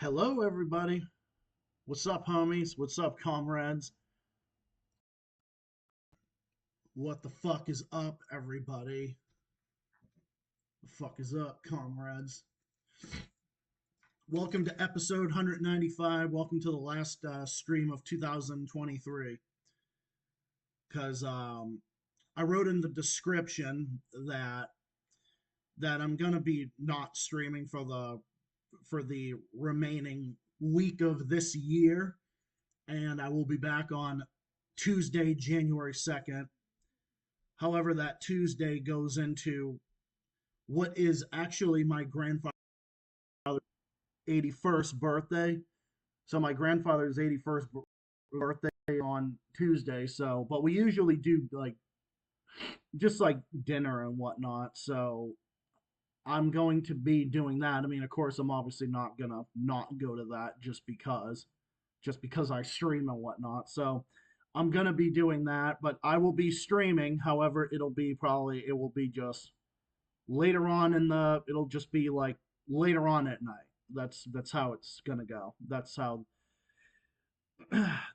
Hello, everybody. What's up, homies? What's up, comrades? What the fuck is up, everybody? The fuck is up, comrades? Welcome to episode 195. Welcome to the last stream of 2023. Because I wrote in the description that I'm gonna be not streaming for the remaining week of this year, and I will be back on Tuesday, January 2nd. However, that Tuesday goes into what is actually my grandfather's 81st birthday. So my grandfather's 81st birthday on Tuesday. So, but we usually do like just like dinner and whatnot. So I'm going to be doing that. I mean, of course, I'm obviously not gonna not go to that just because I stream and whatnot. So I'm gonna be doing that, but I will be streaming. However, it will be just later on it'll just be like later on at night. That's how it's gonna go. That's how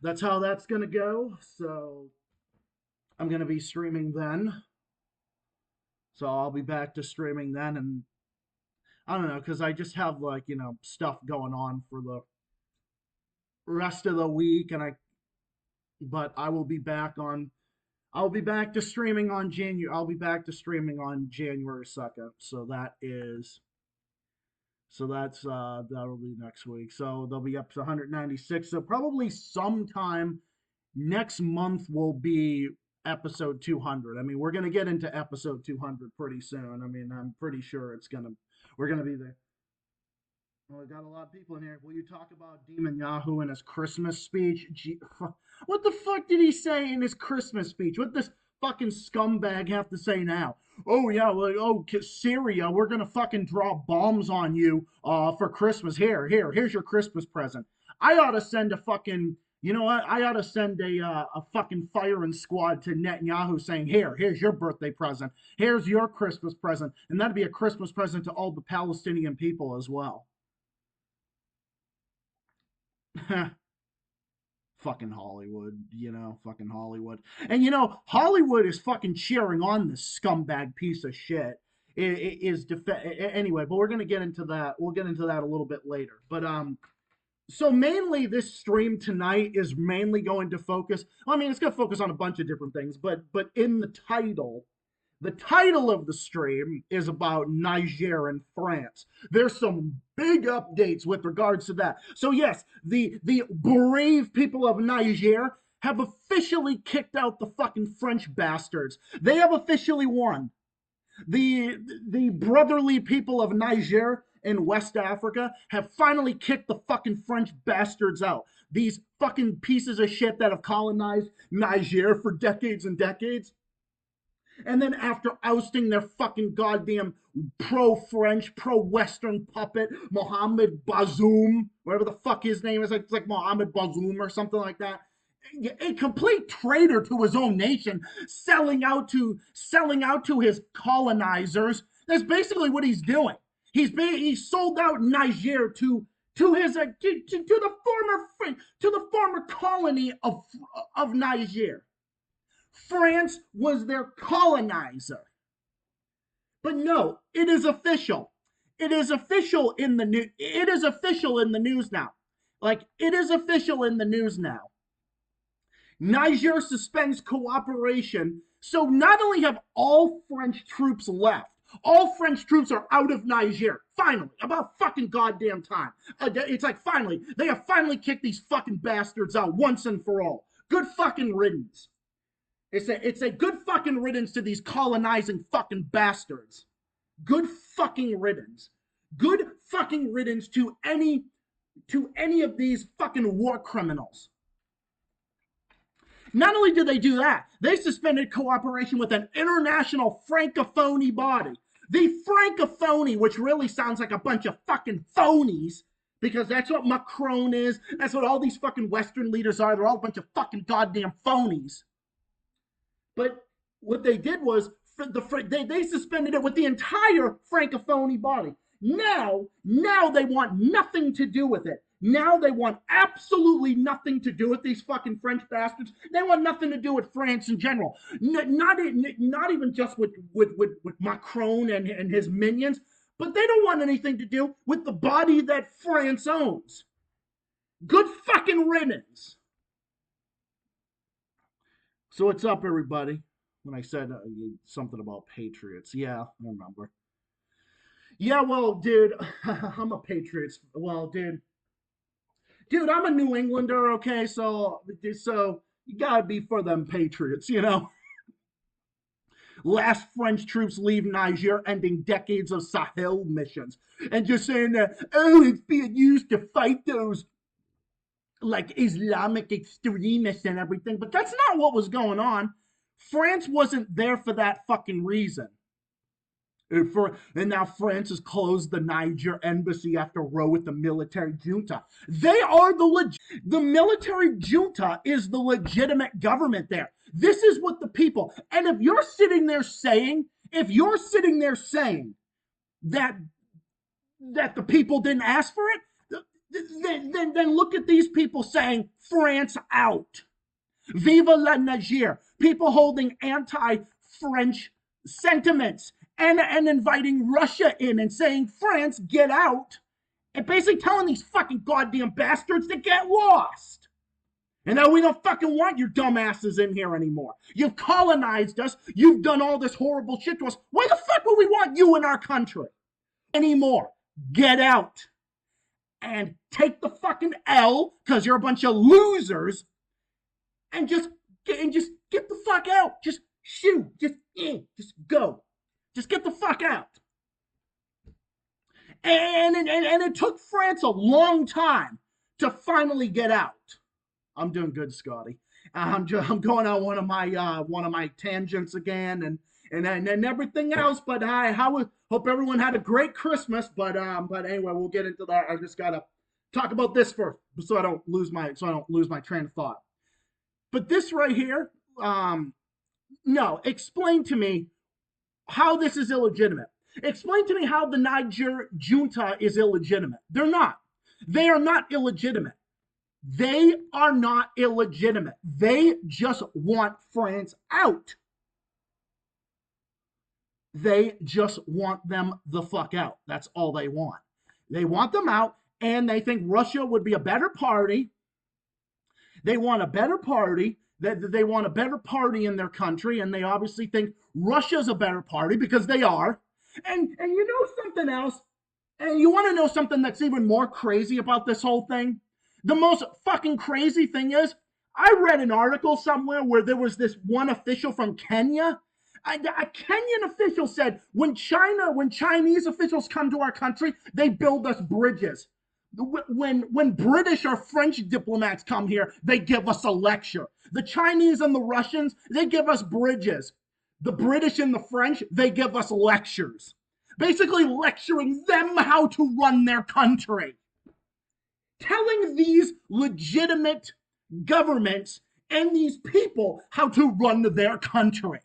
that's gonna go. So I'm gonna be streaming then. So I'll be back to streaming then, and I don't know, because I just have like stuff going on for the rest of the week, but I'll be back to streaming on January 2nd. That'll be next week. So they'll be up to 196. So probably sometime next month will be episode 200. I mean, we're going to get into episode 200 pretty soon. I mean, I'm pretty sure we're going to be there. Well, we got a lot of people in here. Will you talk about Demon Yahoo and his Christmas speech? What the fuck did he say in his Christmas speech? What does fucking scumbag have to say now? Oh yeah, well, Syria, we're gonna fucking drop bombs on you for Christmas. Here's your Christmas present. I ought to send a fucking, you know what? I ought to send a fucking firing squad to Netanyahu saying, here's your birthday present. Here's your Christmas present, and that'd be a Christmas present to all the Palestinian people as well. Fucking Hollywood, fucking Hollywood. And Hollywood is fucking cheering on this scumbag piece of shit. Anyway, but we're gonna get into that. We'll get into that a little bit later. But so mainly this stream tonight is mainly going to focus. I mean, it's gonna focus on a bunch of different things, but in the title of the stream is about Niger and France. There's some big updates with regards to that. So yes, the brave people of Niger have officially kicked out the fucking French bastards. They have officially won. The brotherly people of Niger in West Africa have finally kicked the fucking French bastards out. These fucking pieces of shit that have colonized Niger for decades and decades. And then after ousting their fucking goddamn pro-French, pro-Western puppet, Mohammed Bazoum, whatever the fuck his name is, it's like Mohammed Bazoum or something like that. A complete traitor to his own nation, selling out to his colonizers. That's basically what he's doing. He sold out Niger to his to the former colony of Niger. France was their colonizer. But no, it is official. It is official in the new. It is official in the news now. Like it is official in the news now. Niger suspends cooperation. So not only have all French troops left, all French troops are out of Niger. Finally, about fucking goddamn time. It's like finally, they have finally kicked these fucking bastards out once and for all. Good fucking riddance. It's a good fucking riddance to these colonizing fucking bastards. Good fucking riddance. Good fucking riddance to any of these fucking war criminals. Not only did they do that, they suspended cooperation with an international francophony body. The francophony, which really sounds like a bunch of fucking phonies, because that's what Macron is. That's what all these fucking Western leaders are. They're all a bunch of fucking goddamn phonies. But what they did was they suspended it with the entire francophony body. Now they want nothing to do with it. Now they want absolutely nothing to do with these fucking French bastards. They want nothing to do with France in general. Not even just with Macron and his minions, but they don't want anything to do with the body that France owns. Good fucking riddance. So what's up, everybody? When I said something about Patriots, yeah, I remember. Yeah, well, dude, I'm a Patriots. Well, dude, I'm a New Englander. Okay, so you gotta be for them Patriots, you know. Last French troops leave Niger, ending decades of Sahel missions, and just saying that it's being used to fight those like Islamic extremists and everything. But that's not what was going on. France wasn't there for that fucking reason. And now France has closed the Niger embassy after row with the military junta. The military junta is the legitimate government there. This is what the people. And if you're sitting there saying that the people didn't ask for it, then look at these people saying France out. Viva la Niger. People holding anti-French sentiments and inviting Russia in and saying, France, get out. And basically telling these fucking goddamn bastards to get lost. And now we don't fucking want your dumbasses in here anymore. You've colonized us. You've done all this horrible shit to us. Why the fuck would we want you in our country anymore? Get out. And take the fucking L, because you're a bunch of losers, and just get the fuck out. Just shoot. Just go. Just get the fuck out. And it took France a long time to finally get out. I'm doing good, Scotty. I'm going on one of my tangents again, and everything else. But I hope everyone had a great Christmas. But anyway, we'll get into that. I just gotta talk about this first, so I don't lose my train of thought. But this right here, no, explain to me how this is illegitimate. Explain to me how the Niger junta is illegitimate. They're not. They are not illegitimate. They are not illegitimate. They just want France out. They just want them the fuck out. That's all they want. They want them out, and they think Russia would be a better party. They want a better party. They want a better party in their country, and they obviously think Russia's a better party because they are. And you know something else? And you want to know something that's even more crazy about this whole thing? The most fucking crazy thing is, I read an article somewhere where there was this one official from Kenya. A Kenyan official said, when Chinese officials come to our country, they build us bridges. When British or French diplomats come here, they give us a lecture. The Chinese and the Russians, they give us bridges. The British and the French, they give us lectures. Basically lecturing them how to run their country. Telling these legitimate governments and these people how to run their country.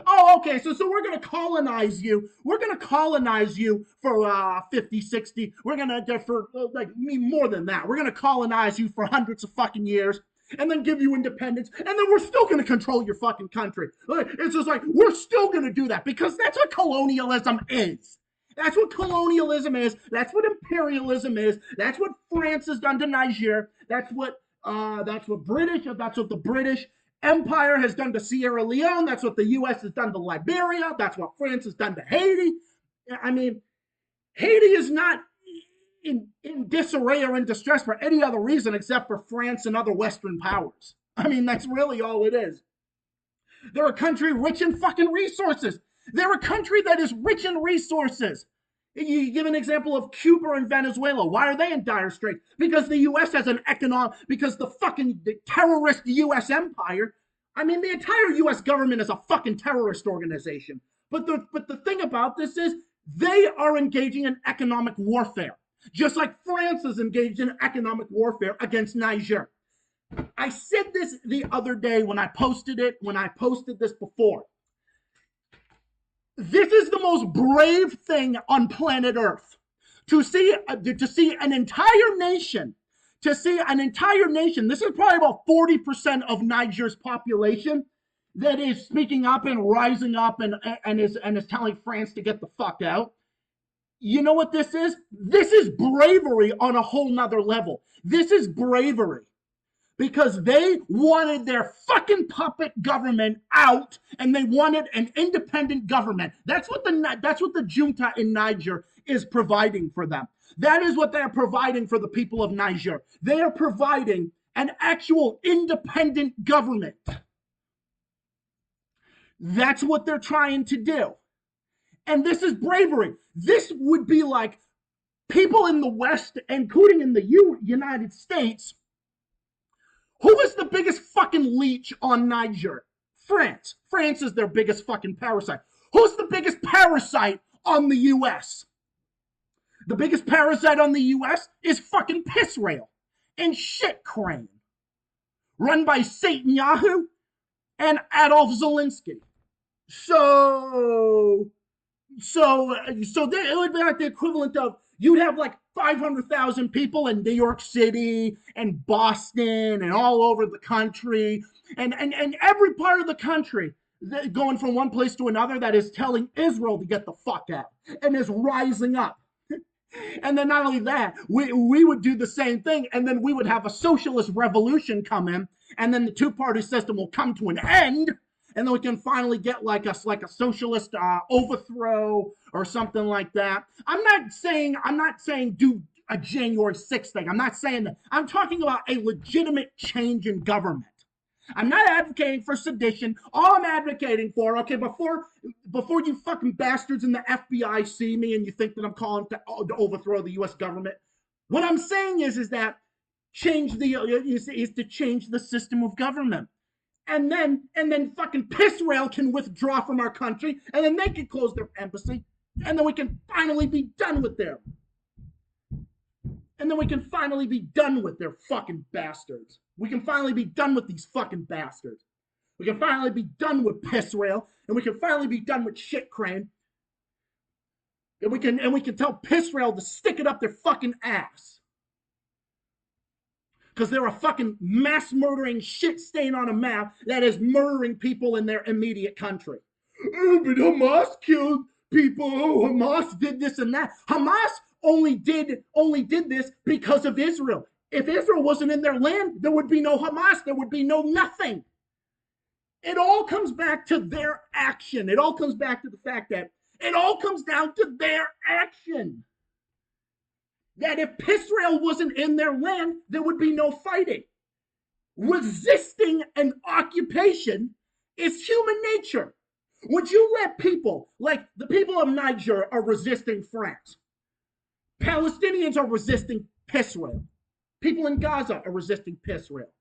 Oh, okay, so we're going to colonize you. We're going to colonize you for 50, 60. We're going to, for like more than that. We're going to colonize you for hundreds of fucking years and then give you independence. And then we're still going to control your fucking country. It's just like, we're still going to do that because that's what colonialism is. That's what colonialism is. That's what imperialism is. That's what France has done to Niger. That's what the British Empire has done to Sierra Leone. That's what the U.S. has done to Liberia. That's what France has done to Haiti. I mean, Haiti is not in disarray or in distress for any other reason except for France and other Western powers. I mean, that's really all it is. They're a country rich in fucking resources. They're a country that is rich in resources. You give an example of Cuba and Venezuela. Why are they in dire straits? Because the U.S. has because the terrorist U.S. empire, I mean, the entire U.S. government is a fucking terrorist organization. But the thing about this is they are engaging in economic warfare, just like France is engaged in economic warfare against Niger. I said this the other day when I posted this before. This is the most brave thing on planet Earth. to see an entire nation, this is probably about 40% of Niger's population that is speaking up and rising up and is telling France to get the fuck out. You know what this is? This is bravery on a whole nother level. This is bravery because they wanted their fucking puppet government out and they wanted an independent government. That's what the junta in Niger is providing for them. That is what they're providing for the people of Niger. They are providing an actual independent government. That's what they're trying to do. And this is bravery. This would be like people in the West, including in the United States. Who is the biggest fucking leech on Niger? France. France is their biggest fucking parasite. Who's the biggest parasite on the US? The biggest parasite on the US is fucking Piss Rail and Shit Crane, run by Satan Yahoo and Adolf Zelensky. So it would be like the equivalent of, you'd have like 500,000 people in New York City and Boston and all over the country and every part of the country going from one place to another that is telling Israel to get the fuck out and is rising up. And then not only that, we would do the same thing, and then we would have a socialist revolution come in, and then the two-party system will come to an end, and then we can finally get like a socialist overthrow or something like that. I'm not saying do a January 6th thing. I'm not saying that. I'm talking about a legitimate change in government. I'm not advocating for sedition. All I'm advocating for, okay, before you fucking bastards in the FBI see me and you think that I'm calling to overthrow the U.S. government, what I'm saying is that is to change the system of government. And then fucking Piss Rail can withdraw from our country, and then they can close their embassy, and then we can finally be done with them. And then we can finally be done with their fucking bastards. We can finally be done with these fucking bastards. We can finally be done with Piss Rail, and we can finally be done with Shit Crane. And we can tell Piss Rail to stick it up their fucking ass. Because they're a fucking mass murdering shit stain on a map that is murdering people in their immediate country. Oh, but Hamas killed people. Oh, Hamas did this and that. Hamas only did this because of Israel. If Israel wasn't in their land, there would be no Hamas. There would be no nothing. It all comes back to their action. It all comes back to the fact that it all comes down to their action. That if Israel wasn't in their land, there would be no fighting. Resisting an occupation is human nature. Would you let people, like the people of Niger are resisting France? Palestinians are resisting Israel. People in Gaza are resisting Israel.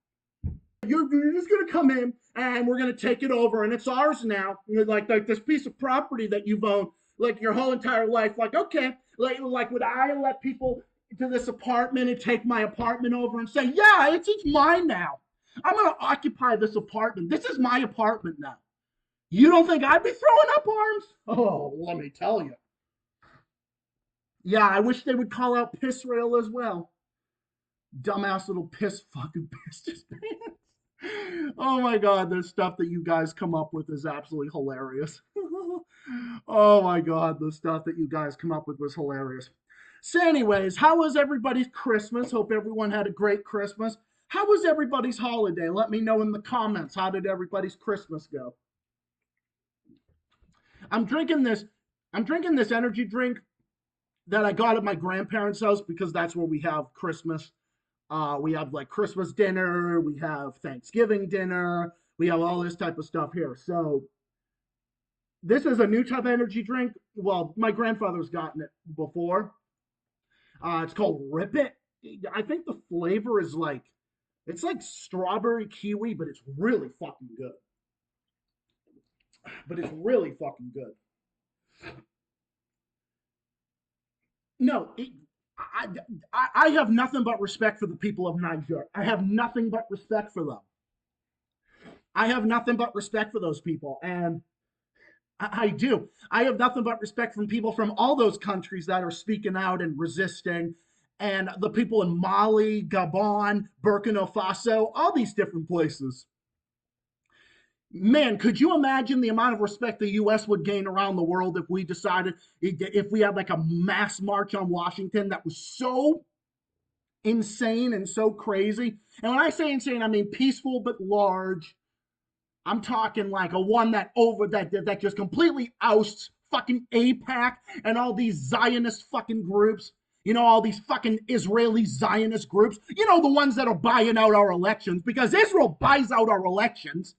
You're just going to come in and we're going to take it over and it's ours now. Like this piece of property that you've owned like your whole entire life. Like, okay, like would I let people to this apartment and take my apartment over and say, yeah, it's mine now. I'm going to occupy this apartment. This is my apartment now. You don't think I'd be throwing up arms? Oh, let me tell you. Yeah, I wish they would call out Piss Rail as well. Dumbass little fucking piss pants. Oh my God, the stuff that you guys come up with is absolutely hilarious. Oh my God, the stuff that you guys come up with was hilarious. So anyways, how was everybody's Christmas? Hope everyone had a great Christmas. How was everybody's holiday? Let me know in the comments. How did everybody's Christmas go? I'm drinking this energy drink that I got at my grandparents' house because that's where we have Christmas. We have like Christmas dinner, we have Thanksgiving dinner, we have all this type of stuff here. So this is a new type of energy drink. Well, my grandfather's gotten it before. It's called Rip It. I think the flavor is like, it's like strawberry kiwi, but it's really fucking good. No, I have nothing but respect for the people of Niger. I have nothing but respect for them. I have nothing but respect for those people. And I do. I have nothing but respect from people from all those countries that are speaking out and resisting, and the people in Mali, Gabon, Burkina Faso, all these different places. Man, could you imagine the amount of respect the U.S. would gain around the world if we decided, if we had like a mass march on Washington that was so insane and so crazy? And when I say insane, I mean peaceful but large. I'm talking like a one that over that just completely ousts fucking APAC and all these Zionist fucking groups. You know, all these fucking Israeli Zionist groups. You know, the ones that are buying out our elections because Israel buys out our elections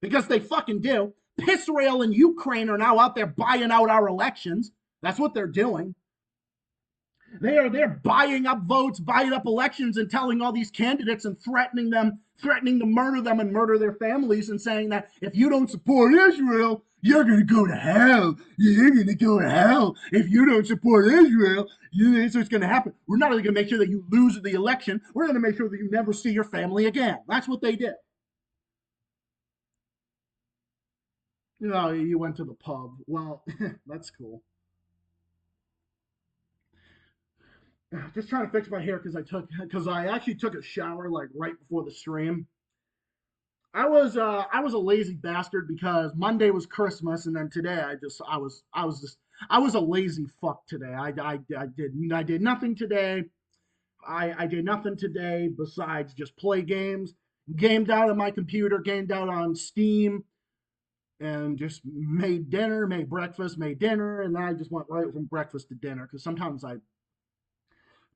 because they fucking do. Israel and Ukraine are now out there buying out our elections. That's what they're doing. They're buying up votes, buying up elections, and telling all these candidates and threatening to murder them and murder their families, and saying that if you don't support Israel, you're gonna go to hell. You're gonna go to hell if you don't support Israel. This is gonna happen. We're not only gonna make sure that you lose the election, we're gonna make sure that you never see your family again. That's what they did. You know, you went to the pub. Well, that's cool. Just trying to fix my hair because I actually took a shower like right before the stream. I was a lazy bastard because Monday was Christmas, and then today I was a lazy fuck today. I did nothing today. I did nothing today besides just play games, gamed out on my computer, gamed out on Steam, and just made dinner, made breakfast, made dinner, and then I just went right from breakfast to dinner because sometimes I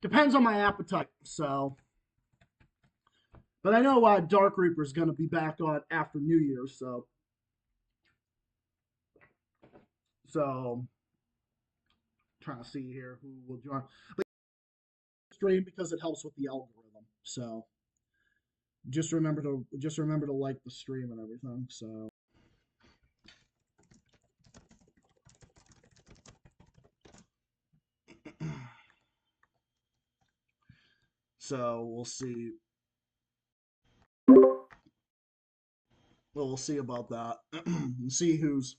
depends on my appetite. So, but I know Dark Reaper is going to be back on after New Year's, so trying to see here who will join. But stream because it helps with the algorithm. So just remember to like the stream and everything. So we'll see. We'll see about that and see who's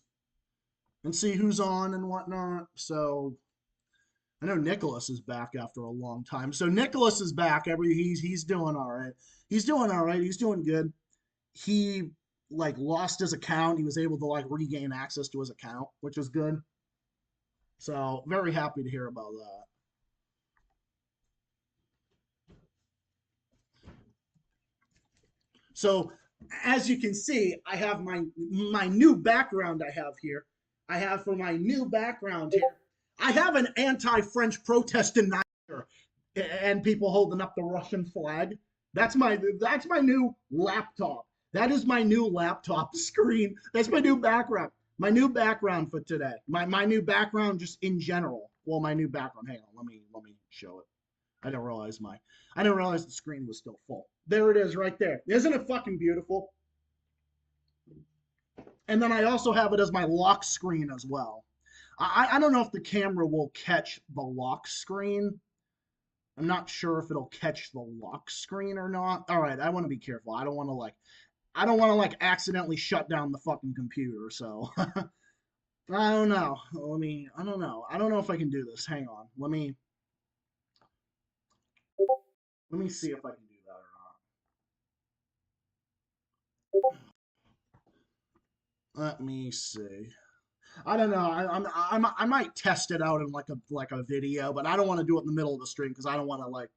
on and whatnot. So I know Nicholas is back after a long time. So Nicholas is back. He's doing all right. He's doing all right. He's doing good. He like lost his account. He was able to like regain access to his account, which is good. So very happy to hear about that. So as you can see, I have my new background I have here. I have for my new background here. I have an anti-French protest in Niger and people holding up the Russian flag. That's my new laptop. That is my new laptop screen. That's my new background. My new background for today. My new background just in general. Well, my new background. Hang on, let me show it. I didn't realize the screen was still full. There it is right there. Isn't it fucking beautiful? And then I also have it as my lock screen as well. I don't know if the camera will catch the lock screen. I'm not sure if it'll catch the lock screen or not. All right, I want to be careful. I don't want to like accidentally shut down the fucking computer. So I don't know. I don't know. I don't know if I can do this. Hang on. Let me see if I can do that or not. Let me see. I don't know. I might test it out in like a video, but I don't want to do it in the middle of the stream because I don't want to like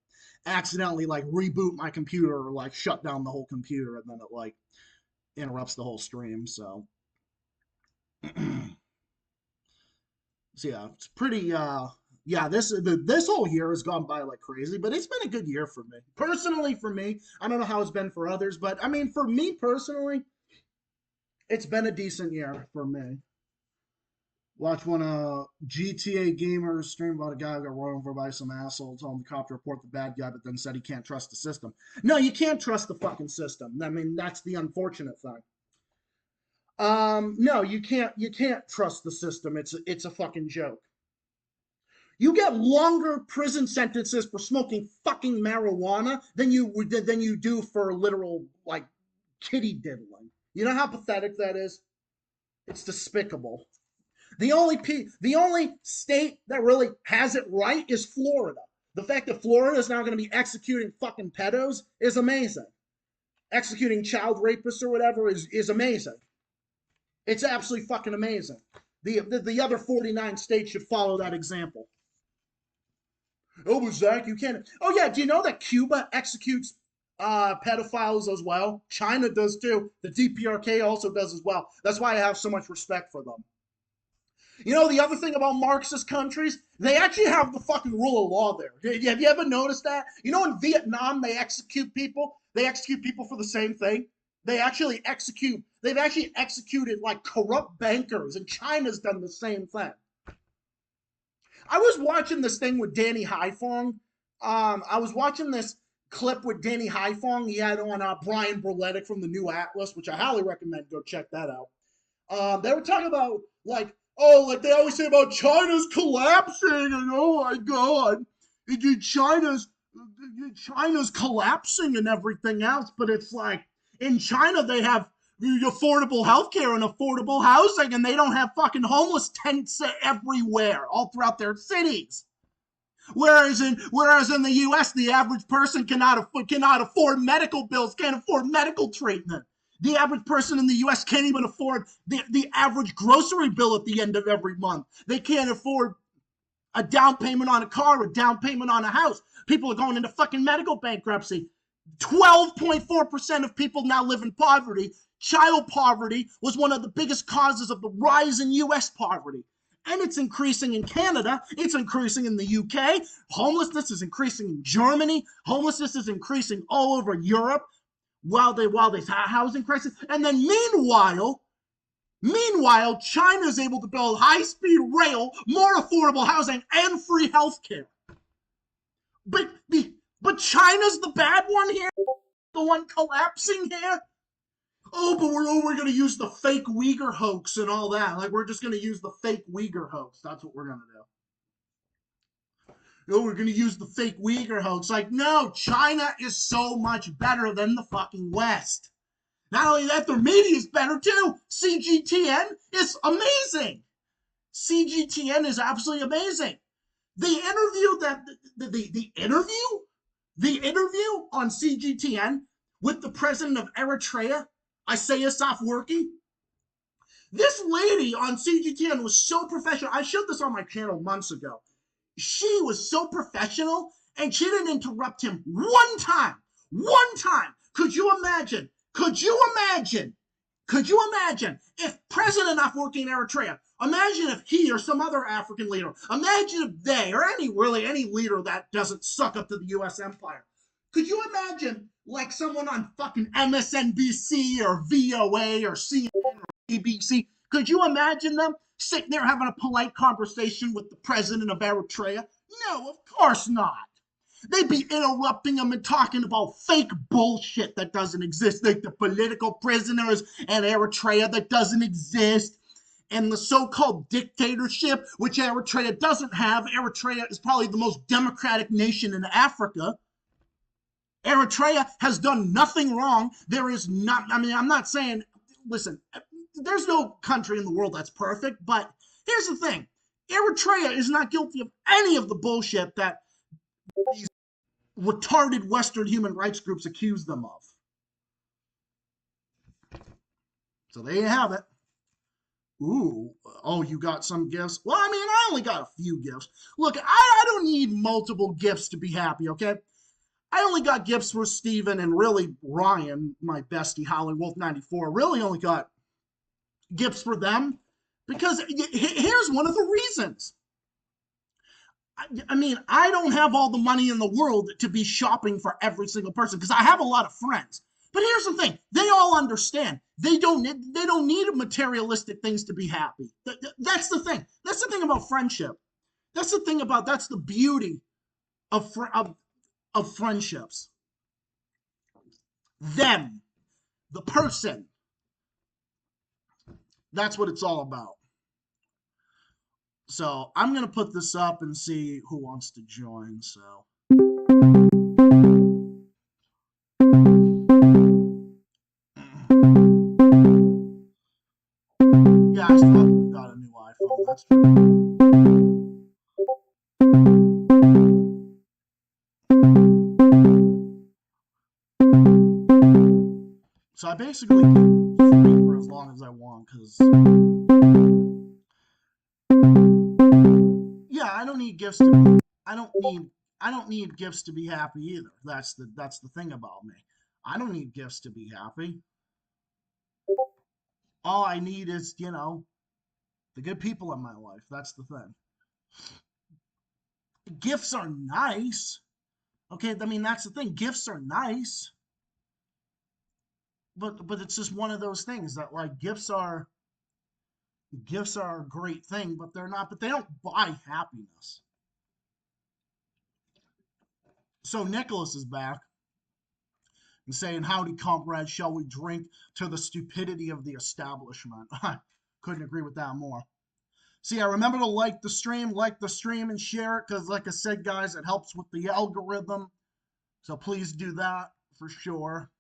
accidentally like reboot my computer or like shut down the whole computer and then it like interrupts the whole stream. So, so yeah, it's pretty. Yeah, this whole year has gone by like crazy, but it's been a good year for me personally. For me, I don't know how it's been for others, but I mean, for me personally, it's been a decent year for me. Watch one GTA gamers stream about a guy who got run over by some asshole, told him the cop to report the bad guy, but then said he can't trust the system. No, you can't trust the fucking system. I mean, that's the unfortunate thing. No, you can't trust the system. It's a fucking joke. You get longer prison sentences for smoking fucking marijuana than you do for literal like kitty diddling. You know how pathetic that is? It's despicable. The only state that really has it right is Florida. The fact that Florida is now going to be executing fucking pedos is amazing. Executing child rapists or whatever is amazing. It's absolutely fucking amazing. The other 49 states should follow that example. Oh, but Zach, you can't. Oh, yeah. Do you know that Cuba executes pedophiles as well? China does too. The DPRK also does as well. That's why I have so much respect for them. You know, the other thing about Marxist countries, they actually have the fucking rule of law there. Have you ever noticed that? You know, in Vietnam, they execute people. They execute people for the same thing. They've actually executed like corrupt bankers, and China's done the same thing. I was watching this thing with Danny Haifong. I was watching this clip with Danny Haifong. He had on Brian Berletic from the New Atlas, which I highly recommend. Go check that out. They were talking about like, oh, like they always say about China's collapsing, and oh my god, China's China's collapsing and everything else. But it's like in China they have affordable healthcare and affordable housing, and they don't have fucking homeless tents everywhere, all throughout their cities. Whereas in the U.S., the average person cannot afford medical bills, can't afford medical treatment. The average person in the U.S. can't even afford the average grocery bill at the end of every month. They can't afford a down payment on a car, a down payment on a house. People are going into fucking medical bankruptcy. 12.4% of people now live in poverty. Child poverty was one of the biggest causes of the rise in U.S. poverty. And it's increasing in Canada. It's increasing in the UK. Homelessness is increasing in Germany. Homelessness is increasing all over Europe while there's housing crisis. And then meanwhile, China is able to build high-speed rail, more affordable housing, and free healthcare. But China's the bad one here, the one collapsing here. Oh, but we're going to use the fake Uyghur hoax and all that. Like, we're just going to use the fake Uyghur hoax. That's what we're going to do. Oh, we're going to use the fake Uyghur hoax. Like, no, China is so much better than the fucking West. Not only that, their media is better too. CGTN is amazing. CGTN is absolutely amazing. The interview that the interview on CGTN with the president of Eritrea, Isaias Afwerki. This lady on CGTN was so professional. I showed this on my channel months ago. She was so professional, and she didn't interrupt him one time. One time. Could you imagine? Could you imagine if President Afwerki in Eritrea, imagine if he or some other African leader, imagine if they, or any leader that doesn't suck up to the U.S. empire, could you imagine like someone on fucking MSNBC or VOA or CNN or ABC, could you imagine them sitting there having a polite conversation with the president of Eritrea? No, of course not. They'd be interrupting them and talking about fake bullshit that doesn't exist, like the political prisoners and Eritrea that doesn't exist, and the so-called dictatorship, which Eritrea doesn't have. Eritrea is probably the most democratic nation in Africa. Eritrea has done nothing wrong. There is not, I mean, I'm not saying, listen, there's no country in the world that's perfect, but here's the thing. Eritrea is not guilty of any of the bullshit that these retarded Western human rights groups accuse them of. So there you have it. Ooh, oh, you got some gifts? Well, I mean, I only got a few gifts. Look, I don't need multiple gifts to be happy, okay? I only got gifts for Steven and really Ryan, my bestie, Howling Wolf 94. Really only got gifts for them because here's one of the reasons. I mean, I don't have all the money in the world to be shopping for every single person because I have a lot of friends. But here's the thing. They all understand. They don't need materialistic things to be happy. That's the thing. That's the thing about friendship. That's the beauty of friendships. Them, the person. That's what it's all about. So I'm going to put this up and see who wants to join. So. Yeah, That's true. So I basically can stream for as long as I want because yeah, I don't need gifts to be. I don't need. I don't need gifts to be happy either. That's the thing about me. I don't need gifts to be happy. All I need is the good people in my life. That's the thing. Gifts are nice. Okay, I mean that's the thing. Gifts are nice, but it's just one of those things that like gifts are a great thing, but they're not. But they don't buy happiness. So Nicholas is back and saying, "Howdy, comrade. Shall we drink to the stupidity of the establishment?" I couldn't agree with that more. So yeah, remember to like the stream, and share it because, like I said, guys, it helps with the algorithm. So please do that for sure.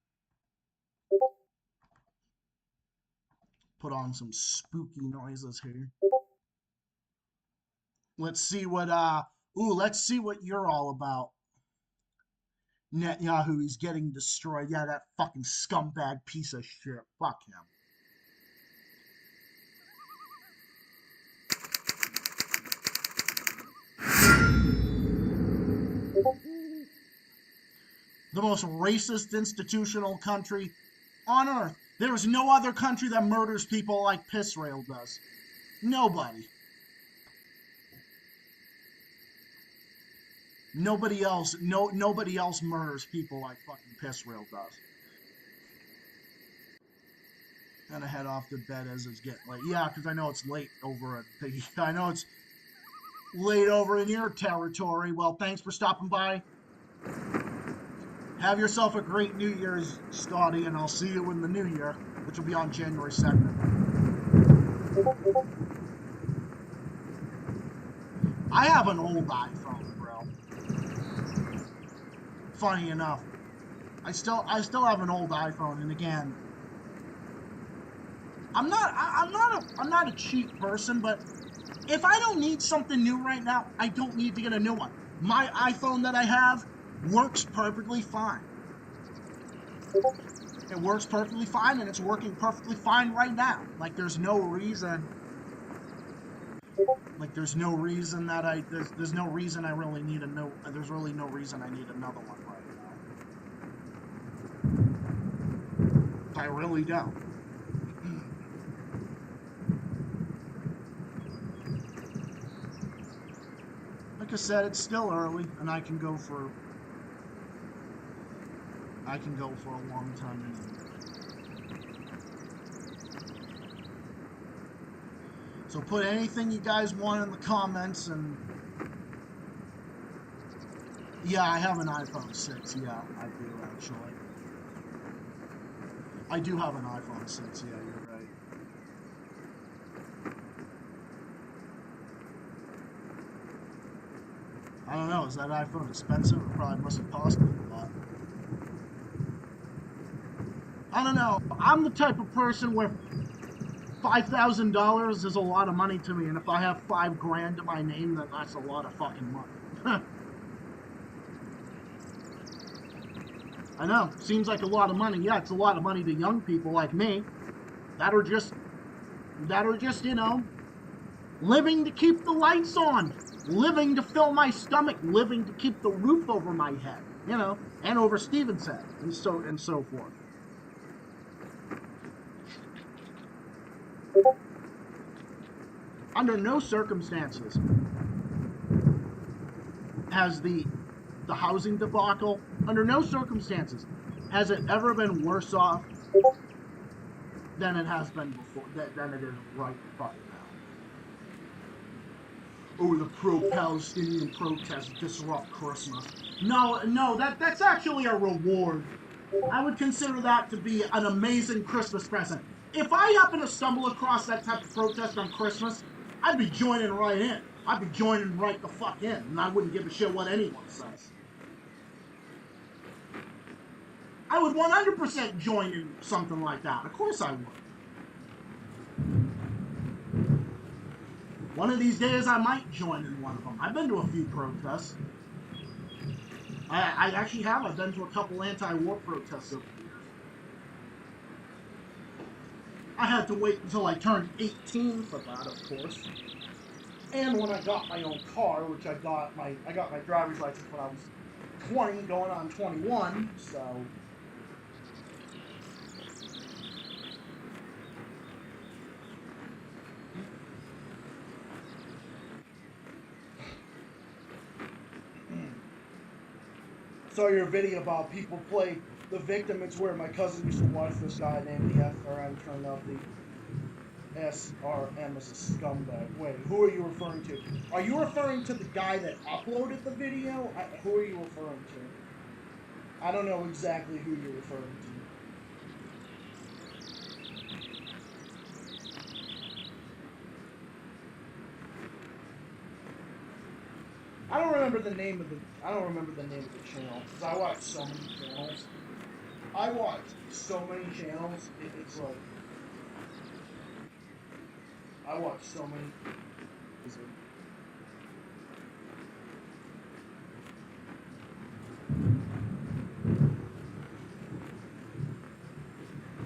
Put on some spooky noises here. Let's see what let's see what you're all about. Netanyahu, he's getting destroyed. Yeah, that fucking scumbag piece of shit. Fuck him. The most racist institutional country on earth. There is no other country that murders people like Israel does. Nobody. Nobody else murders people like fucking Israel does. Gonna head off to bed as it's getting late. Yeah, because I know it's late over at the. I know it's late over in your territory. Well, thanks for stopping by. Have yourself a great New Year's, Scotty, and I'll see you in the New Year, which will be on January 2nd. I have an old iPhone, bro. Funny enough, I still have an old iPhone, and again, I'm not a cheap person, but if I don't need something new right now, I don't need to get a new one. My iPhone that I have works perfectly fine. It works perfectly fine, and it's working perfectly fine right now. Like there's no reason. Like there's no reason I really need a no. There's really no reason I need another one right now. I really don't. Like I said, it's still early, and I can go for a long time anyway. So put anything you guys want in the comments, and yeah, I have an iPhone 6. Yeah, I do actually. I do have an iPhone 6. Yeah, you're right. I don't know. Is that iPhone expensive? It probably must have cost me a lot. I don't know. I'm the type of person where $5,000 is a lot of money to me, and if I have $5,000 to my name, then that's a lot of fucking money. I know. Seems like a lot of money. Yeah, it's a lot of money to young people like me that are just living to keep the lights on, living to fill my stomach, living to keep the roof over my head, and over Steven's head, and so forth. Under no circumstances has the housing debacle, under no circumstances has it ever been worse off than it has been before, than it is right fucking now. Oh, the pro-Palestinian protests disrupt Christmas. No, that's actually a reward. I would consider that to be an amazing Christmas present. If I happen to stumble across that type of protest on Christmas, I'd be joining right in. I'd be joining right the fuck in, and I wouldn't give a shit what anyone says. I would 100% join in something like that. Of course I would. One of these days, I might join in one of them. I've been to a few protests. I actually have. I've been to a couple anti-war protests over the years. I had to wait until I turned 18 for that, of course. And when I got my own car, which I got my driver's license when I was 20, going on 21, so. Saw your video about people play the victim. It's where my cousin used to watch this guy named the SRM turn out the SRM is a scumbag. Wait, who are you referring to? Are you referring to the guy that uploaded the video? Who are you referring to? I don't know exactly who you're referring to. I don't remember the name of the channel because I watch so many channels. It's like I watch so many.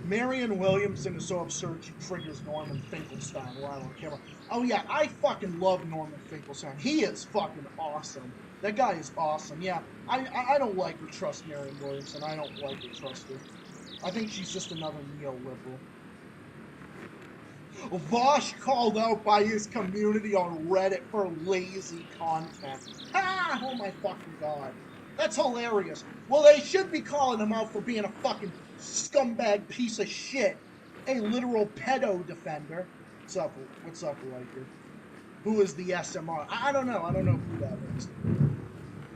Marianne Williamson is so absurd she triggers Norman Finkelstein. Well, I don't care. Oh yeah, I fucking love Norman Finkelstein. He is fucking awesome. That guy is awesome. Yeah, I don't like or trust Marianne Williamson. I don't like or trust her. I think she's just another neoliberal. Vosh called out by his community on Reddit for lazy content. Ha! Oh my fucking god. That's hilarious. Well, they should be calling him out for being a fucking scumbag piece of shit. A literal pedo defender. What's up, Riker? Who is the SMR? I don't know. I don't know who that is.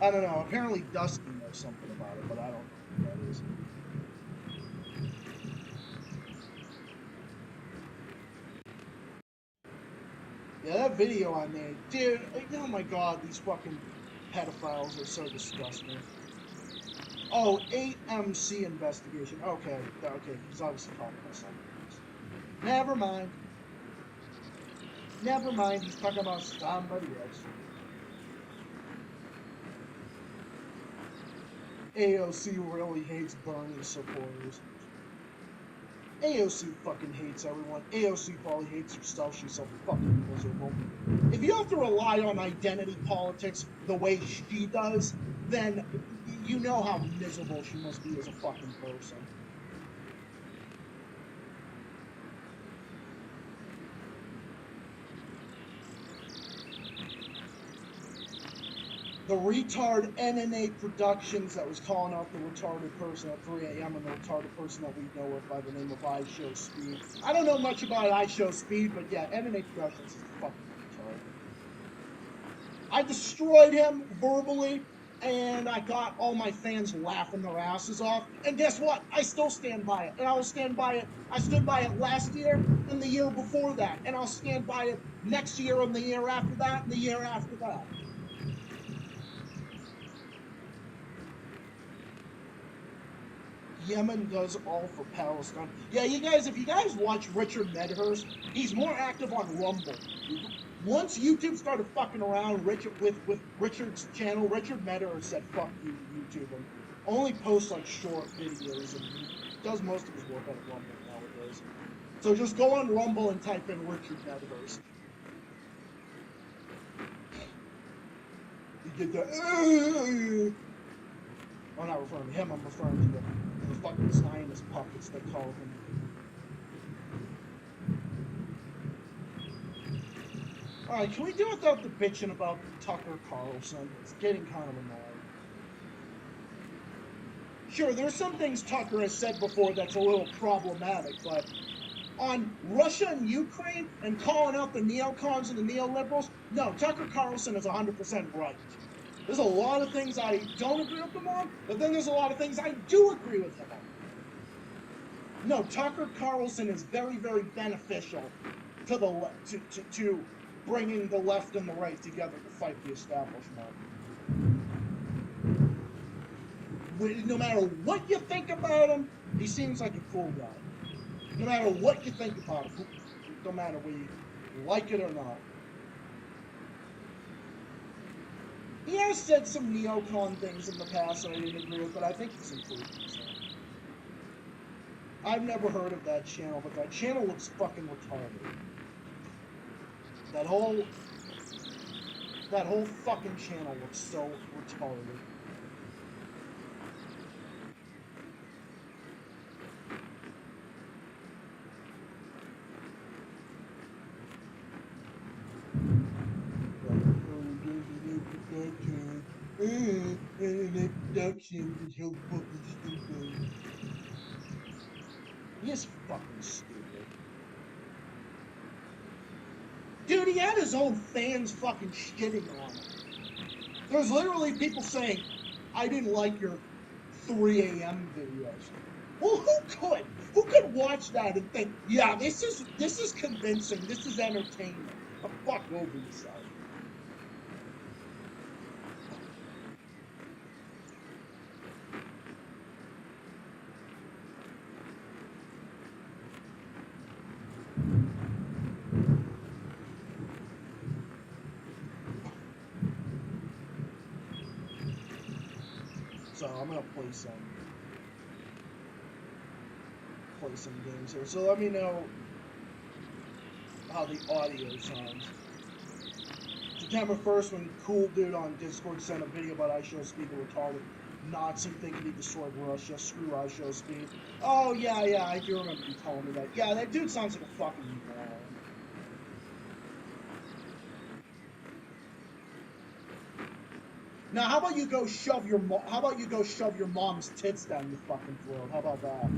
I don't know. Apparently Dusty knows something about it, but I don't know who that is. Yeah, that video I made, dude, oh my god, these fucking pedophiles are so disgusting. Oh, 8MC investigation. Okay, he's obviously talking about something else. Never mind. He's talking about somebody else. AOC really hates Bernie supporters. AOC fucking hates everyone. AOC probably hates herself. She's so fucking miserable. If you have to rely on identity politics the way she does, then you know how miserable she must be as a fucking person. The retard NNA Productions that was calling out the retarded person at 3 a.m. and the retarded person that we know of by the name of I Show Speed. I don't know much about I Show Speed, but yeah, NNA Productions is fucking retarded. I destroyed him verbally, and I got all my fans laughing their asses off. And guess what? I still stand by it, and I will stand by it. I stood by it last year and the year before that, and I'll stand by it next year and the year after that and the year after that. Yemen does all for Palestine. Yeah, you guys, if you guys watch Richard Medhurst, he's more active on Rumble. Once YouTube started fucking around with Richard's channel, Richard Medhurst said, fuck you, YouTube, and only posts like short videos, and he does most of his work on Rumble nowadays. So just go on Rumble and type in Richard Medhurst. You get the... I'm not referring to him, I'm referring to the fucking Zionist puppets they call him. Alright, can we do without the bitching about Tucker Carlson? It's getting kind of annoying. Sure, there's some things Tucker has said before that's a little problematic, but on Russia and Ukraine and calling out the neocons and the neoliberals, no, Tucker Carlson is 100% right. There's a lot of things I don't agree with him on, but then there's a lot of things I do agree with him on. No, Tucker Carlson is very, very beneficial to the to bringing the left and the right together to fight the establishment. No matter what you think about him, he seems like a cool guy. No matter what you think about him, no matter whether you like it or not. He has said some neocon things in the past that I didn't agree with, but I think he's improved himself. I've never heard of that channel, but that channel looks fucking retarded. That whole fucking channel looks so retarded. He is fucking stupid. Dude, he had his own fans fucking shitting on him. There's literally people saying, I didn't like your 3 a.m. videos. Well, who could? Who could watch that and think, yeah, this is convincing, this is entertainment. But fuck over yourself. So I'm gonna play some games here. So let me know how the audio sounds. September 1st, when Cool Dude on Discord sent a video about I Show Speed, the retarded Nazi thinking he destroyed Russia. Screw I Show Speed. Oh, yeah, I do remember you telling me that. Yeah, that dude sounds like a fucking moron. Now, how about you go shove your mom's tits down your fucking throat? How about that?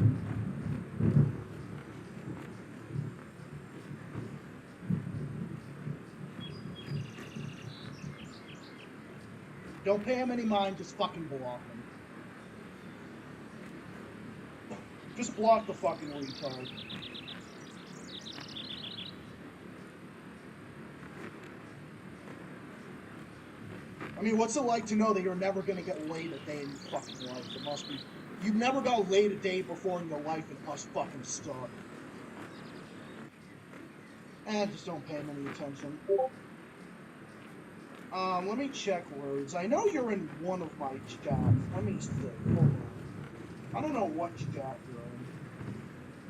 Don't pay him any mind, just fucking block him. Just block the fucking retard. I mean, what's it like to know that you're never gonna get laid a day in your fucking life? It must be. You've never got laid a day before in your life, it must fucking suck. Just don't pay him any attention. Let me check words. I know you're in one of my chats. Let me see. Hold on. I don't know what chat you're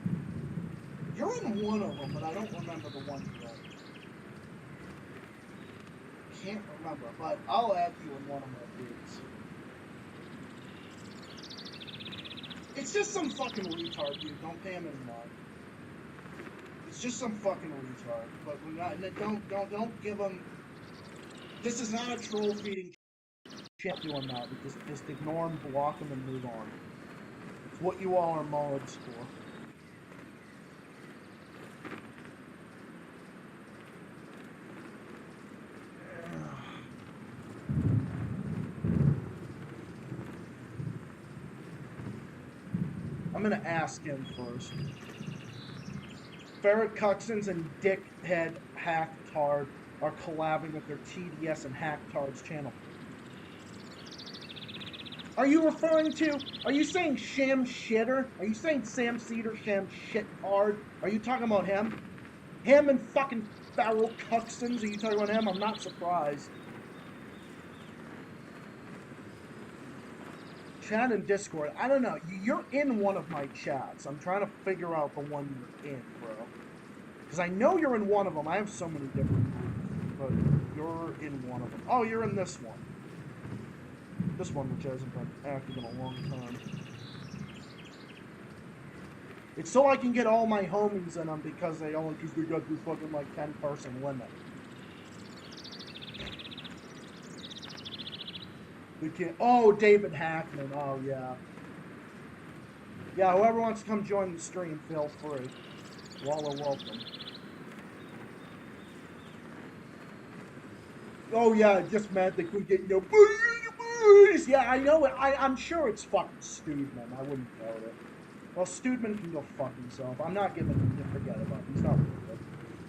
in. You're in one of them, but I don't remember the one you're in. Can't remember, but I'll add you in one of my groups. It's just some fucking retard, dude. Don't pay him any mind. It's just some fucking retard. But we're not. Don't give him. This is not a troll feeding shit doing that. Just ignore him, block him, and move on. It's what you all are mods for. I'm gonna ask him first. Ferret Cuxons and Dickhead Hacktard are collabing with their TDS and Hacktards channel. Are you saying Sham Shitter? Are you saying Sam Cedar, Sham Shittard? Are you talking about him? Him and fucking Feral Cuxons? Are you talking about him? I'm not surprised. Chat and Discord. I don't know. You're in one of my chats. I'm trying to figure out the one you're in, bro. Because I know you're in one of them. I have so many different groups. But you're in one of them. Oh, you're in this one. This one, which hasn't been active in a long time. It's so I can get all my homies in them because they got this fucking like 10-person limit. We can't. Oh, David Hackman. Oh, yeah. Yeah, whoever wants to come join the stream, feel free. Y'all are welcome. Oh, yeah, it just meant they couldn't get, yeah, I know it. I'm sure it's fucking Studman. I wouldn't doubt it. Well, Studman can go fuck himself. I'm not giving him to forget about him. He's not worth it.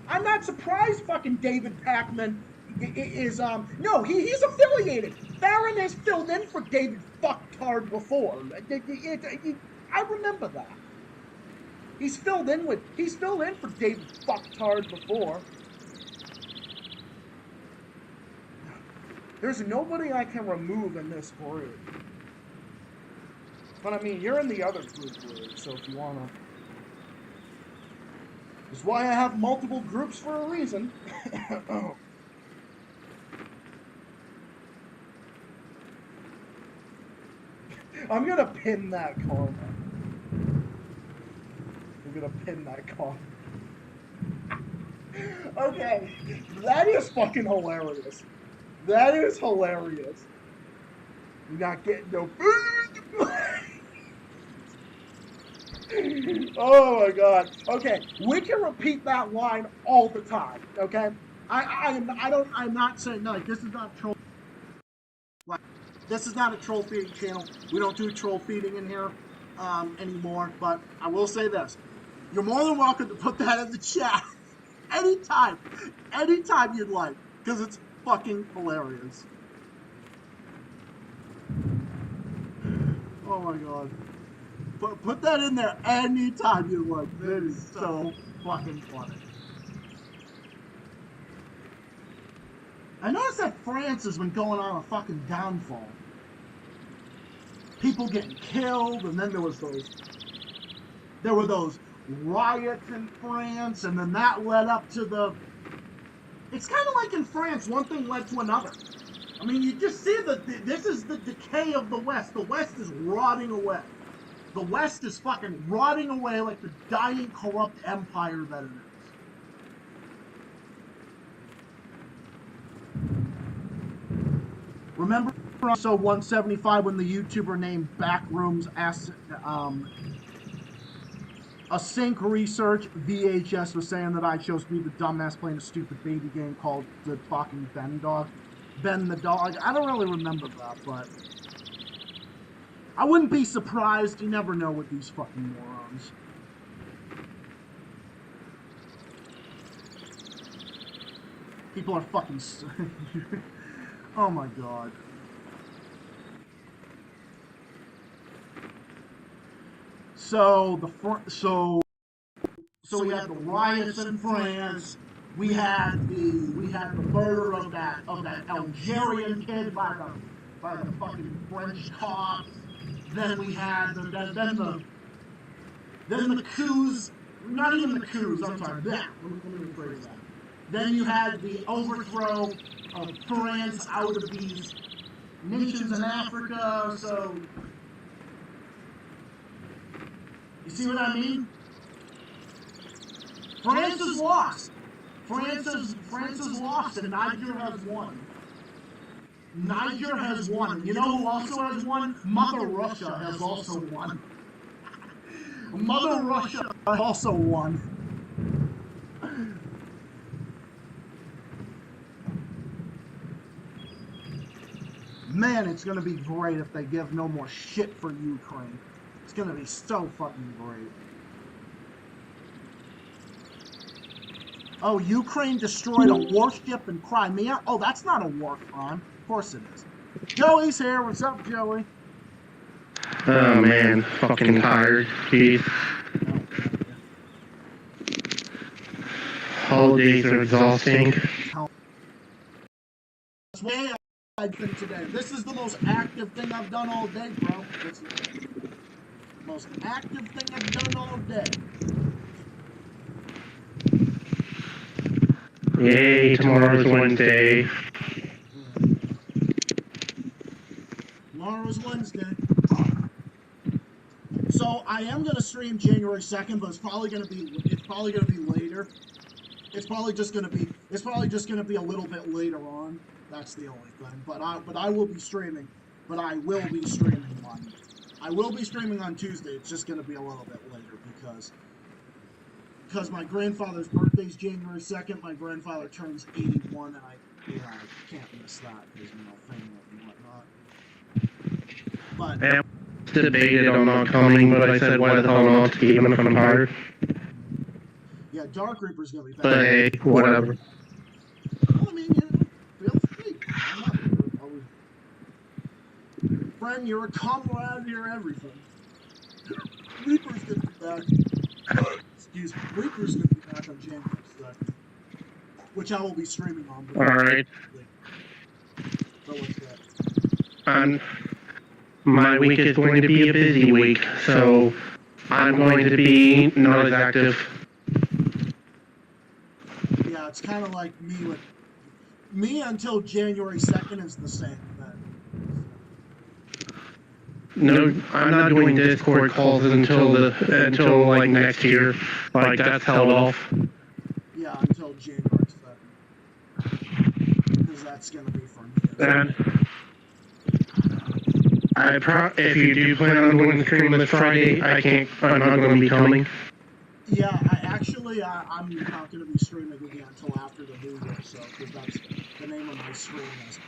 I'm not surprised fucking David Packman is, no, he's affiliated. Farron has filled in for David Fucktard before. I remember that. He's filled in for David Fucktard before. There's nobody I can remove in this group. But I mean, you're in the other group, so if you wanna... That's why I have multiple groups for a reason. I'm gonna pin that comment. I'm gonna pin that comment. Okay, that is fucking hilarious. That is hilarious. You're not getting no food. Oh my god. Okay, we can repeat that line all the time. Okay, I'm not saying, no, like, this is not troll. Like, this is not a troll feeding channel. We don't do troll feeding in here anymore. But I will say this: you're more than welcome to put that in the chat anytime you'd like, because it's fucking hilarious. Oh my god. Put that in there anytime you like. That is so fucking funny. I noticed that France has been going on a fucking downfall. People getting killed, and then there were those riots in France, and then that led up to the... It's kind of like in France, one thing led to another. I mean, you just see that this is the decay of the West. The West is rotting away. The West is fucking rotting away like the dying, corrupt empire that it is. Remember episode 175 when the YouTuber named Backrooms asked a Sync Research VHS was saying that I chose to be the dumbass playing a stupid baby game called the fucking Ben the Dog. I don't really remember that, but I wouldn't be surprised. You never know with these fucking morons. People are fucking... Oh my god. So we had the riots in France. We had the murder of that Algerian kid by the fucking French cops. Then we had the coups. Not even the coups. I'm sorry. Let me rephrase that. Then you had the overthrow of France out of these nations in Africa. So you see what I mean? France has lost. France has lost, and Niger has won. Niger has won. You know who also has won? Mother Russia has also won. Mother Russia also won. Man, it's going to be great if they give no more shit for Ukraine. It's going to be so fucking great. Oh, Ukraine destroyed a warship in Crimea? Oh, that's not a war crime. Of course it is. Joey's here. What's up, Joey? Oh, man. Fucking tired, Keith. Holidays are exhausting. That's why I've been today. This is the most active thing I've done all day, bro. This is the most active thing I've done all day. Yay, tomorrow's Wednesday. Tomorrow's Wednesday. So I am gonna stream January 2nd, but it's probably gonna be later. It's probably just gonna be a little bit later on. That's the only thing. But I will be streaming. But I will be streaming Monday. I will be streaming on Tuesday. It's just gonna be a little bit later because my grandfather's birthday is January 2nd. My grandfather turns 81, and I can't miss that because, you know, family and whatnot. But I debated on not coming, but I said, why the hell not, even if I'm tired? Yeah, Dark Reaper's gonna be back. But hey, whatever. Well, I mean, you know, feel free. I'm not always... Friend, you're a comrade, you're everything. Reaper's gonna be back. Excuse me. Reaper's gonna be back on January 2nd, which I will be streaming on. Alright. So what's that? My week is going to be a busy week, so I'm going to be not as active. Yeah, it's kind of like me until January 2nd is the same thing. No, I'm not doing Discord calls until like next year. Like that's held off. Yeah, until January 2nd. Because that's going to be for me as well. And if you do plan on doing the stream this Friday, I'm not going to be coming. Yeah, I'm not going to be streaming again until after the New Year, so, because that's the name of my stream is.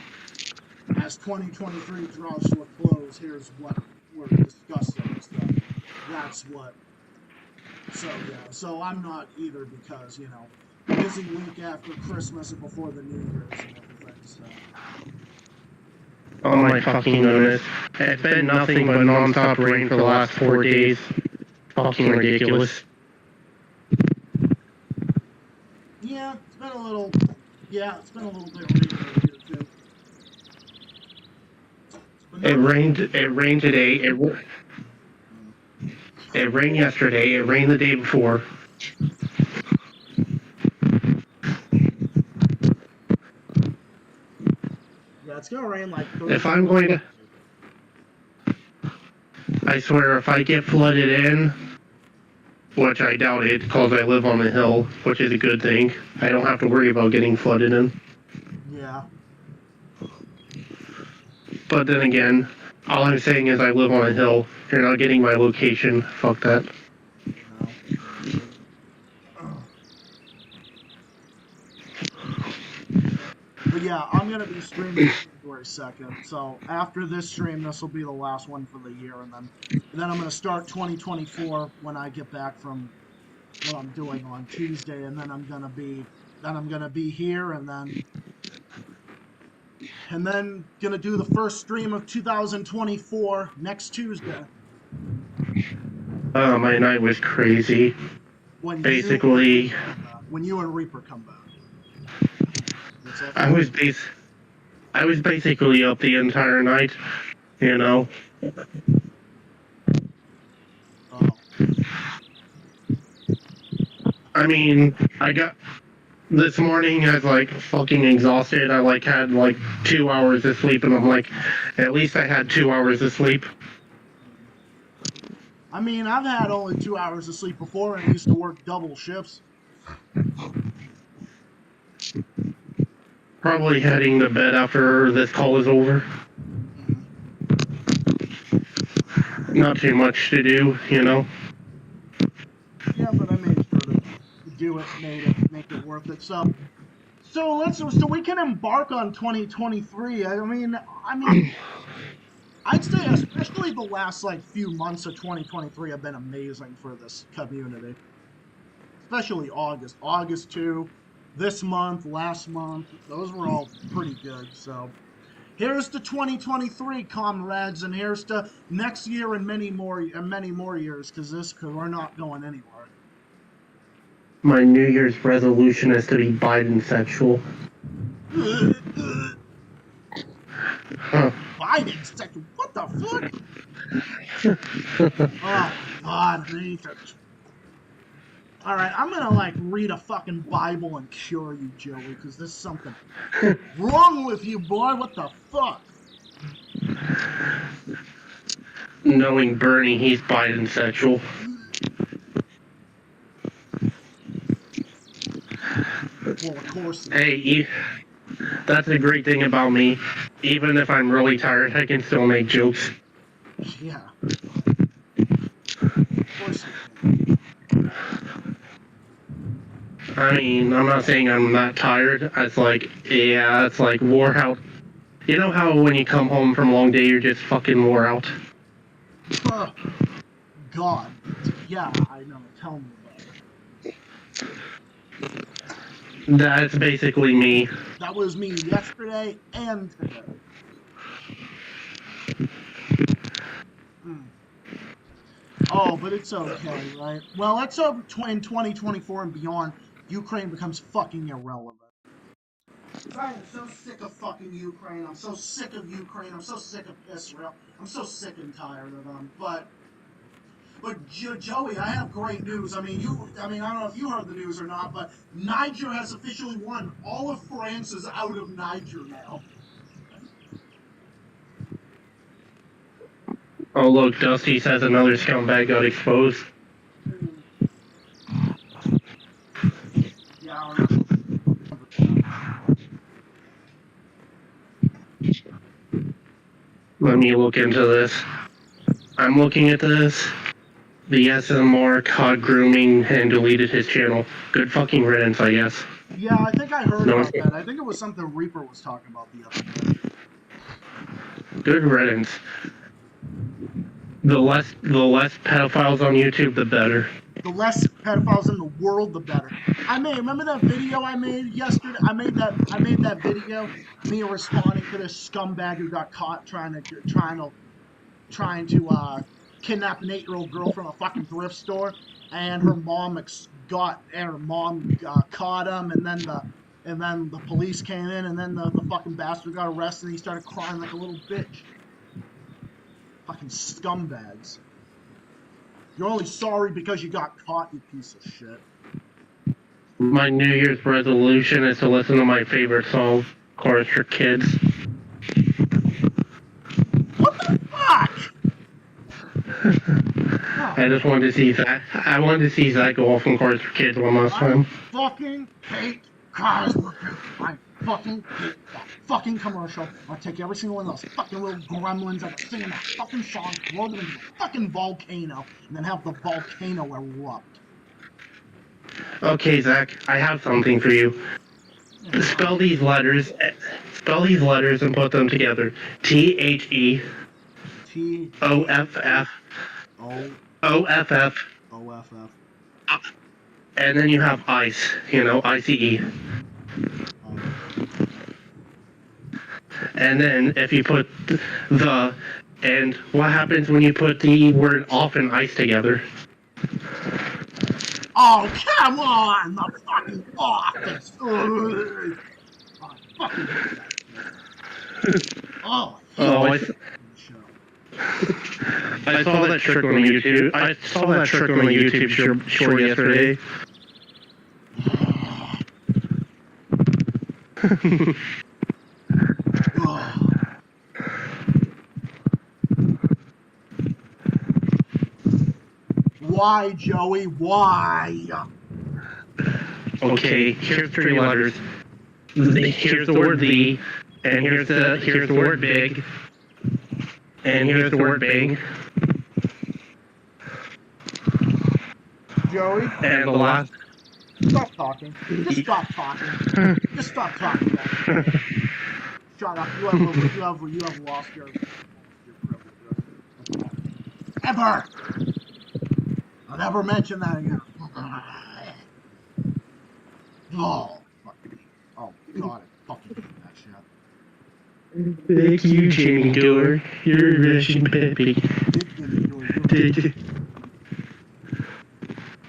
As 2023 draws to a close, here's what we're discussing. So that's what. So yeah, so I'm not either because busy week after Christmas and before the New Year's and everything. So. Oh my fucking goodness! It's been nothing but non-stop rain for the last 4 days. Fucking ridiculous. Yeah, it's been a little. Yeah, it's been a little bit rainy over here too. It rained. It rained today. It rained yesterday. It rained the day before. Yeah, it's gonna rain like. If I'm going to, I swear, if I get flooded in, which I doubt it, because I live on a hill, which is a good thing, I don't have to worry about getting flooded in. Yeah. But then again, all I'm saying is I live on a hill. You're not getting my location. Fuck that. No. But yeah, I'm gonna be streaming January 2nd. So after this stream, this will be the last one for the year, and then I'm gonna start 2024 when I get back from what I'm doing on Tuesday, and then I'm gonna be here, and then gonna do the first stream of 2024 next Tuesday. Oh, my night was crazy. When Basically, when you and Reaper come back. I was basically up the entire night, you know. Oh. I mean, this morning I was like fucking exhausted. I had 2 hours of sleep, and I'm like, at least I had 2 hours of sleep. I mean, I've had only 2 hours of sleep before, and I used to work double shifts. Probably heading to bed after this call is over. Not too much to do, you know. Yeah, but I made sure to do it, make it worth it. So we can embark on 2023. I mean, I'd say especially the last few months of 2023 have been amazing for this community. Especially August too. This month, last month, those were all pretty good. So here's to 2023, comrades, and here's to next year and many more years, because we're not going anywhere. My New Year's resolution is to be bisexual. Bisexual? What the fuck? Oh God, I hate that. All right, I'm gonna read a fucking Bible and cure you, Joey, because there's something wrong with you, boy. What the fuck? Knowing Bernie, he's bisexual. Well, of course. Hey, that's a great thing about me. Even if I'm really tired, I can still make jokes. Yeah. Of course you can. I mean, I'm not saying I'm not tired. It's wore out. You know how when you come home from a long day, you're just fucking wore out? God. Yeah, I know. Tell me about it. That's basically me. That was me yesterday and today. Oh, but it's okay, right? Well, let's hope in 2024 and beyond, Ukraine becomes fucking irrelevant. I am so sick of fucking Ukraine. I'm so sick of Ukraine. I'm so sick of Israel. I'm so sick and tired of them. But Joey, I have great news. I mean, I don't know if you heard the news or not, but Niger has officially won. All of France is out of Niger now. Oh look, Dusty says another scumbag got exposed. Yeah, I remember that. Let me look into this. I'm looking at this. The SMR caught grooming and deleted his channel. Good fucking riddance, I guess. Yeah, I think I heard No, about that. I think it was something Reaper was talking about the other day. good riddance. The less pedophiles on YouTube, the better. The less pedophiles in the world, the better. Remember that video I made yesterday? I made that video, me responding to this scumbag who got caught trying to kidnap an 8-year-old girl from a fucking thrift store, and her mom caught him, and then the police came in, and then the fucking bastard got arrested, and he started crying like a little bitch. Fucking scumbags. You're only sorry because you got caught, you piece of shit. My New Year's resolution is to listen to my favorite song, Chorus for Kids. What the fuck? I just wanted to see Zach. I wanted to see Zach go off on Chorus for Kids one last time. Fucking hate cars for kids. I fucking hate that fucking commercial. I'll take every single one of those fucking little gremlins that are singing that fucking song, throw them into a fucking volcano, and then have the volcano erupt. Okay, Zach, I have something for you. Spell these letters and put them together. THE OFF OFF and then you have ICE, ICE. And then if you put the, and what happens when you put the word off and ice together? Oh, come on! The fucking office! Oh, I saw that trick on YouTube. I saw that trick on a YouTube short yesterday. Why, Joey? Why? Okay, here's 3 letters. Here's the word the, and here's the word big, and here's the word big. Joey? And the last. Stop talking. Just stop talking. Just stop talking. Shut up. You have lost your privilege. Ever! I'll never mention that again. Oh, fucking. Oh, God, I fucking hate that shit. Thank you, Jimmy Dore. You're a Russian baby.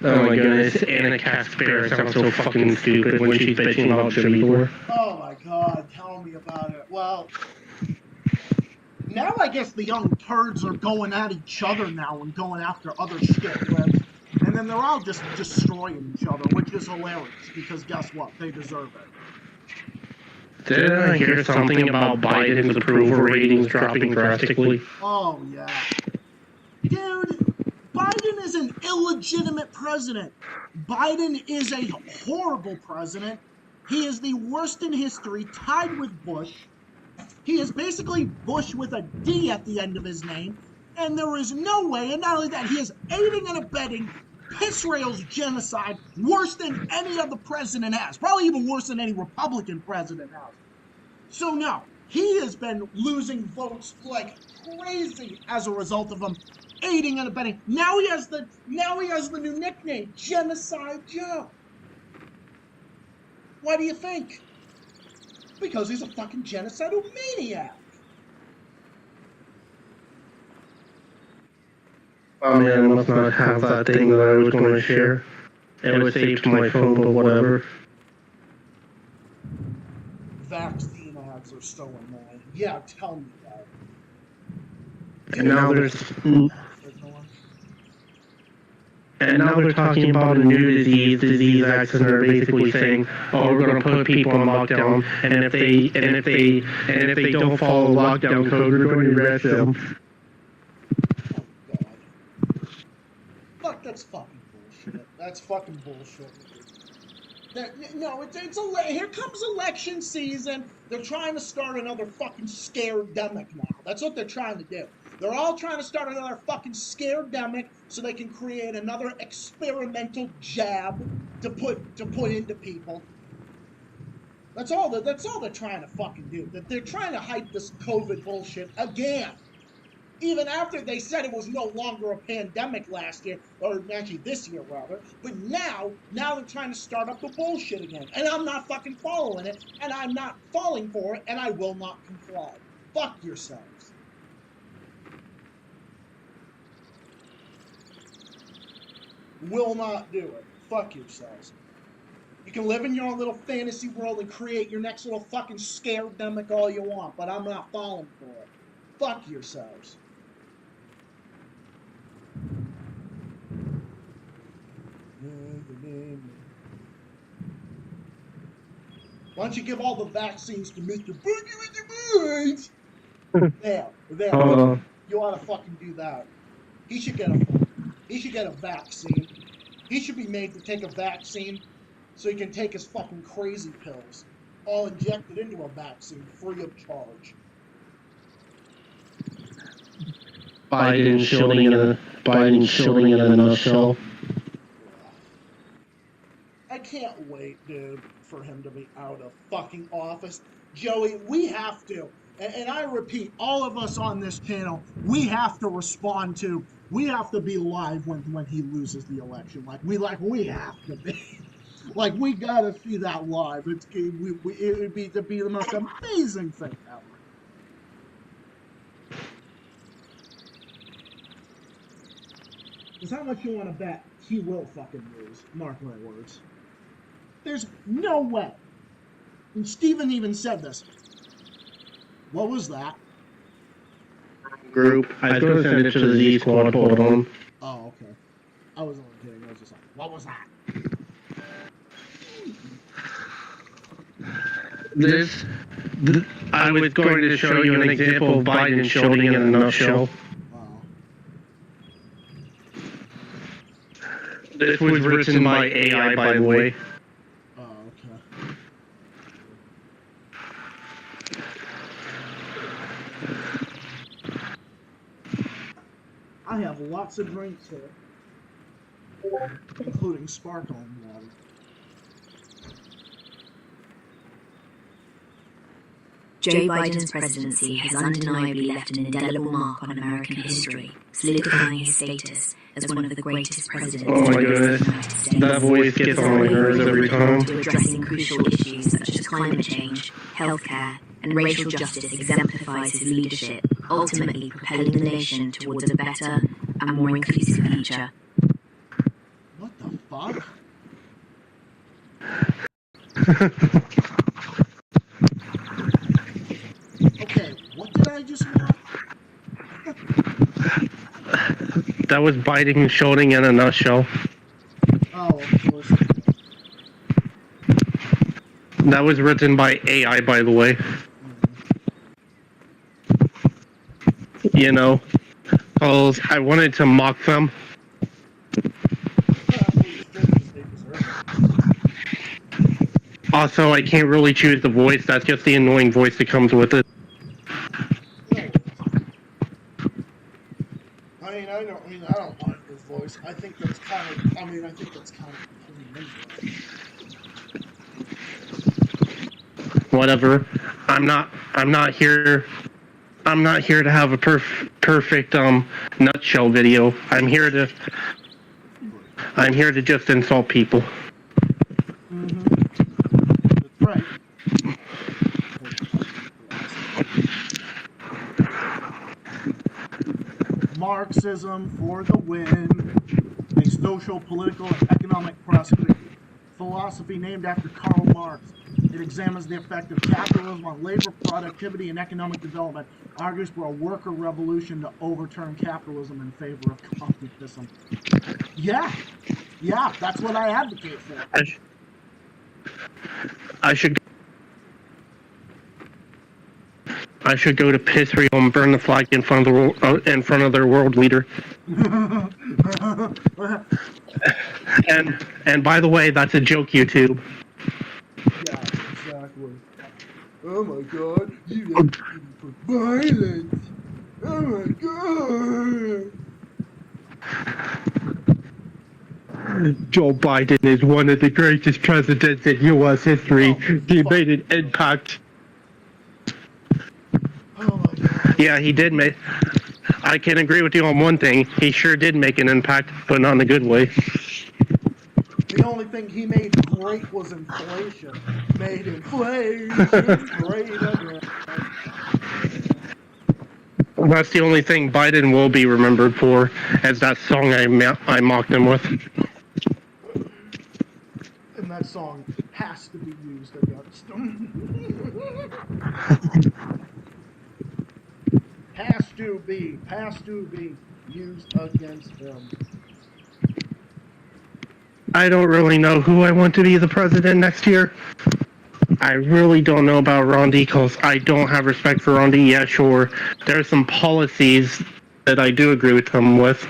Oh my goodness, Anna Casper sounds so fucking stupid when she's bitching about Jimmy Dore. Oh my God, tell me about it. Well, now I guess the young turds are going at each other now and going after other shit clips. And then they're all just destroying each other, which is hilarious because guess what? They deserve it. Didn't I hear something about Biden's approval ratings dropping drastically? Oh, yeah. Dude, Biden is an illegitimate president. Biden is a horrible president. He is the worst in history, tied with Bush. He is basically Bush with a D at the end of his name. And there is no way, and not only that, he is aiding and abetting Israel's genocide worse than any other president has. Probably even worse than any Republican president has. So no, he has been losing votes like crazy as a result of him aiding and abetting. Now he has the new nickname, Genocide Joe. Why do you think? Because he's a fucking genocidal maniac. Oh man, I must not have that thing that I was going to share. It was saved to my phone, but whatever. Vaccine ads are so annoying. Yeah, tell me that. And now they're talking about a new disease acts, and they're basically saying, "Oh, we're going to put people on lockdown, and if they don't follow lockdown code, we're going to arrest them." Oh God. Fuck, that's fucking bullshit. That's fucking bullshit. No, here comes election season. They're trying to start another fucking scaredemic now. That's what they're trying to do. They're all trying to start another fucking scaredemic so they can create another experimental jab to put into people. That's all they're trying to fucking do. That they're trying to hype this COVID bullshit again. Even after they said it was no longer a pandemic last year, or actually this year rather, but now they're trying to start up the bullshit again. And I'm not fucking following it, and I'm not falling for it, and I will not comply. Fuck yourselves. Will not do it. Fuck yourselves. You can live in your own little fantasy world and create your next little fucking scaredemic all you want, but I'm not falling for it. Fuck yourselves. Why don't you give all the vaccines to Mr. Boogie with the Boys? There. You ought to fucking do that. He should get a vaccine. He should be made to take a vaccine so he can take his fucking crazy pills, all injected into a vaccine free of charge. Biden shielding in a nutshell. I can't wait, dude, for him to be out of fucking office. Joey, we have to, and I repeat, all of us on this channel, we have to we have to be live when he loses the election. We have to be. Like, we gotta see that live. It would be the most amazing thing ever. Because how much you want to bet he will fucking lose? Mark my words. There's no way. And Steven even said this. What was that? Group. I was going to send it to the Z Squad. Hold on. Oh, okay. I was only kidding. I was just like, what was that? I was going to show you an example of Biden shielding in a nutshell. This was written by AI, by the way. Oh, okay. I have lots of drinks here, including sparkling water. Joe Biden's presidency has undeniably left an indelible mark on American history, solidifying his status as one of the greatest presidents oh my goodness. That voice gets on my nerves every time. To addressing crucial issues such as climate change, healthcare, and racial justice exemplifies his leadership, ultimately propelling the nation towards a better and more inclusive future. What the fuck? Okay, what did I just watch? That was Biden shielding in a nutshell. Oh, of course. That was written by AI, by the way. You know, I wanted to mock them. Also, I can't really choose the voice. That's just the annoying voice that comes with it. I don't mind his voice. I think that's kind of annoying. Whatever. I'm not here to have a perfect nutshell video. I'm here to just insult people. That's right. Marxism for the win. A social, political, and economic prosperity philosophy named after Karl Marx. It examines the effect of capitalism on labor productivity and economic development, argues for a worker revolution to overturn capitalism in favor of communism. Yeah, yeah, that's what I advocate for. I should I should go to piss Rio and burn the flag in front of in front of their world leader. And by the way, that's a joke, YouTube. Yeah, exactly. Oh my god, you advocating for violence. Oh my god. Joe Biden is one of the greatest presidents in U.S. history. He made an impact. Oh my god. Yeah, he did make. I can agree with you on one thing. He sure did make an impact, but not in a good way. The only thing he made great was inflation. Made inflation great again. That's the only thing Biden will be remembered for, as that song I mocked him with. And that song has to be used against him. has to be used against him. I don't really know who I want to be the president next year. I really don't know about Rondi because I don't have respect for Rondi. Yeah, sure. There are some policies that I do agree with him with,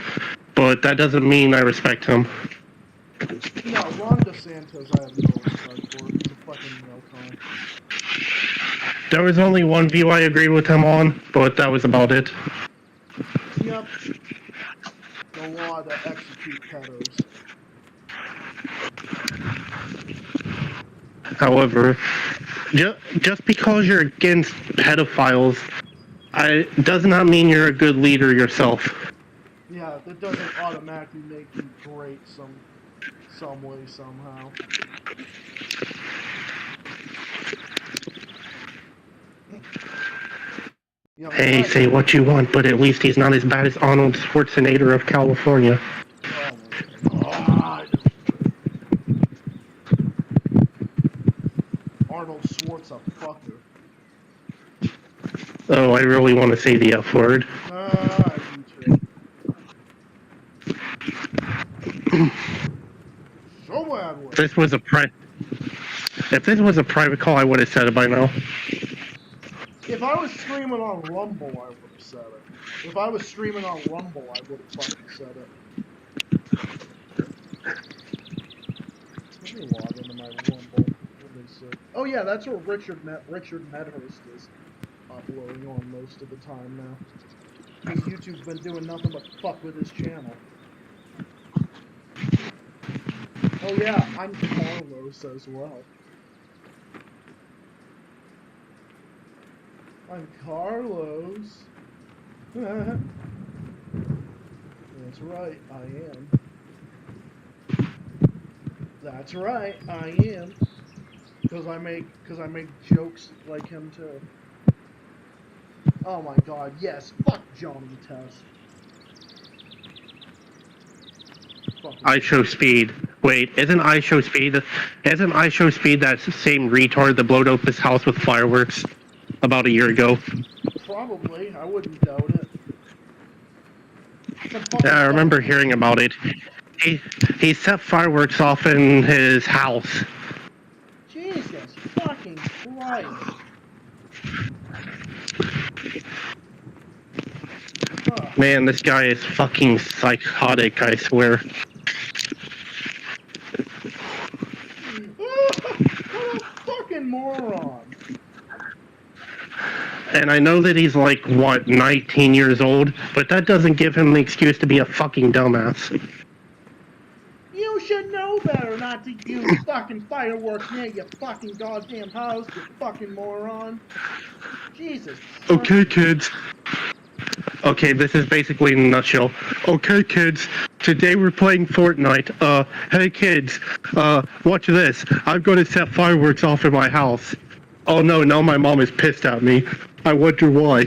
but that doesn't mean I respect him. No, Ron DeSantis I have no respect for. He's a fucking neocon. There was only one view I agreed with him on, but that was about it. Yep. The law to execute pedos. However, just because you're against pedophiles, does not mean you're a good leader yourself. Yeah, that doesn't automatically make you great some way, somehow. Hey, say what you want, but at least he's not as bad as Arnold Schwarzenegger of California. Oh my god. Arnold Schwartz a fucker. Oh, I really want to say the F word. You too. So bad. If this was a private call, I would have said it by now. If I was streaming on Rumble, I would have said it. If I was streaming on Rumble, I would have fucking said it. Let me log into my Rumble. Oh yeah, that's where Richard Medhurst is uploading on most of the time now. Because YouTube's been doing nothing but fuck with his channel. Oh yeah, I'm Carlos as well. I'm Carlos. That's right, I am. That's right, I am. Because I make jokes like him too. Oh my god, yes, fuck Johnny Test. I Show Speed. Wait, isn't I Show Speed that same retard that blowed up his house with fireworks about a year ago? Probably, I wouldn't doubt it. Yeah, I remember hearing about it. He set fireworks off in his house. Jesus fucking Christ. Man, this guy is fucking psychotic, I swear. What a fucking moron. And I know that he's like, what, 19 years old, but that doesn't give him the excuse to be a fucking dumbass. You should know better not to use fucking fireworks near your fucking goddamn house, you fucking moron. Jesus. Okay, kids. Okay, this is basically in a nutshell. Okay, kids, today we're playing Fortnite. Hey kids, watch this. I'm going to set fireworks off in my house. Oh no, now my mom is pissed at me. I wonder why.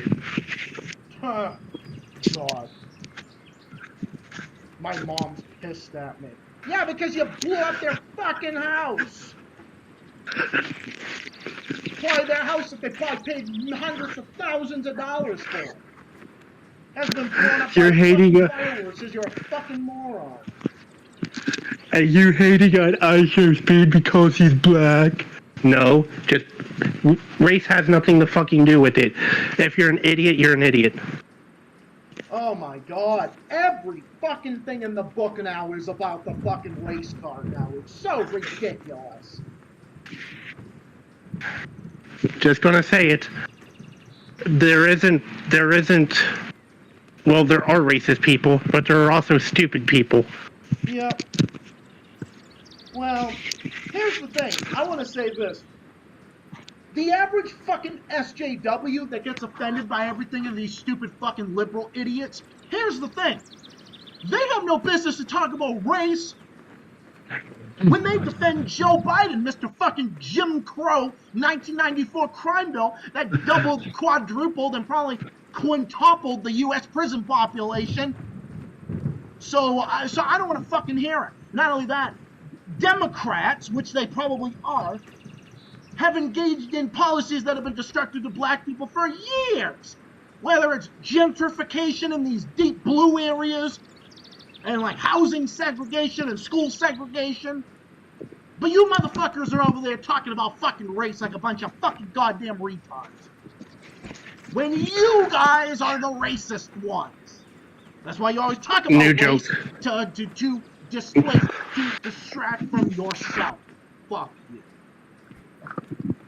God. My mom's pissed at me. Yeah, because you blew up their fucking house. Probably their house that they probably paid hundreds of thousands of dollars for has been blown up You're by hating fucking on, fireworks because you're a fucking moron. and you hating on Usher Speed because he's black. No, just race has nothing to fucking do with it. If you're an idiot, you're an idiot. Oh my god. Every fucking thing in the book now is about the fucking race car now. It's so ridiculous. Just gonna say it. There isn't. Well, there are racist people, but there are also stupid people. Yep. Well, here's the thing. I want to say this. The average fucking SJW that gets offended by everything of these stupid fucking liberal idiots, here's the thing. They have no business to talk about race when they defend Joe Biden, Mr. fucking Jim Crow 1994 crime bill that doubled, quadrupled, and probably quintupled the U.S. prison population. So I don't want to fucking hear it. Not only that, Democrats, which they probably are, have engaged in policies that have been destructive to black people for years. Whether it's gentrification in these deep blue areas, and like housing segregation and school segregation. But you motherfuckers are over there talking about fucking race like a bunch of fucking goddamn retards. When you guys are the racist ones. That's why you always talk about New race joke. to displace, to distract from yourself. Fuck you.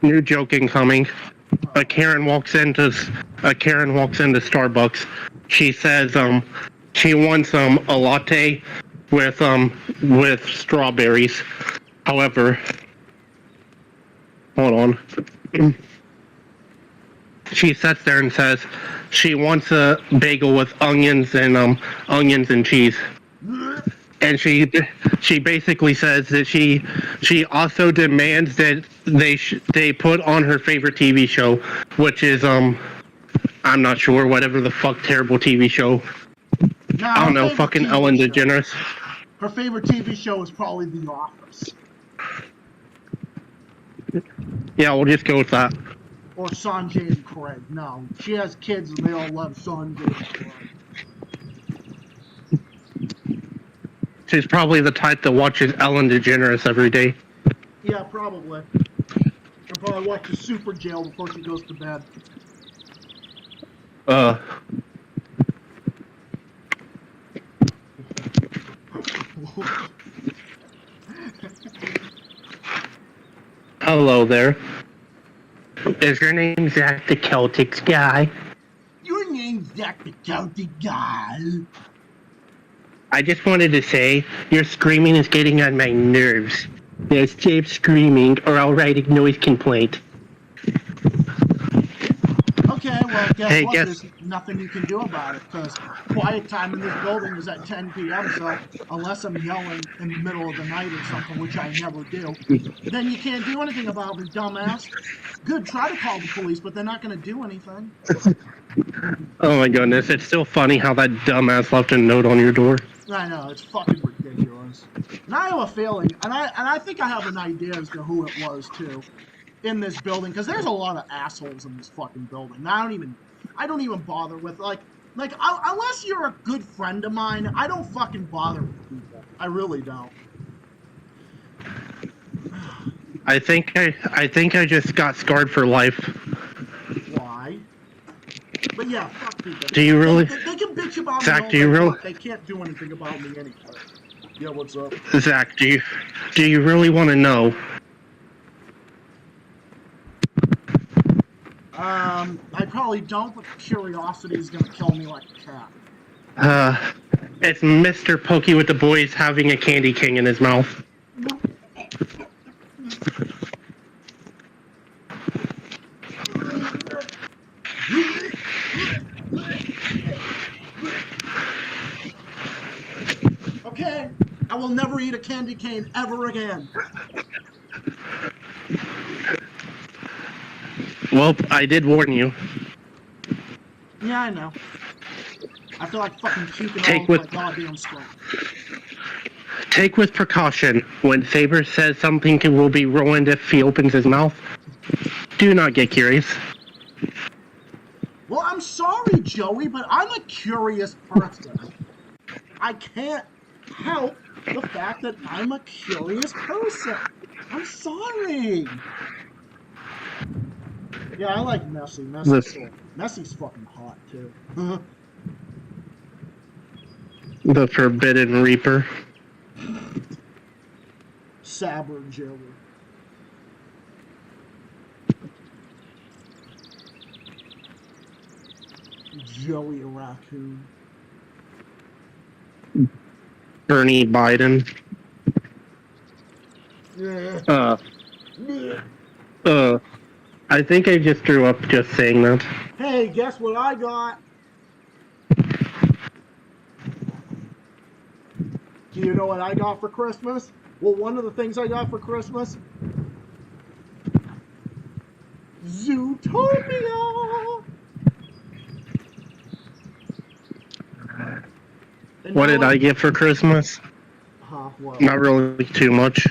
New joke incoming. A Karen walks into Starbucks. She says she wants a latte with strawberries. However, hold on. She sits there and says she wants a bagel with onions and cheese. And she basically says that she also demands that they put on her favorite TV show, which is I'm not sure, whatever the fuck terrible TV show. No, I don't know, fucking Ellen DeGeneres. Her favorite TV show is probably The Office. Yeah, we'll just go with that. Or Sanjay and Craig. No, she has kids and they all love Sanjay and Craig. She's probably the type that watches Ellen DeGeneres every day. Yeah, probably. She'll probably watch the Super Jail before she goes to bed. Hello there. Is your name Zach the Celtics guy? Your name's Zach the Celtic guy. I just wanted to say, your screaming is getting on my nerves. Now stop screaming or I'll write a noise complaint. Okay, well, guess what? There's nothing you can do about it, because quiet time in this building is at 10 p.m., so unless I'm yelling in the middle of the night or something, which I never do, then you can't do anything about it, dumbass. Good, try to call the police, but they're not going to do anything. Oh my goodness, it's still funny how that dumbass left a note on your door. I know, it's fucking ridiculous. And I have a feeling, and I think I have an idea as to who it was, too, in this building, because there's a lot of assholes in this fucking building. And I don't even bother with, unless you're a good friend of mine, I don't fucking bother with people. I really don't. I think I just got scarred for life. Why? But yeah, fuck people. Do you really? They can bitch about Zach, me. do you really? They can't do anything about me anyway. Yeah, what's up? Zach, do you really want to know? I probably don't, but curiosity is gonna kill me like a cat. It's Mr. Pokey with the boys having a candy king in his mouth. Okay, I will never eat a candy cane ever again. Well, I did warn you. Yeah, I know. I feel like fucking puking all Take over with- my goddamn screen. Take with precaution. When Saber says something will be ruined if he opens his mouth, do not get curious. Well, I'm sorry, Joey, but I'm a curious person. I can't help the fact that I'm a curious person. I'm sorry. Yeah, I like Messi. Messi's fucking hot, too. The Forbidden Reaper. Saber Joey. Joey Raccoon. Bernie Biden. Yeah. I think I just threw up just saying that. Hey, guess what I got? Do you know what I got for Christmas? Well, one of the things I got for Christmas, Zootopia. What did I get for Christmas? What? Not really too much.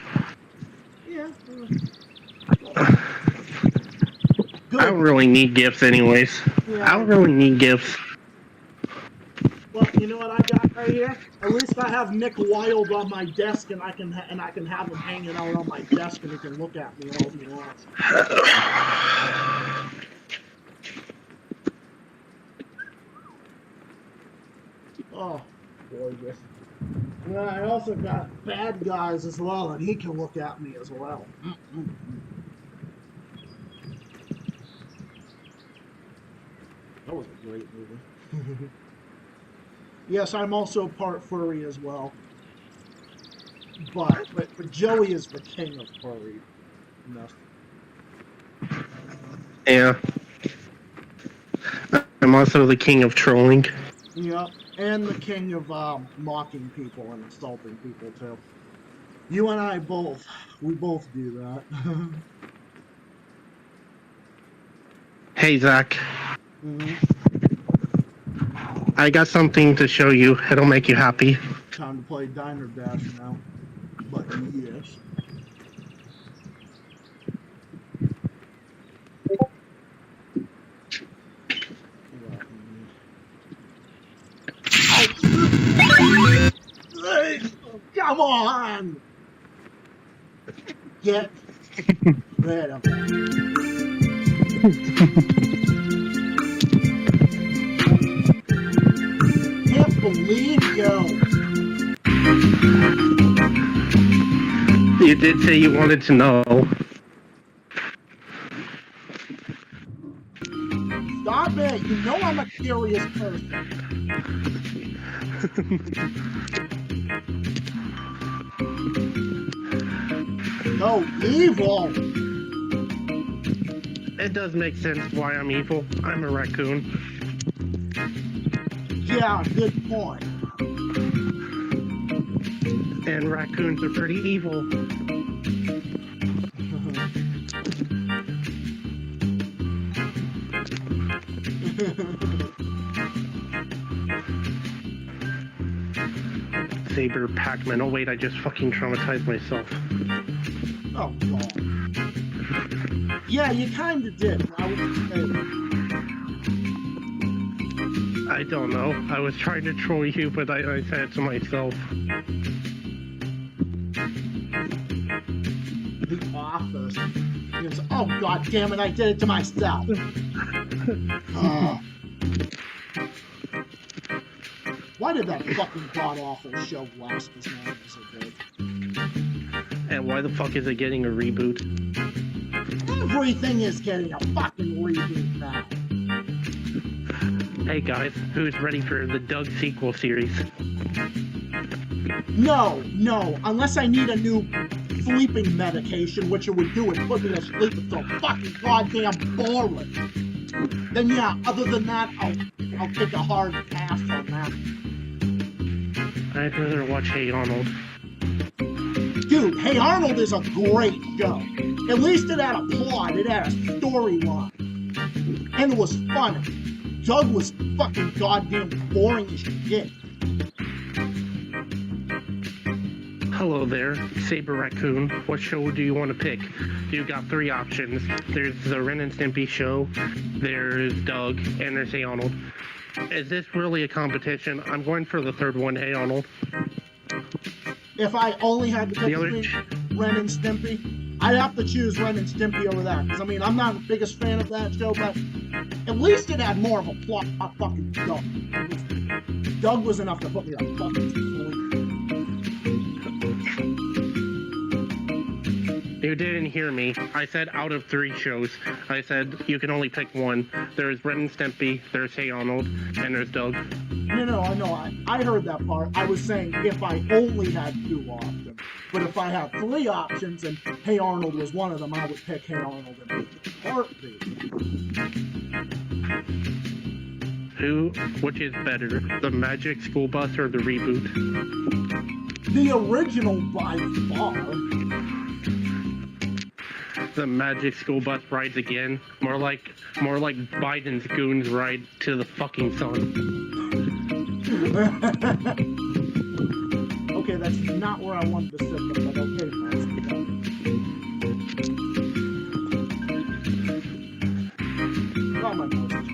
Yeah. I don't really need gifts anyways. Yeah. I don't really need gifts. Well, you know what I got right here? At least I have Nick Wilde on my desk, and I can have him hanging out on my desk, and he can look at me all he wants. Oh, gorgeous. And then I also got Bad Guys as well, and he can look at me as well. That was a great movie. Yes, I'm also part furry as well. But Joey is the king of furry. Yeah. I'm also the king of trolling. Yep, and the king of mocking people and insulting people too. You and I both. We both do that. Hey, Zach. Mm-hmm. I got something to show you. It'll make you happy. Time to play Diner Dash now. But yes. Come on! Get rid of it. Can't believe you. You did say you wanted to know. Stop it! You know I'm a curious person. No, evil! It does make sense why I'm evil. I'm a raccoon. Yeah, good point. And raccoons are pretty evil. Saber Pac-Man. Oh wait, I just fucking traumatized myself. Oh, God. Yeah, you kinda did. I don't know. I was trying to troll you, but I said it to myself. The Office. Oh, God damn it, I did it to myself. Why did that fucking god-awful show last as long as it did? And why the fuck is it getting a reboot? Everything is getting a fucking reboot now. Hey guys, who's ready for the Doug sequel series? No, unless I need a new sleeping medication, which it would do is put me to sleep. It's so fucking goddamn boring. Then yeah, other than that, I'll take a hard pass on that. I'd rather watch Hey Arnold. Dude, Hey Arnold is a great show. At least it had a plot, it had a storyline. And it was funny. Doug was fucking goddamn boring as shit. Hello there, Saber Raccoon. What show do you want to pick? You got 3 options. There's the Ren and Stimpy show, there's Doug, and there's Hey Arnold. Is this really a competition? I'm going for the third one, Hey Arnold. If I only had to pick The other- between Ren and Stimpy, I'd have to choose Ren and Stimpy over that. Because, I mean, I'm not the biggest fan of that show, but at least it had more of a plot. Fucking Doug. Doug was enough to put me on fucking sleep. You didn't hear me. I said out of 3 shows. I said you can only pick one. There's Ren and Stimpy, there's Hey Arnold, and there's Doug. No, I know. I heard that part. I was saying if I only had 2 options. But if I had 3 options and Hey Arnold was one of them, I would pick Hey Arnold in a heartbeat. Which is better, the Magic School Bus or the reboot? The original by far. The Magic School Bus rides again. More like Biden's goons ride to the fucking sun. Okay, that's not where I wanted to sit, but okay, got my message.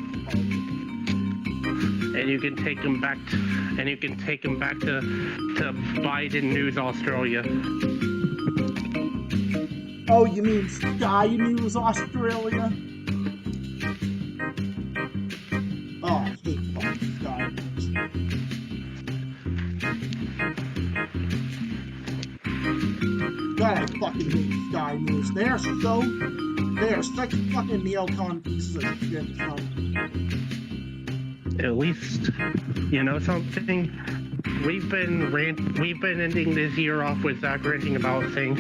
And you can take them back to Biden News Australia. Oh, you mean Sky News Australia? Oh, I hate fucking Sky News. God, I fucking hate Sky News. They are such fucking neocon pieces of shit, son. At least, you know something? We've been ending this year off with Zach ranting about things,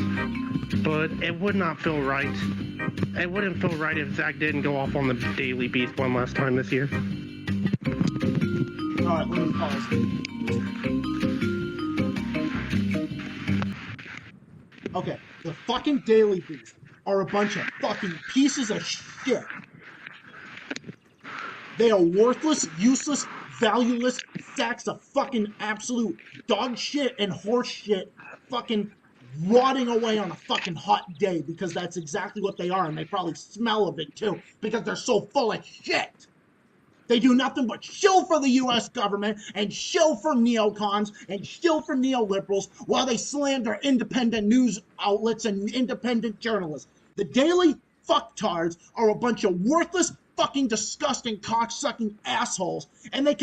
but it would not feel right. It wouldn't feel right if Zach didn't go off on the Daily Beast one last time this year. Alright, let me pause. Okay, the fucking Daily Beast are a bunch of fucking pieces of shit. They are worthless, useless, valueless sacks of fucking absolute dog shit and horse shit fucking rotting away on a fucking hot day, because that's exactly what they are, and they probably smell of it too, because they're so full of shit. They do nothing but shill for the U.S. government and shill for neocons and shill for neoliberals while they slander independent news outlets and independent journalists. The Daily Fucktards are a bunch of worthless, fucking disgusting cocksucking assholes, and they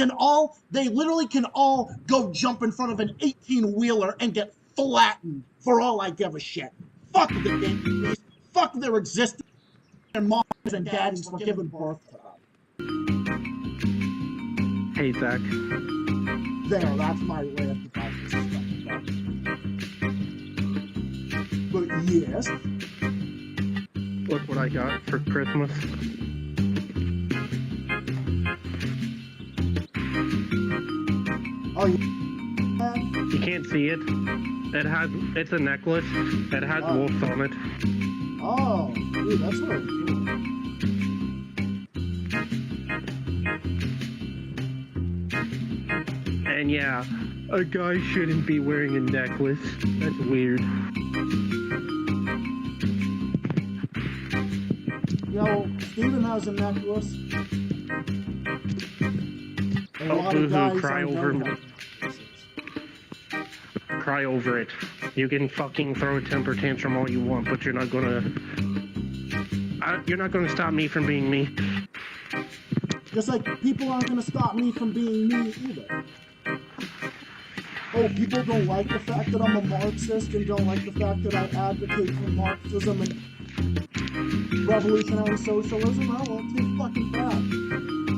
literally can all go jump in front of an 18-wheeler and get flattened for all I give a shit. Fuck the Daily Beast. Fuck their existence, their moms and daddies for giving birth to them. Hey, Zach. There, that's my rant about this stuff. But yes. Look what I got for Christmas. Oh, you can't see it. It's a necklace. It has wolves on it. Oh, dude, that's really cool. And yeah, a guy shouldn't be wearing a necklace. That's weird. Yo, Steven has a necklace. A lot of boo-hoo, guys cry don't over have me. necklaces. Cry over it. You can fucking throw a temper tantrum all you want, but you're not gonna stop me from being me. Just like people aren't going to stop me from being me either. Oh, people don't like the fact that I'm a Marxist and don't like the fact that I advocate for Marxism and revolutionary socialism? Oh, well, too fucking bad.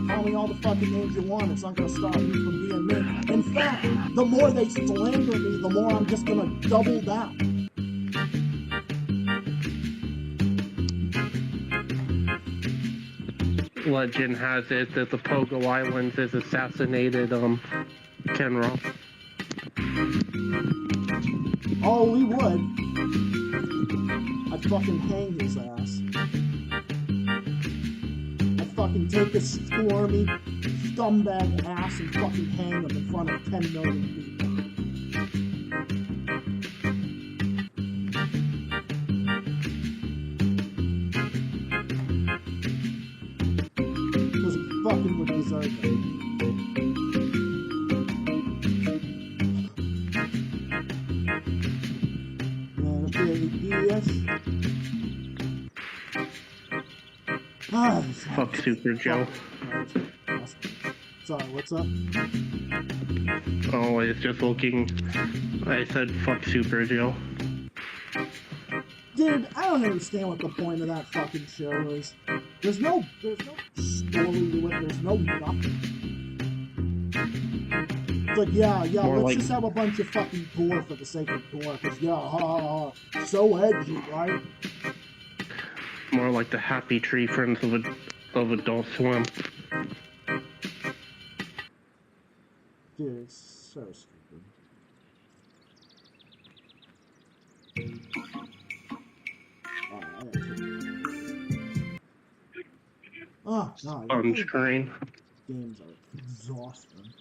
Call me all the fucking names you want. It's not going to stop me from being me. In fact, the more they slander me, the more I'm just going to double down. Legend has it that the Pogo Islands has assassinated Ken Roth. Oh, we would. I'd fucking hang his ass. I'd fucking take his squirmy, scumbag ass and fucking hang him in front of 10 million people. deserve it. Yes. Fuck Super Joe. Sorry, what's up? Oh, it's just looking. I said fuck Super Joe. Dude, I don't understand what the point of that fucking show is. There's no story to it. There's no nothing. It's like, yeah, More let's like- just have a bunch of fucking gore for the sake of gore. Because, yeah, ha, ha, ha. So edgy, right? More like the Happy Tree Friends of Adult Swim. Dude, it's so stupid. Oh, no. Sponge Crane. Games are exhausting.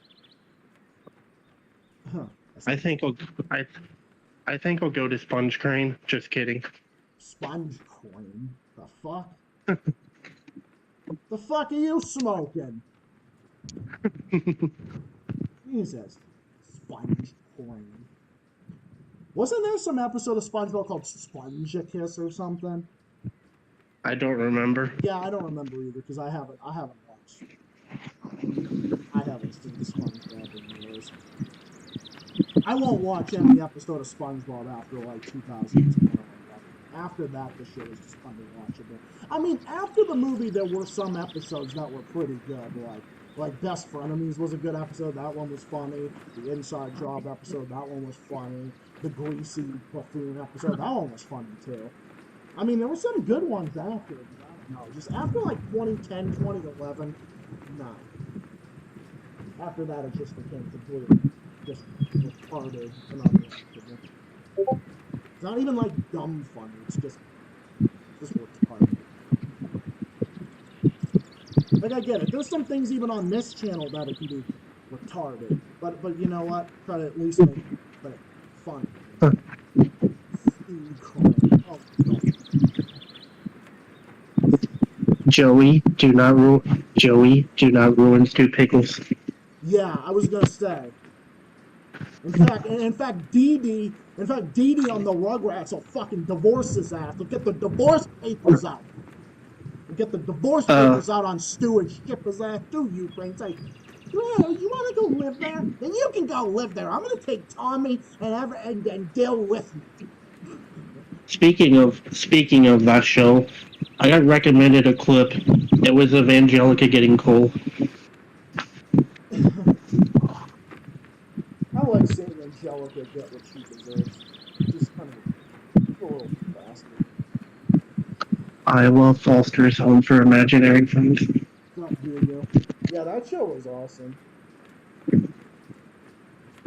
Huh. I think I'll go to Sponge Crane. Just kidding. Sponge Coin? The fuck? The fuck are you smoking? Jesus. Sponge Coin. Wasn't there some episode of SpongeBob called Sponge Kiss or something? I don't remember. Yeah, I don't remember either because I haven't watched. I haven't seen SpongeBob in years. I won't watch any episode of SpongeBob after like 2010 or 11. After that, the show is just unwatchable. I mean, after the movie, there were some episodes that were pretty good, like Best Frenemies was a good episode. That one was funny. The Inside Job episode, that one was funny. The Greasy Buffoon episode, that one was funny too. I mean, there were some good ones after. But I don't know. Just after like 2010, 2011, no. After that, it just became completely just retarded and unwatchable. It's not even like dumb funny. It's just retarded. Like I get it. There's some things even on this channel that it can be retarded, but you know what? Try to at least make it fun. Oh, Joey, do not ruin Stu Pickles. yeah, I was gonna say. In fact, Dee Dee on the Rugrats will fucking divorce his ass. They'll get the divorce papers out. Get the divorce papers out on Stu and ship his ass to Ukraine. Say, you want to go live there? Then you can go live there. I'm going to take Tommy and Dill with me. Speaking of that show, I got recommended a clip. It was of Angelica getting coal. I like seeing Angelica get what she deserves. Just kind of a little bastard. I love Foster's Home for Imaginary Friends. God, do you? Yeah, that show was awesome.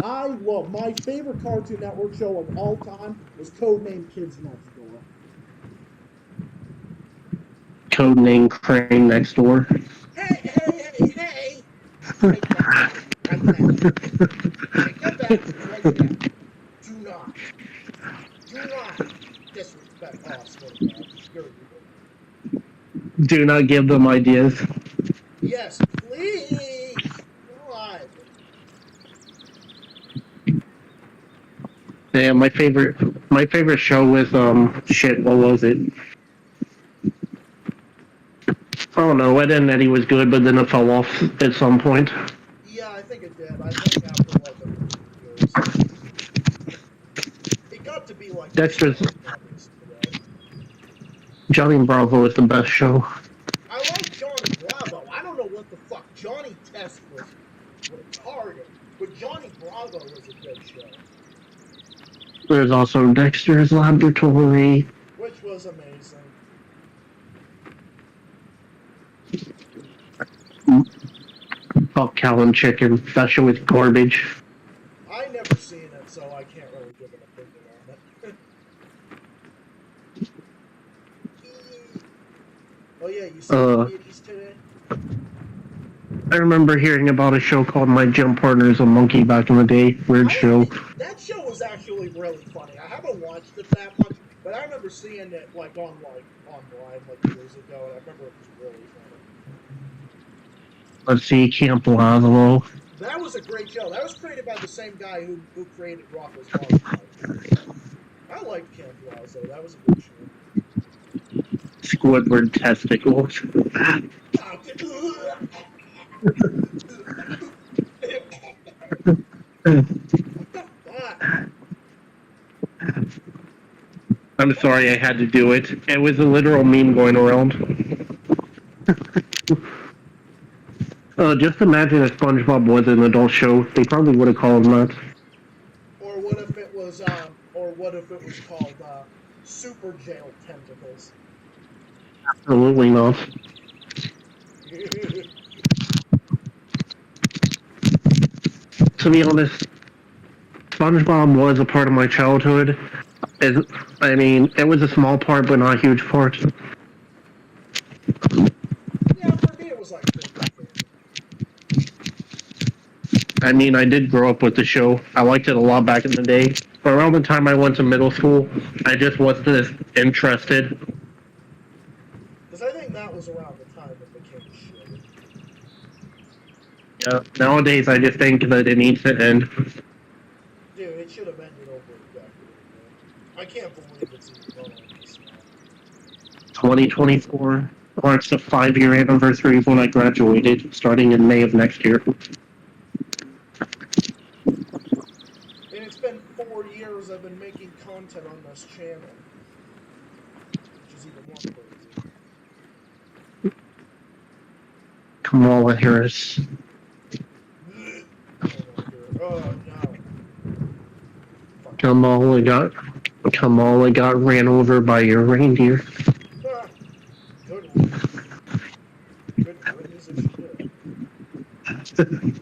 I love my favorite Cartoon Network show of all time was Codename Kids Next Door. Codename Crane Next Door. Hey! Right now. Take that back right now. Do not disrespect us. Do not give them ideas. Yes, please. God. Yeah, my favorite show was shit. What was it? I don't know. Ed, Edd n Eddy was good, but then it fell off at some point. Yeah, I think it did. I think after like a few years, it got to be like Dexter's Johnny Bravo is the best show. I like Johnny Bravo. I don't know what the fuck. Johnny Test was retarded, but Johnny Bravo was a good show. There's also Dexter's Laboratory, which was amazing. Fuck Cow and Chicken. That show is garbage. I never seen it, so I can't really give an opinion on it. Oh yeah, you saw Deities today? I remember hearing about a show called My Gym Partner's a Monkey back in the day. Weird show. That show was actually really funny. I haven't watched it that much, but I remember seeing it online like years ago, and I remember it was really funny. Let's see, Camp Lazlo. That was a great show. That was created by the same guy who created Rocko's Modern Life. I liked Camp Lazlo. That was a good show. Squidward testicles. What the fuck? I'm sorry I had to do it. It was a literal meme going around. Just imagine if SpongeBob was an adult show. They probably would have called him that. Or what if it was called Super Jail Tentacles? Absolutely not. To be honest, SpongeBob was a part of my childhood. It was a small part, but not a huge part. Yeah, for me it was like 50-50. I mean, I did grow up with the show. I liked it a lot back in the day. But around the time I went to middle school, I just wasn't as interested. Because I think that was around the time it became shit. Yeah. Nowadays, I just think that it needs to end. Dude, it should have ended over a decade ago. I can't believe it's even going on this now. 2024 marks the 5-year anniversary of when I graduated, starting in May of next year. And it's been 4 years I've been making content on this channel. Which is even more crazy. Kamala Harris. Oh no. Kamala got ran over by your reindeer. Good riddance if she did.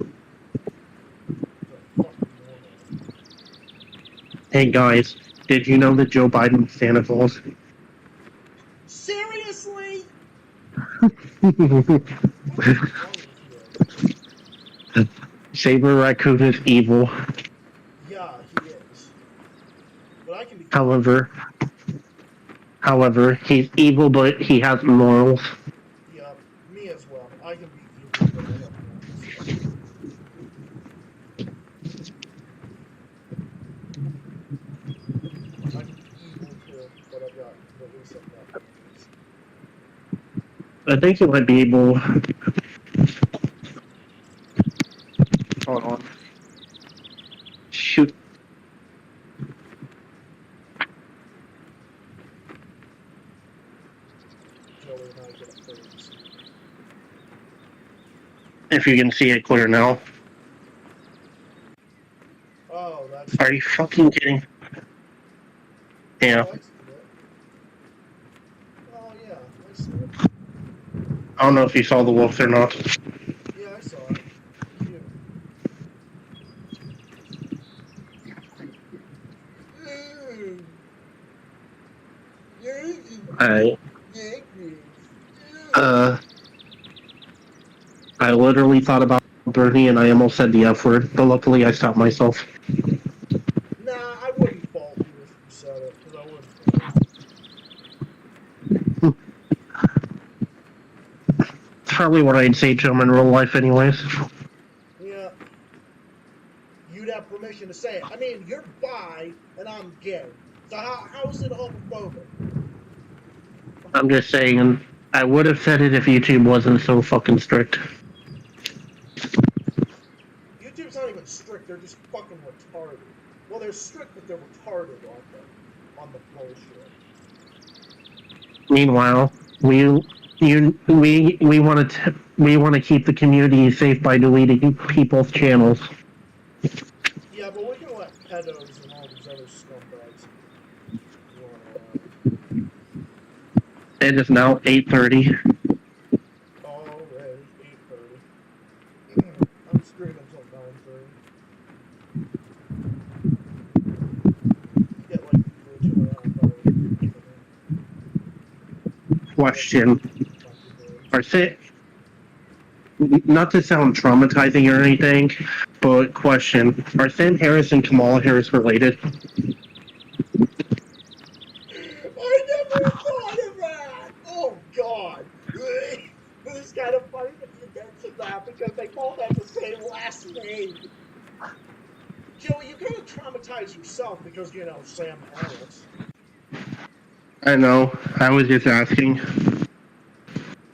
Hey guys, did you know that Joe Biden's Santa Claus? Seriously? Saber Raccoon is evil. Yeah, he is. But I can be. However, he's evil, but he has morals. Yeah, me as well. I can be evil, but I have morals. I can be evil too, but at least I've got morals. I think he might be able. Hold on. Shoot. Joey and I get a praise. If you can see it clear now. Oh, that's. Are you fucking kidding? Yeah. Oh, yeah, I see it. I don't know if you saw the wolf or not. Yeah, I saw it. Cute. I literally thought about Bernie and I almost said the F word, but luckily I stopped myself. Nah, I wouldn't fault you if you said it, because I wouldn't fault you. It's probably what I'd say to him in real life anyways. Yeah. You'd have permission to say it. I mean, you're bi, and I'm gay. So how is it homophobic? I'm just saying, I would have said it if YouTube wasn't so fucking strict. YouTube's not even strict, they're just fucking retarded. Well, they're strict, but they're retarded on the bullshit. Meanwhile, we want to keep the community safe by deleting people's channels. Yeah, but we can let pedos and all these other scumbags. It is now 8:30. Already 8:30. I'm screwed until 9:30. Get like 2.5 hours. Question. Not to sound traumatizing or anything, but question. Are Sam Harris and Kamala Harris related? I never thought of that! Oh, God! This is kind of funny that you mentioned that, yourself because, you know, Sam Harris. I know. I was just asking.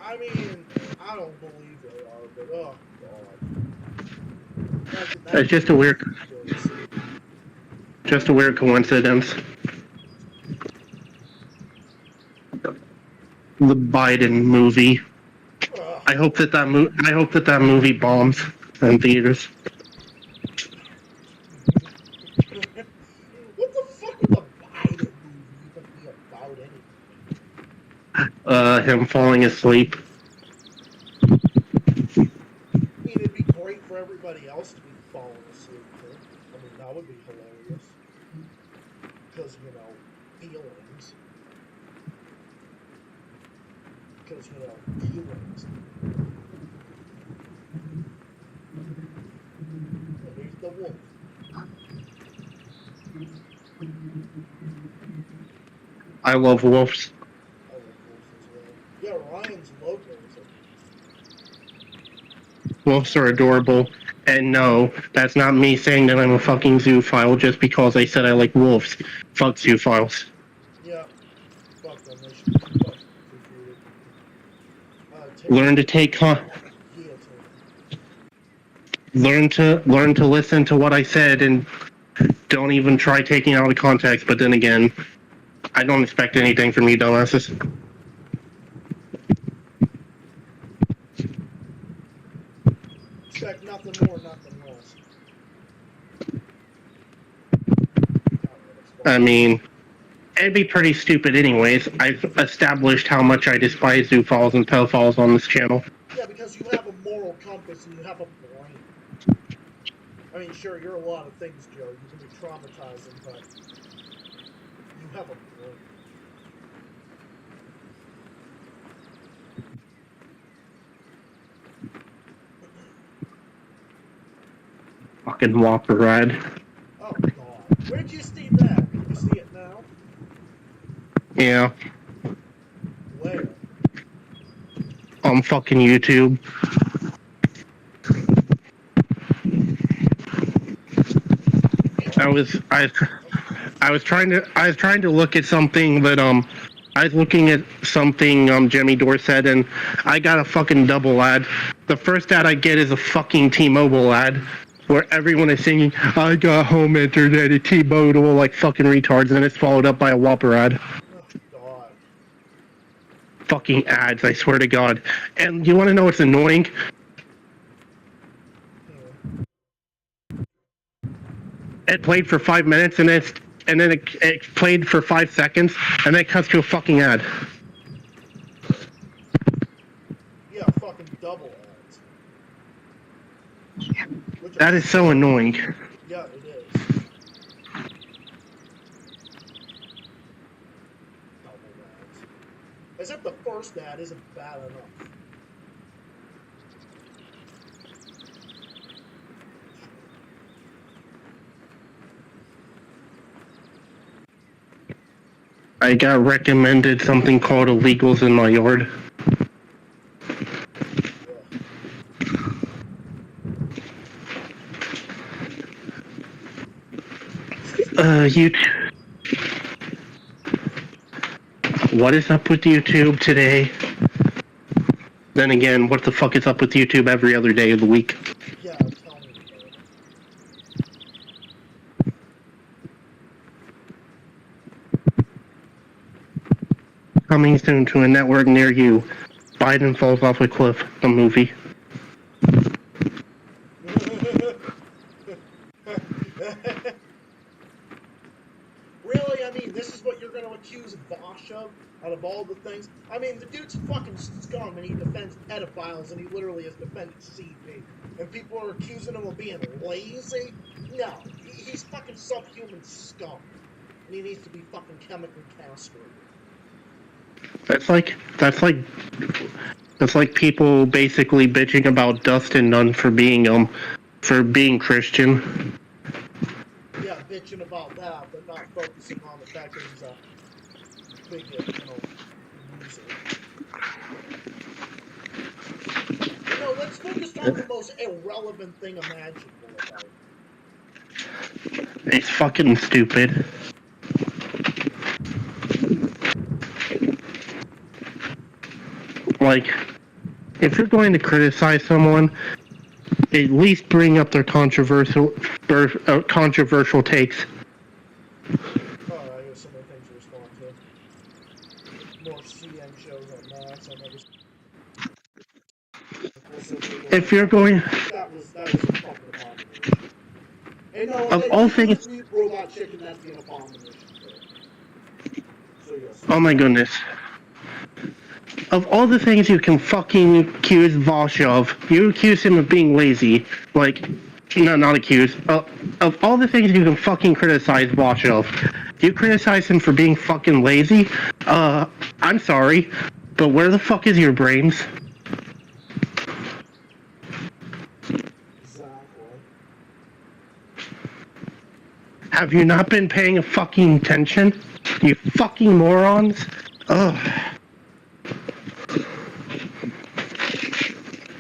I mean, I don't believe they are, but oh, God. It's just a weird coincidence. The Biden movie. Ugh. I hope that movie bombs in theaters. What the fuck would the Biden movie even be about anyway? Him falling asleep. I mean, it'd be great for everybody else to be falling asleep too. I mean, that would be hilarious. Because, you know, feelings. Because, you know, feelings. Oh, there's the wolf. I love wolves. I love wolves as well. Yeah, Ryan's logo is a Wolves are adorable. And no, that's not me saying that I'm a fucking zoophile just because I said I like wolves. Fuck zoophiles. yeah. Fuck them. They should be fucking defeated. Learn to take Guillotine. learn to listen to what I said and don't even try taking it out of context. But then again, I don't expect anything from you, dumbasses. Expect nothing more, nothing less. I mean, it'd be pretty stupid anyways. I've established how much I despise zoophiles and pedophiles on this channel. Yeah, because you have a moral compass and you have a brain. I mean, sure, you're a lot of things, Joe. You can be traumatizing, but you have a brain. Fucking Whopper ride. Oh, God. Where'd you see that? Can you see it now? Yeah. Where? On fucking YouTube. I was trying to look at something that I was looking at something Jimmy Dore said, and I got a fucking double ad. The first ad I get is a fucking T-Mobile ad where everyone is singing "I got home internet at T-Mobile" like fucking retards, and then it's followed up by a Whopper ad. Oh, God. Fucking ads, I swear to God. And you want to know what's annoying? It played for 5 minutes, and then it played for 5 seconds, and then it cuts to a fucking ad. Yeah, fucking double ads. That is so annoying. Yeah, it is. Double ads. As if the first ad isn't bad enough. I got recommended something called Illegals in My Yard. YouTube. What is up with YouTube today? Then again, what the fuck is up with YouTube every other day of the week? Yeah, tell me about it. Coming soon to a network near you. Biden falls off a cliff, the movie. Really? I mean, this is what you're going to accuse Bosch of? Out of all the things? I mean, the dude's fucking scum and he defends pedophiles and he literally has defended CP. And people are accusing him of being lazy? No. He's fucking subhuman scum. And he needs to be fucking chemically castrated. That's like people basically bitching about Dustin Nunn for being Christian. Yeah, bitching about that, but not focusing on the fact that he's a bigot, loser. Let's focus on the most irrelevant thing imaginable about it. It's fucking stupid. Like, if you're going to criticize someone, at least bring up their controversial takes. Oh, I got so many things to respond to. More CN shows on Max. I never. If you're going, That was a fucking abomination. And no, of if all you things, eat robot chicken, that'd be an abomination too. So yes. oh my goodness. Of all the things you can fucking accuse Vosh of, you accuse him of being lazy. Like, no, not accuse. Of all the things you can fucking criticize Vosh of, you criticize him for being fucking lazy? I'm sorry, but where the fuck is your brains? Exactly. Have you not been paying a fucking attention? You fucking morons? Ugh.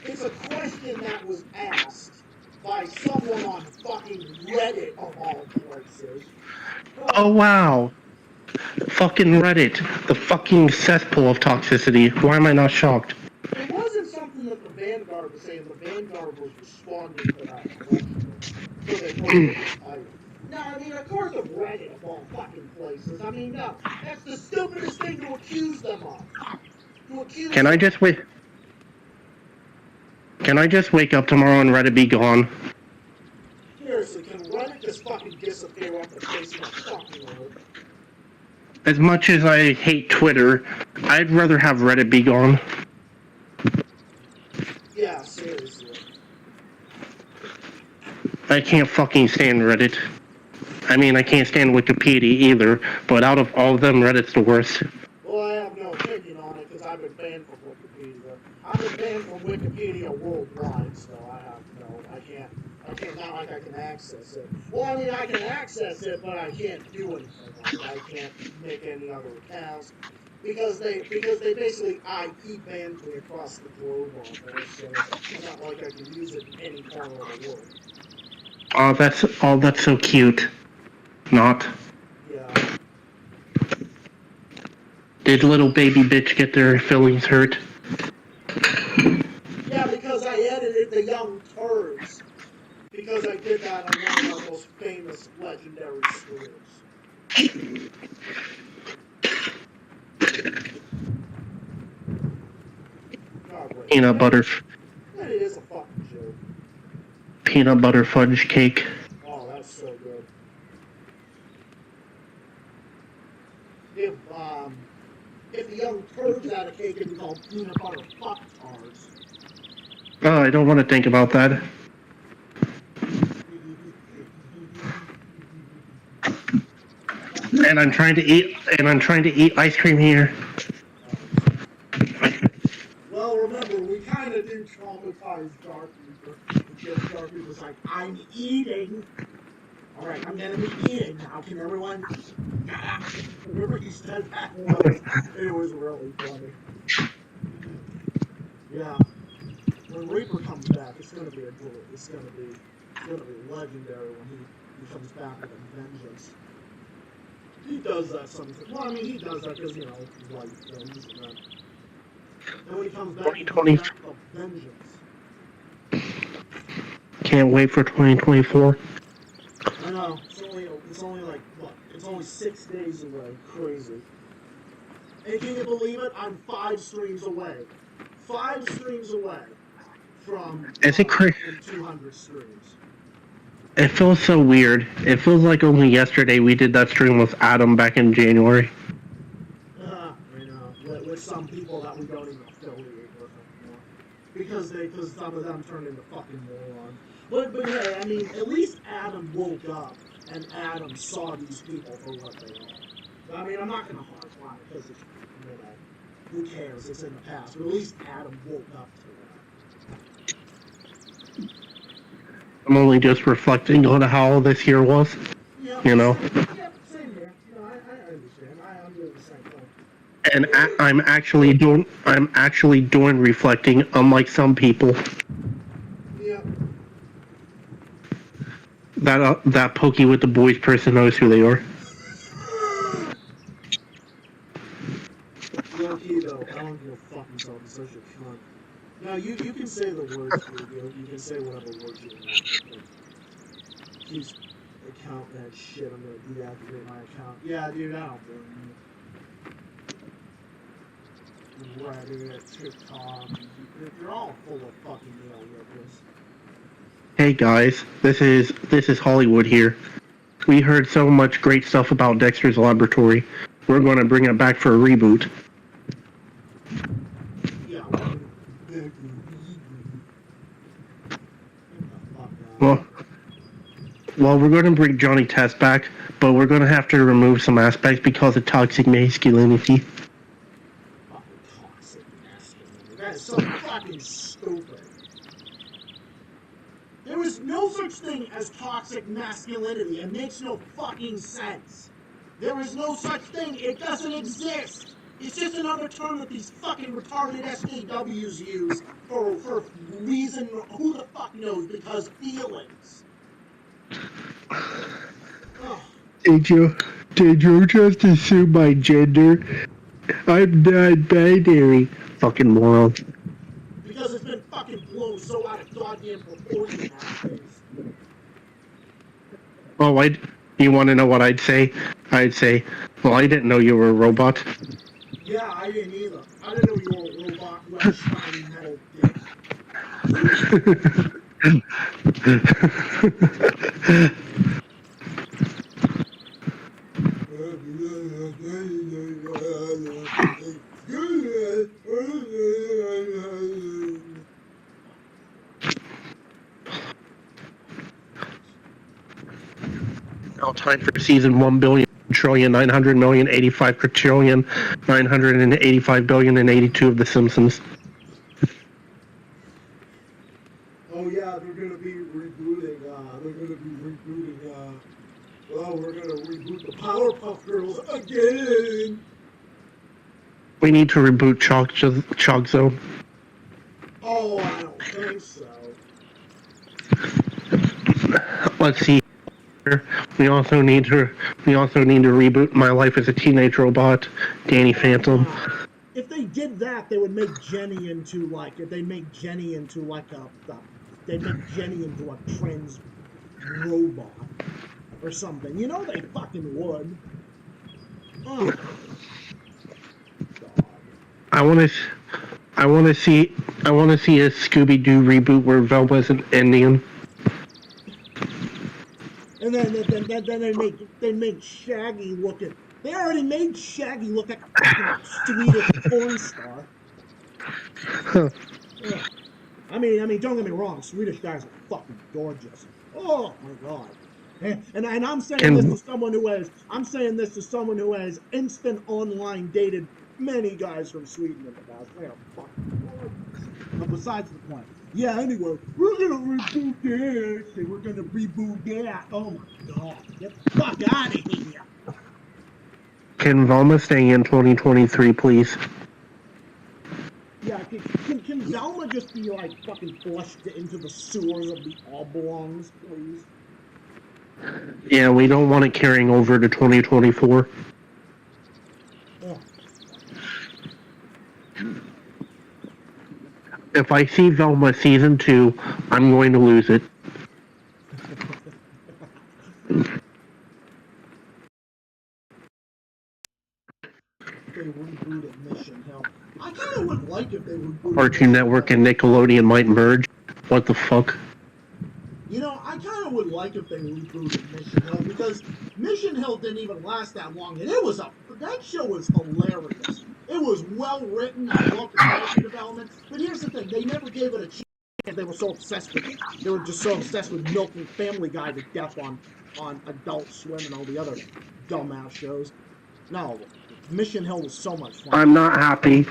It's a question that was asked by someone on fucking Reddit of all places. Oh wow. Fucking Reddit. The fucking cesspool of toxicity. Why am I not shocked? It wasn't something that the Vanguard was saying. The Vanguard was responding to that question. So they posted this item. No, I mean, of course, of Reddit of all fucking places. I mean, no, that's the stupidest thing to accuse them of. To accuse Can I just wait? Can I just wake up tomorrow and Reddit be gone? Seriously, can Reddit just fucking disappear off the face of the fucking earth? As much as I hate Twitter, I'd rather have Reddit be gone. Yeah, seriously. I can't fucking stand Reddit. I mean, I can't stand Wikipedia either, but out of all of them, Reddit's the worst. Well, I have no opinion on it because I've been banned from Wikipedia. I've been banned from Wikipedia worldwide, so I can't, not like I can access it. Well, I mean, I can access it, but I can't do anything on it. I can't make any other accounts because they basically IP banned me across the globe on there, so it's not like I can use it in any part of the world. Oh, that's so cute. Not. Yeah. Did little baby bitch get their feelings hurt? Yeah, because I edited the young turds. Because I did that on one of our most famous legendary streams. Peanut butter. That is a fucking joke. Peanut butter fudge cake. Oh, that's so good. If the young turds had a cake, it'd be called peanut butter fuck-tards. Oh, I don't want to think about that. And I'm trying to eat ice cream here. Well, remember, we kind of did traumatize Dark Reaper because Dark Reaper's like, I'm eating. All right, I'm gonna be eating now. Can everyone? Remember he said that once. It was really funny. Yeah. When Reaper comes back, it's gonna be a joy. It's gonna be legendary when he comes back with a vengeance. He does that sometimes. Well, I mean, he does that because, life things. And when he comes back, he comes back with a vengeance. Can't wait for 2024. I know. It's only like, what? It's only 6 days away. Crazy. And can you believe it? I'm 5 streams away. 5 streams away from Is it crazy? 200 streams. It feels so weird. It feels like only yesterday we did that stream with Adam back in January. I know. With some people that we don't even affiliate with anymore. Because some of them turned into fucking morons. But hey, I mean, at least Adam woke up and Adam saw these people for what they are. I mean, I'm not gonna harp on it because it's, who cares? It's in the past. But at least Adam woke up to that. I'm only just reflecting on how this year was. Yeah, you know. Yeah, same here. I understand. I'm doing the same thing. And I'm actually doing reflecting, unlike some people. Yeah. That pokey with the boys person knows who they are. Low key though, I don't give a fuck himself. He's such a cunt. Now you can say the words, Yu-Gi-Oh. You can say whatever words you want. He's account that shit. I'm gonna deactivate my account. Yeah, dude, I don't blame you. Reddit, TikTok, they're all full of fucking neoliberals. Hey guys, this is Hollywood here. We heard so much great stuff about Dexter's Laboratory. We're going to bring it back for a reboot. Yeah, Well, we're going to bring Johnny Test back, but we're going to have to remove some aspects because of toxic masculinity. Toxic masculinity. That is so fucking stupid. There is no such thing as toxic masculinity. It makes no fucking sense. There is no such thing. It doesn't exist. It's just another term that these fucking retarded SJWs use for reason who the fuck knows, because feelings. Oh. Did you just assume my gender? I'm not binary. Fucking moron. Because it's been fucking blown so out of goddamn proportion nowadays. Oh, you want to know what I'd say? I'd say, well, I didn't know you were a robot. Yeah, I didn't either. I didn't know you were a robot who had a shiny metal dick. Now time for season 1,000,085,985,985,000,082 of The Simpsons. Oh yeah, they're gonna be rebooting. We're gonna reboot the Powerpuff Girls again. We need to reboot Chalk Zone. Oh, I don't think so. Let's see. We also need to reboot My Life as a Teenage Robot, Danny Phantom. If they did that, they would make Jenny into like a trans robot or something. You know they fucking would. Oh. God. I want to see a Scooby-Doo reboot where Velma's an Indian. And then they make Shaggy look at. They already made Shaggy look like a fucking Swedish porn star. I mean, don't get me wrong. Swedish guys are fucking gorgeous. Oh my god. And I'm saying this to someone who has instant online dated many guys from Sweden in the past. They are fucking gorgeous. But besides the point. Yeah, anyway, we're gonna reboot this and we're gonna reboot that. Oh my god. Get the fuck out of here. Can Velma stay in 2023, please? Yeah, can Velma just be like fucking flushed into the sewers of the Oblongs, please? Yeah, we don't want it carrying over to 2024. Oh. If I see Velma season 2, I'm going to lose it. They rebooted Mission Hill. I kind of would like if they rebooted Cartoon Network and Nickelodeon might merge. What the fuck? You know, I kind of would like if they rebooted Mission Hill, because Mission Hill didn't even last that long, and that show was hilarious. It was well written. I loved the character development. But here's the thing: they never gave it a chance. They were so obsessed with it. They were just so obsessed with milking Family Guy to death on Adult Swim and all the other dumbass shows. No, Mission Hill was so much fun. I'm not happy.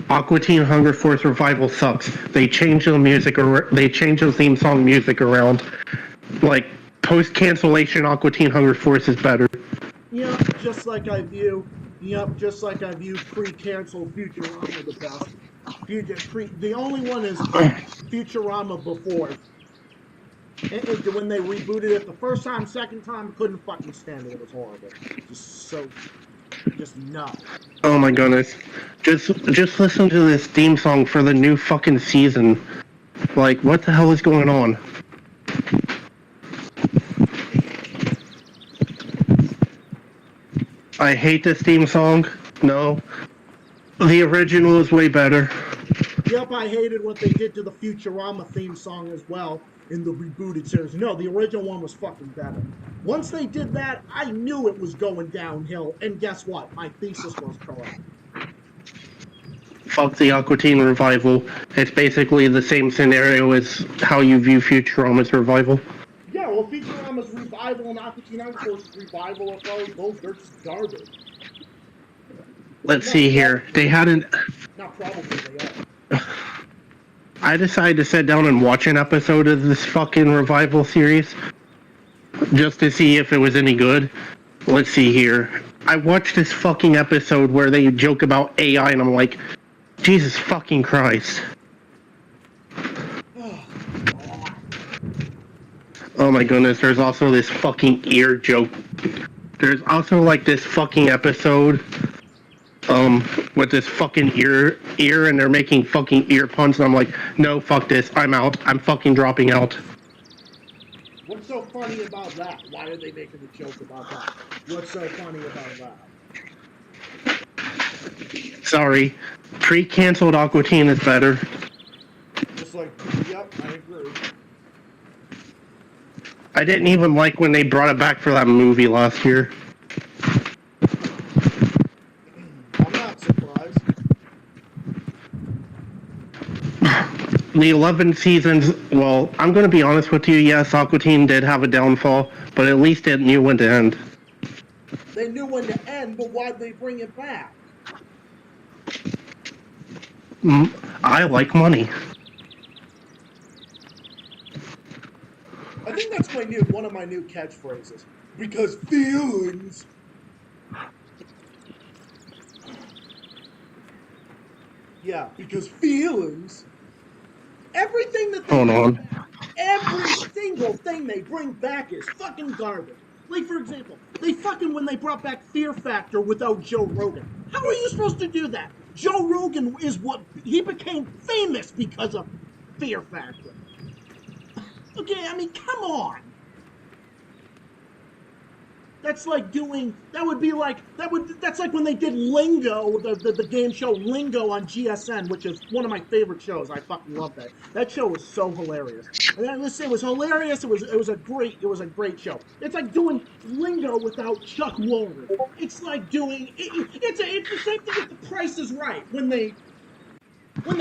Aqua Teen Hunger Force Revival sucks. They changed the music, they changed the theme song music around. Like, post-cancellation Aqua Teen Hunger Force is better. Yep, just like I view pre-canceled Futurama the best. The only one is Futurama before. When they rebooted it the first time, second time, couldn't fucking stand it. It was horrible. Just no. Oh my goodness. Just listen to this theme song for the new fucking season. Like, what the hell is going on? I hate this theme song. No. The original is way better. Yep, I hated what they did to the Futurama theme song as well in the rebooted series. No, the original one was fucking better. Once they did that, I knew it was going downhill. And guess what? My thesis was correct. Fuck the Aqua Teen revival. It's basically the same scenario as how you view Futurama's revival. Yeah, well, Futurama's revival and Aqua Teen Hunger Force's revival are probably both, they're just garbage. Let's see here. They hadn't. Not probably, they are. I decided to sit down and watch an episode of this fucking revival series just to see if it was any good. Let's see here. I watched this fucking episode where they joke about AI and I'm like, Jesus fucking Christ. Oh my goodness, there's also this fucking ear joke. There's also like this fucking episode with this fucking ear and they're making fucking ear puns and I'm like, no, fuck this, I'm out. I'm fucking dropping out. What's so funny about that? Why are they making a joke about that? What's so funny about that? Sorry. Pre-canceled Aqua Teen is better. Just like, yep, I agree. I didn't even like when they brought it back for that movie last year. I'm not surprised. The 11 seasons, well, I'm going to be honest with you, yes, Aqua Teen did have a downfall, but at least it knew when to end. They knew when to end, but why'd they bring it back? I like money. I think that's one of my new catchphrases. Because feelings. Yeah, because feelings. Everything that they bring back, every single thing they bring back is fucking garbage. Like, for example, when they brought back Fear Factor without Joe Rogan. How are you supposed to do that? Joe Rogan he became famous because of Fear Factor. Okay, I mean, come on. That's like that's like when they did Lingo, the game show Lingo on GSN, which is one of my favorite shows. I fucking love that. That show was so hilarious. And it was hilarious. It was a great show. It's like doing Lingo without Chuck Woolery. It's like doing it's the same thing as The Price is Right when they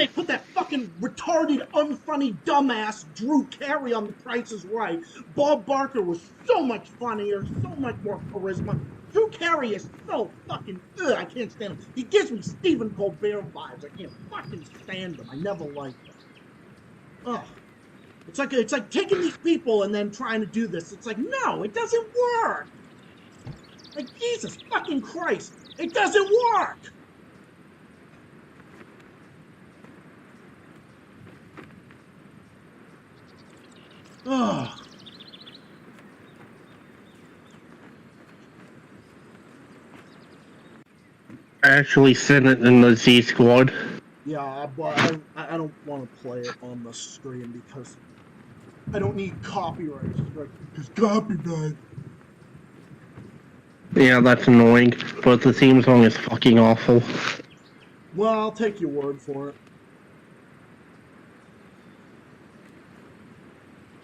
put that fucking retarded, unfunny dumbass Drew Carey on The Price is Right. Bob Barker was so much funnier, so much more charisma. Drew Carey is so fucking I can't stand him. He gives me Stephen Colbert vibes. I can't fucking stand him. I never liked him. Ugh. It's like taking these people and then trying to do this. It's like, no, it doesn't work. Like, Jesus fucking Christ. It doesn't work. Ugh. I actually sent it in the Z Squad. Yeah, but I don't want to play it on the stream because I don't need copyright strike. Because copyright. Yeah, that's annoying, but the theme song is fucking awful. Well, I'll take your word for it.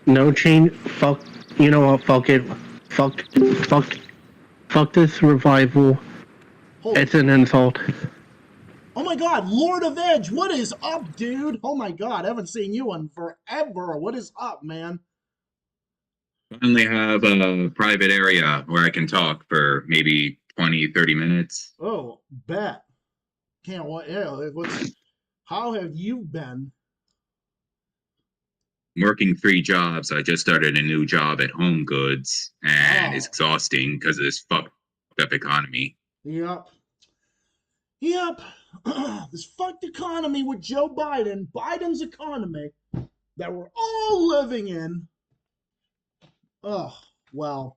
No change. Fuck. You know what? Fuck it. Fuck this revival. It's an insult. Oh my god, Lord of Edge, what is up, dude? Oh my god, I haven't seen you in forever. What is up, man? Finally have a private area where I can talk for maybe 20, 30 minutes. Oh, bet. Can't wait. Yeah, how have you been? I'm working 3 jobs. I just started a new job at Home Goods, and it's exhausting because of this fucked up economy. Yep. This fucked economy with Joe Biden, Biden's economy that we're all living in. Oh, well,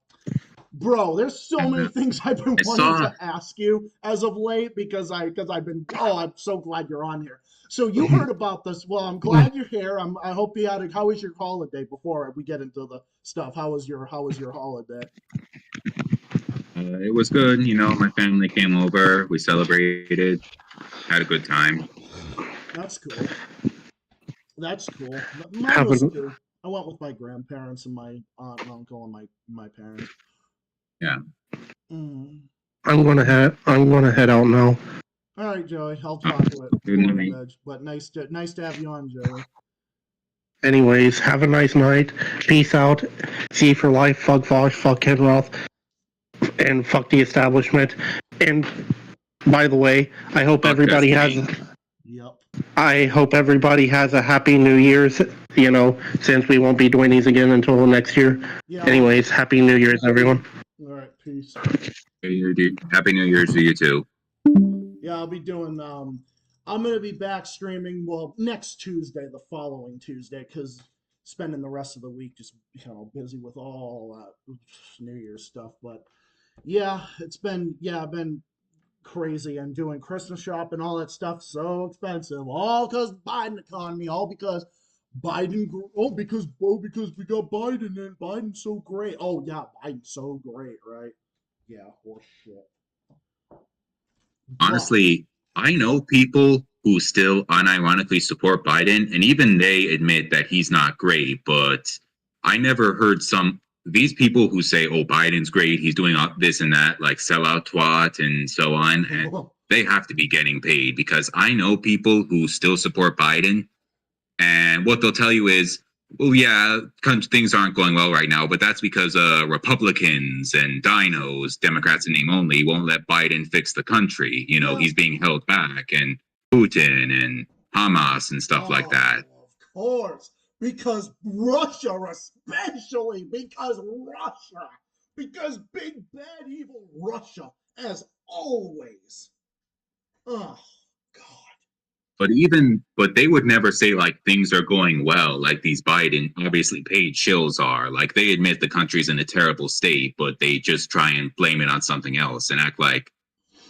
bro, there's so many things I've been I wanting saw. to ask you as of late because I've been I'm so glad you're on here. So you heard about this. Well, I'm glad you're here. I hope you had how was your holiday before we get into the stuff? How was your holiday? It was good. My family came over. We celebrated. Had a good time. That's cool. That's cool. Mine was Haven't. good. I went with my grandparents and my aunt and uncle and my parents. Yeah. Mm. I'm gonna head out now. All right, Joey. I'll Uh, talk to it good more in a night. bit. But nice to have you on, Joey. Anyways, have a nice night. Peace out. See for life. Fuck Vosh. Fuck Ken Roth. And fuck the establishment. And by the way, Fuck Destiny. Yep. I hope everybody has a happy New Year's. Since we won't be doing these again until next year. Yeah. Anyways, happy New Year's, everyone. All right. Peace. Happy New Year's to you too. Yeah, I'll be doing. I'm gonna be back streaming. Well, next Tuesday, the following Tuesday, because spending the rest of the week just busy with all New Year's stuff. But yeah, I've been crazy and doing Christmas shopping, all that stuff. So expensive, all because Biden economy, all because Biden. Because we got Biden and Biden's so great. Oh yeah, Biden's so great, right? Yeah, horse shit. But Honestly, I know people who still unironically support Biden, and even they admit that he's not great. But I never heard these people who say, "Oh, Biden's great, he's doing this and that," like sellout twat and so on, and they have to be getting paid because I know people who still support Biden, and what they'll tell you is, well, yeah, things aren't going well right now, but that's because Republicans and dinos, Democrats in name only, won't let Biden fix the country. yeah, He's being held back, and Putin and Hamas and stuff like that. oh, of course. Because Russia, especially because big bad evil Russia, as always. Oh God. But they would never say like things are going well, like these Biden obviously paid shills are. Like they admit the country's in a terrible state, but they just try and blame it on something else and act like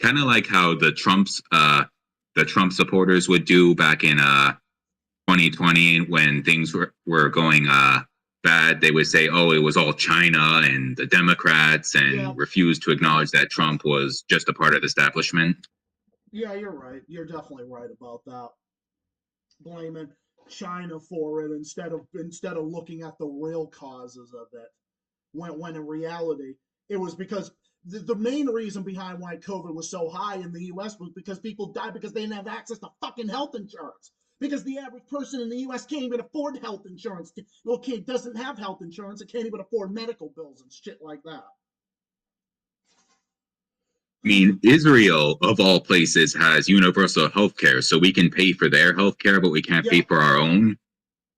kind of like how the Trump supporters would do back in 2020 when things were going bad. They would say, "Oh, it was all China and the Democrats," Yeah, and refuse to acknowledge that Trump was just a part of the establishment. yeah, you're right. You're definitely right about that. Blaming China for it instead of looking at the real causes of it. When in reality it was because the main reason behind why COVID was so high in the US was because people died because they didn't have access to fucking health insurance. Because the average person in the US can't even afford health insurance. Okay, doesn't have health insurance, it can't even afford medical bills and shit like that. I mean, Israel, of all places, has universal health care, so we can pay for their health care, but we can't pay Yep, for our own.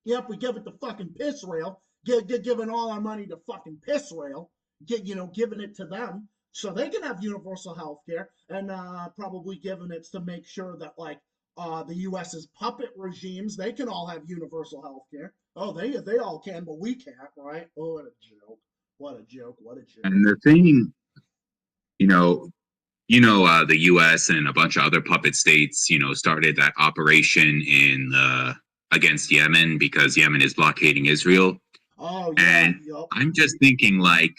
yep, we give it to fucking piss rail, giving all our money to fucking piss rail, giving it to them so they can have universal health care, and probably giving it to make sure that like the US's puppet regimes, they can all have universal health care. Oh, they all can, but we can't, right? Oh, what a joke. What a joke. What a joke. And the thing, you know, the U.S. and a bunch of other puppet states, started that operation in against Yemen because Yemen is blockading Israel. Oh yeah, And yep. I'm just thinking, like,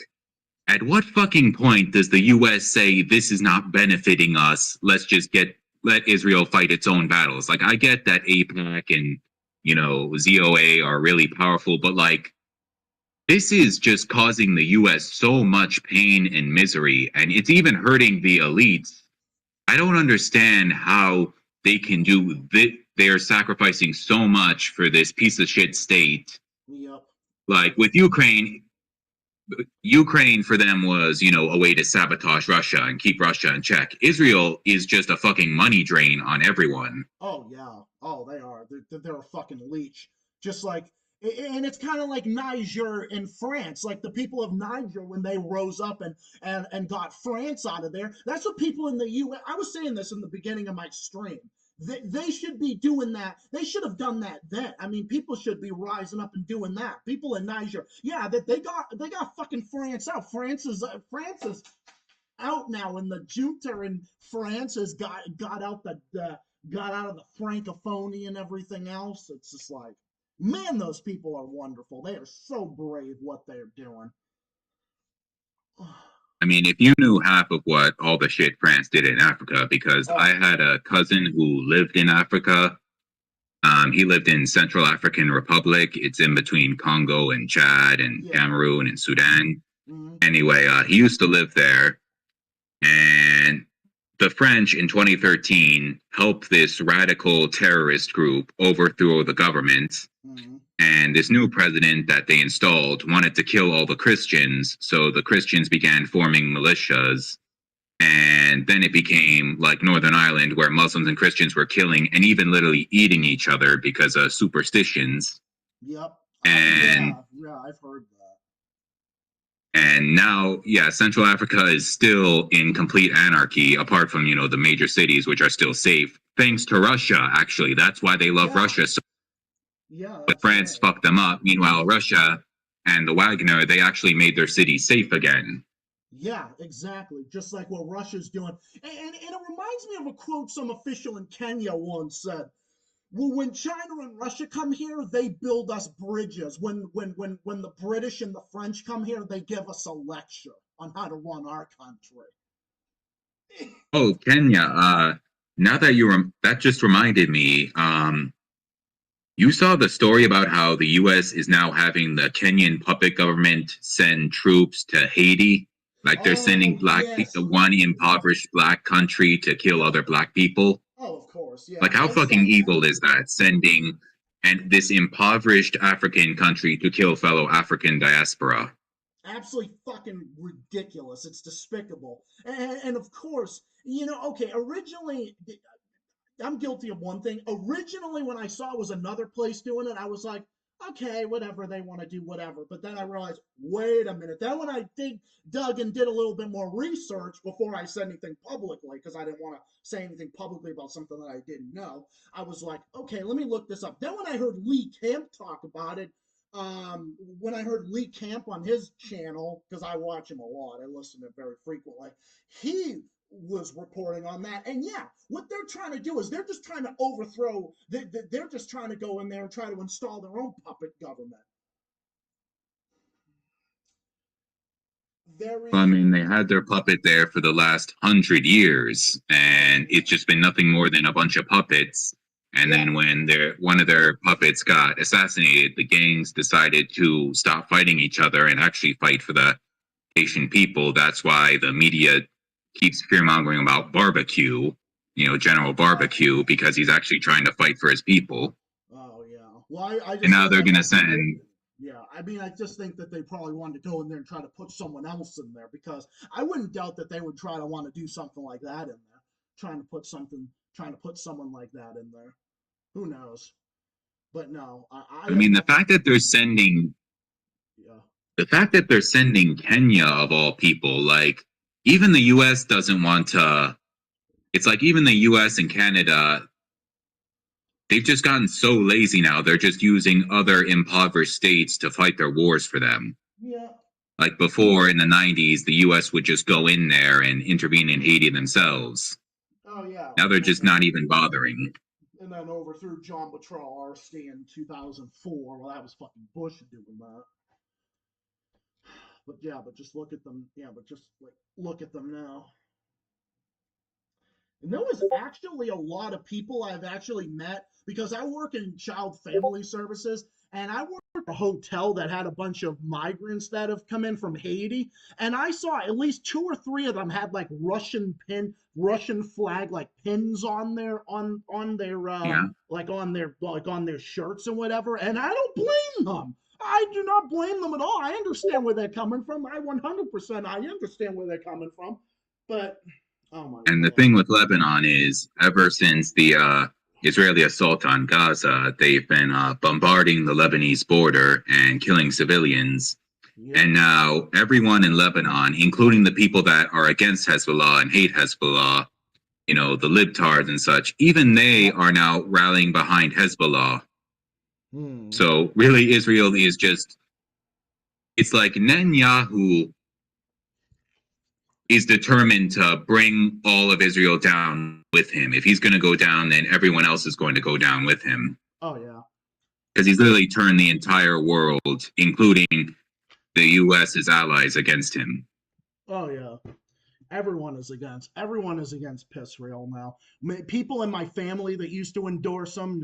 at what fucking point does the U.S. say this is not benefiting us? Let's just let Israel fight its own battles. Like, I get that APAC and ZOA are really powerful, but like, this is just causing the U.S. so much pain and misery, and it's even hurting the elites. I don't understand how they can do this. They are sacrificing so much for this piece of shit state. Yep. Like with Ukraine for them was, a way to sabotage Russia and keep Russia in check. Israel is just a fucking money drain on everyone. Oh yeah. Oh, they are. They're a fucking leech. Just like, and it's kind of like Niger and France. Like the people of Niger when they rose up and got France out of there. That's what people in the U.S. I was saying this in the beginning of my stream. They should be doing that. They should have done that then. I mean, people should be rising up and doing that. People in Niger, yeah, that they got fucking France out. France is out now, and the junta in France has got out got out of the francophonie and everything else. It's just like, man, those people are wonderful. They are so brave what they're doing. I mean, if you knew half of what all the shit France did in Africa, because I had a cousin who lived in Africa. He lived in Central African Republic. It's in between Congo and Chad and Cameroon and Sudan. Anyway, he used to live there. And the French in 2013 helped this radical terrorist group overthrow the government. And this new president that they installed wanted to kill all the Christians. So the Christians began forming militias. And then it became like Northern Ireland, where Muslims and Christians were killing and even literally eating each other because of superstitions. Yep. And yeah, I've heard that. And now, yeah, Central Africa is still in complete anarchy, apart from, the major cities, which are still safe, thanks to Russia, actually. That's why they love Russia so yeah, but France fucked them up. Meanwhile, Russia and the Wagner, they actually made their cities safe again. Yeah, exactly. Just like what Russia's doing. And it reminds me of a quote some official in Kenya once said. Well, when China and Russia come here, they build us bridges. When the British and the French come here, they give us a lecture on how to run our country. Oh, Kenya. Now that that just reminded me. You saw the story about how the U.S. is now having the Kenyan puppet government send troops to Haiti. Like they're sending black people, one impoverished black country to kill other black people. Oh, of course, yeah. Like how fucking evil is that? Sending this impoverished African country to kill fellow African diaspora. Absolutely fucking ridiculous. It's despicable. And of course, okay, originally, I'm guilty of one thing. Originally, when I saw it was another place doing it, I was like, okay, whatever, they want to do whatever. But then I realized, wait a minute. Then when I dug and did a little bit more research before I said anything publicly, because I didn't want to say anything publicly about something that I didn't know, I was like, okay, let me look this up. Then when I heard Lee Camp talk about it, when I heard Lee Camp on his channel, because I watch him a lot, I listen to him very frequently, he was reporting on that. And yeah, what they're trying to do is they're just trying to overthrow, they're just trying to go in there and try to install their own puppet government. I mean, they had their puppet there for the last 100 years, and it's just been nothing more than a bunch of puppets. And then when one of their puppets got assassinated, the gangs decided to stop fighting each other and actually fight for the Haitian people. That's why the media keeps fear-mongering about barbecue, General Barbecue, because he's actually trying to fight for his people. Oh, yeah. Well, I just and now they're going to send... Yeah, I mean, I just think that they probably wanted to go in there and try to put someone else in there, because I wouldn't doubt that they would try to want to do something like that in there, trying to put someone like that in there. Who knows? But no, I mean, the fact that they're sending... Yeah. The fact that they're sending Kenya, of all people, like, even the U.S. doesn't want to... It's like even the U.S. and Canada... They've just gotten so lazy now. They're just using other impoverished states to fight their wars for them. Yeah. Like before in the 90s, the U.S. would just go in there and intervene in Haiti themselves. Oh, yeah. Now they're just not even bothering. And then overthrew John Batrell RC in 2004. Well, that was fucking Bush doing that. But yeah, but just look at them. Yeah, but just look at them now. And there was actually a lot of people I've actually met, because I work in child family services, and I work at a hotel that had a bunch of migrants that have come in from Haiti, and I saw at least 2 or 3 of them had like Russian flag like pins on their like on their shirts and whatever, and I don't blame them. I do not blame them at all. I understand where they're coming from. I understand where they're coming from, but. Oh my and God. The thing with Lebanon is, ever since the Israeli assault on Gaza, they've been bombarding the Lebanese border and killing civilians. Yeah. And now everyone in Lebanon, including the people that are against Hezbollah and hate Hezbollah, the libtards and such, even they are now rallying behind Hezbollah. So really, Israel is just, it's like Netanyahu is determined to bring all of Israel down with him. If he's going to go down, then everyone else is going to go down with him. Oh, yeah. Because he's literally turned the entire world, including the U.S.'s allies, against him. Oh, yeah. Everyone is against Israel now. People in my family that used to endorse him,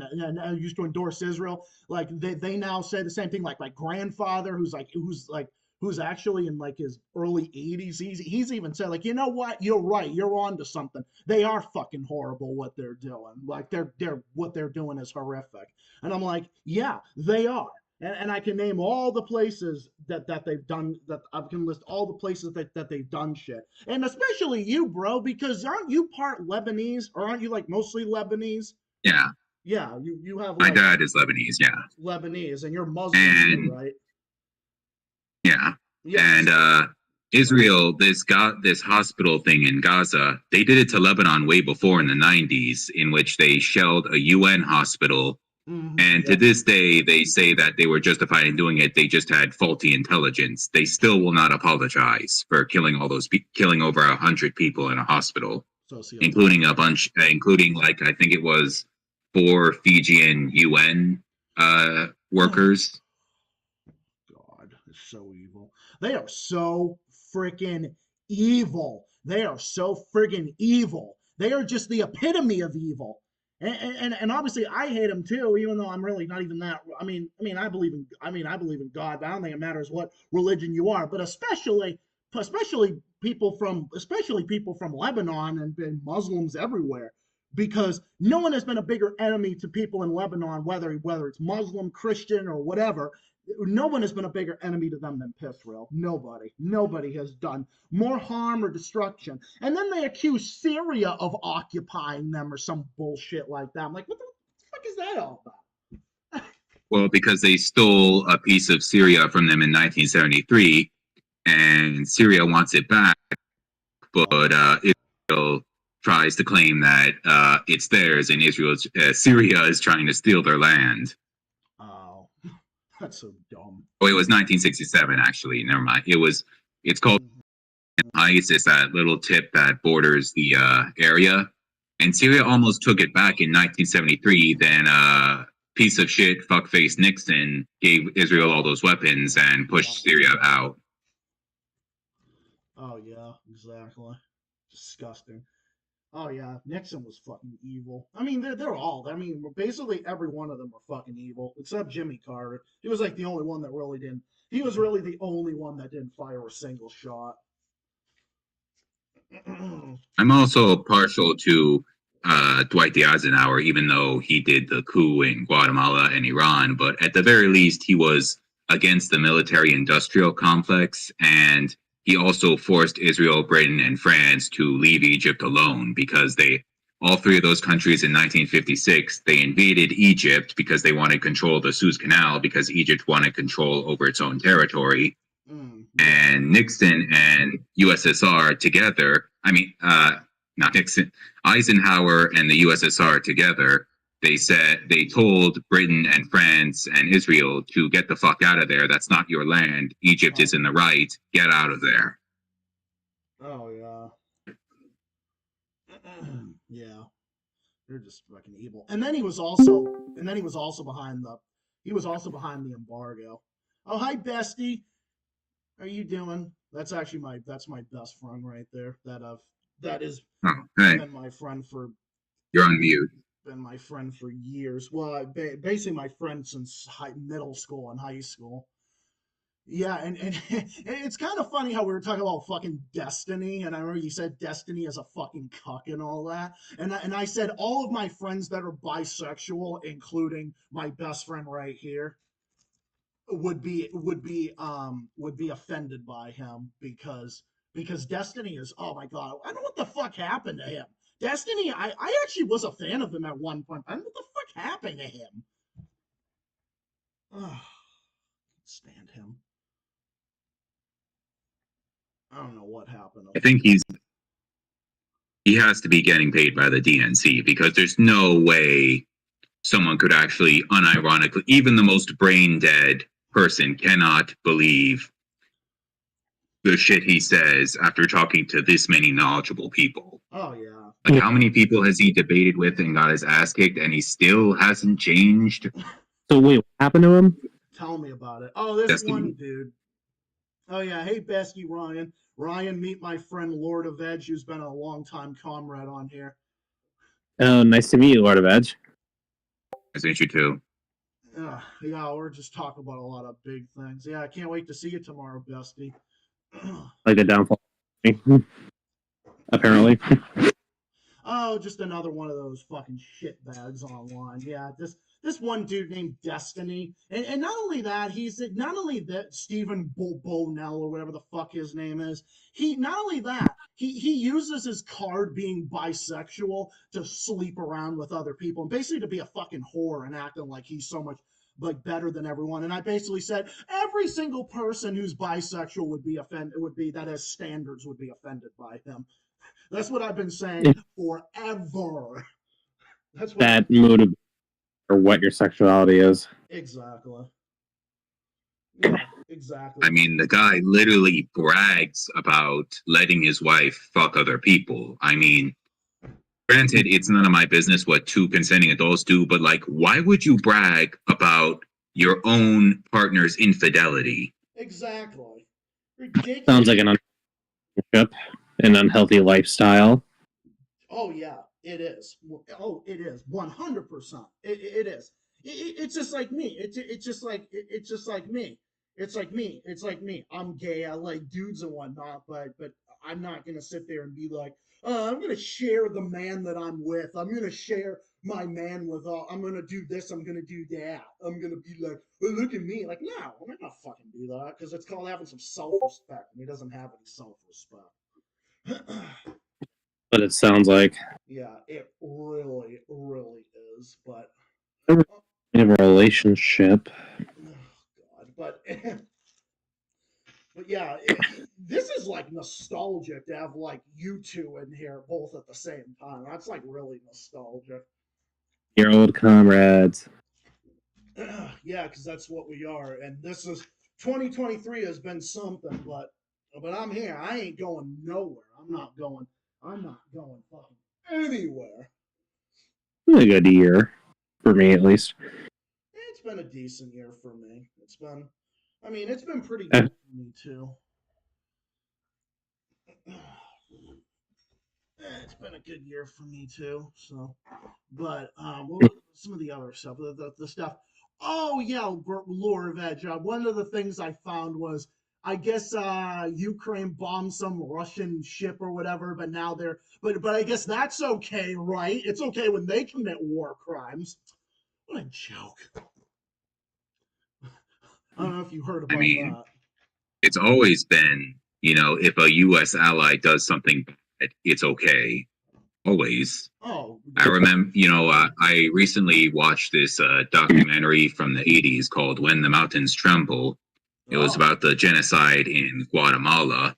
used to endorse Israel, like they now say the same thing. Like my grandfather, who's actually in like his early 80s, he's even said like, you know what, you're right, you're on to something. They are fucking horrible what they're doing. Like they're what they're doing is horrific. And I'm like, yeah, they are. And I can name all the places that they've done, that I can list all the places that they've done shit. And especially you, bro, because aren't you part Lebanese, or aren't you like mostly Lebanese? Yeah. Yeah, you have My like dad is Lebanese, yeah. Lebanese, and you're Muslim too, right? Yeah. Yes. And Israel, this hospital thing in Gaza, they did it to Lebanon way before in the 90s, in which they shelled a UN hospital. And to this day, they say that they were justified in doing it. They just had faulty intelligence. They still will not apologize for killing killing over 100 people in a hospital, including like I think it was 4 Fijian UN workers. God, it's so evil. They are so freaking evil. They are so friggin' evil. They are just the epitome of evil. And obviously I hate them too, even though I'm really not even that. I believe in God, but I don't think it matters what religion you are. But especially people from Lebanon and Muslims everywhere, because no one has been a bigger enemy to people in Lebanon, whether it's Muslim, Christian, or whatever. No one has been a bigger enemy to them than Israel. Nobody has done more harm or destruction. And then they accuse Syria of occupying them or some bullshit like that. I'm like, what the fuck is that all about? Well, because they stole a piece of Syria from them in 1973, and Syria wants it back, but Israel tries to claim that it's theirs, and Syria is trying to steal their land. Oh, that's so dumb. Oh, it was 1967, actually. Never mind. It's called ISIS, that little tip that borders the area. And Syria almost took it back in 1973. Then piece of shit fuckface Nixon gave Israel all those weapons and pushed Syria out. Oh yeah, exactly. Disgusting. Oh yeah, Nixon was fucking evil. I mean, they're all. I mean, basically every one of them were fucking evil, except Jimmy Carter. He was like the only one that really didn't. He was really the only one that didn't fire a single shot. I'm also partial to Dwight Eisenhower, even though he did the coup in Guatemala and Iran. But at the very least, he was against the military-industrial complex, and he also forced Israel, Britain, and France to leave Egypt alone, because all 3 of those countries in 1956, they invaded Egypt because they wanted control of the Suez Canal, because Egypt wanted control over its own territory. And Nixon and USSR together, not Nixon, Eisenhower and the USSR together, they told Britain and France and Israel to get the fuck out of there. That's not your land. Egypt is in the right. Get out of there. Oh yeah. Yeah. They're just fucking evil. And then he was also behind the embargo. Oh, hi Bestie. How are you doing? That's actually my best friend right there. That is been my friend for. You're on mute. Been my friend for years. Well, basically my friend since middle school and high school. Yeah, and it's kind of funny how we were talking about fucking Destiny, and I remember you said Destiny is a fucking cuck and all that, and I said all of my friends that are bisexual, including my best friend right here, would be offended by him, because Destiny is, oh my god, I don't know what the fuck happened to him. Destiny, I actually was a fan of him at one point. I don't know what the fuck happened to him. Oh, stand him. I don't know what happened. I think he's he has to be getting paid by the DNC, because there's no way someone could actually unironically, even the most brain dead person cannot believe the shit he says after talking to this many knowledgeable people. Oh yeah. Like, how many people has he debated with and got his ass kicked, and he still hasn't changed? So wait, what happened to him? Tell me about it. Oh, this That's one dude. Oh yeah, hey Besky Ryan. Ryan, meet my friend Lord of Edge, who's been a long-time comrade on here. Oh, nice to meet you, Lord of Edge. Nice to meet you too. Yeah, we're just talking about a lot of big things. Yeah, I can't wait to see you tomorrow, Besky. Like the downfall. Apparently. Oh, just another one of those fucking shit bags online. Yeah, this one dude named Destiny, and not only that, not only that Stephen Bonell or whatever the fuck his name is. Not only that, he uses his card being bisexual to sleep around with other people and basically to be a fucking whore and acting like he's so much like better than everyone. And I basically said every single person who's bisexual would be offended, that has standards would be offended by him. That's what I've been saying forever. That's what that motive or what your sexuality is. Exactly. Yeah, exactly. I mean, the guy literally brags about letting his wife fuck other people. I mean, granted, it's none of my business what two consenting adults do, but like, why would you brag about your own partner's infidelity? Exactly. Ridiculous. Sounds like an unhealthy lifestyle. Oh yeah, it is. Oh, it is 100%. It is. It's just like me. It's just like me. It's like me. It's like me. I'm gay. I like dudes and whatnot, but I'm not gonna sit there and be like, I'm gonna share the man that I'm with. I'm gonna share my man with all. I'm gonna do this. I'm gonna do that. I'm gonna be like, oh, look at me. Like, no, I'm not gonna fucking do that because it's called having some self-respect, and he doesn't have any self-respect. But it sounds like. Yeah, it really, really is. But We have a relationship. Oh God, but yeah, this is like nostalgic to have like you two in here both at the same time. That's like really nostalgic. Your old comrades. Yeah, because that's what we are. And this is 2023 has been something, but I'm here. I ain't going nowhere. I'm not going fucking anywhere. It's been a good year for me, at least. It's been a decent year for me. It's been pretty good for me too. It's been a good year for me too. So, but what some of the other stuff, the stuff. Oh yeah, Lore of Edge. One of the things I found was, I guess Ukraine bombed some Russian ship or whatever, but now but I guess that's okay, right? It's okay when they commit war crimes. What a joke. I don't know if you heard about that. It's always been, if a U.S. ally does something bad, it's okay. Always. Oh. I remember, I recently watched this documentary from the 80s called When the Mountains Tremble. It was about the genocide in Guatemala.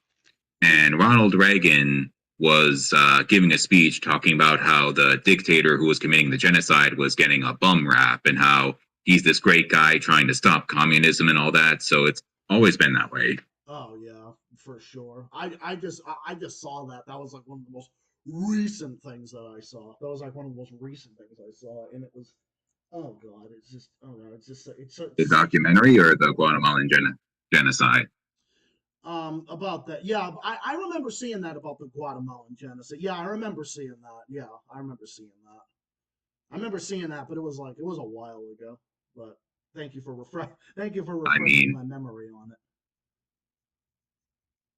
And Ronald Reagan was giving a speech talking about how the dictator who was committing the genocide was getting a bum rap and how he's this great guy trying to stop communism and all that. So it's always been that way. Oh yeah, for sure. I just saw that. That was like one of the most recent things that I saw. That was like one of the most recent things I saw, and it was, oh god, it's just, oh no, it's the documentary or the Guatemalan genocide. About that, yeah, I remember seeing that about the Guatemalan genocide. Yeah, I remember seeing that. Yeah, I remember seeing that. I remember seeing that, but it was a while ago. But thank you for refreshing my memory on it.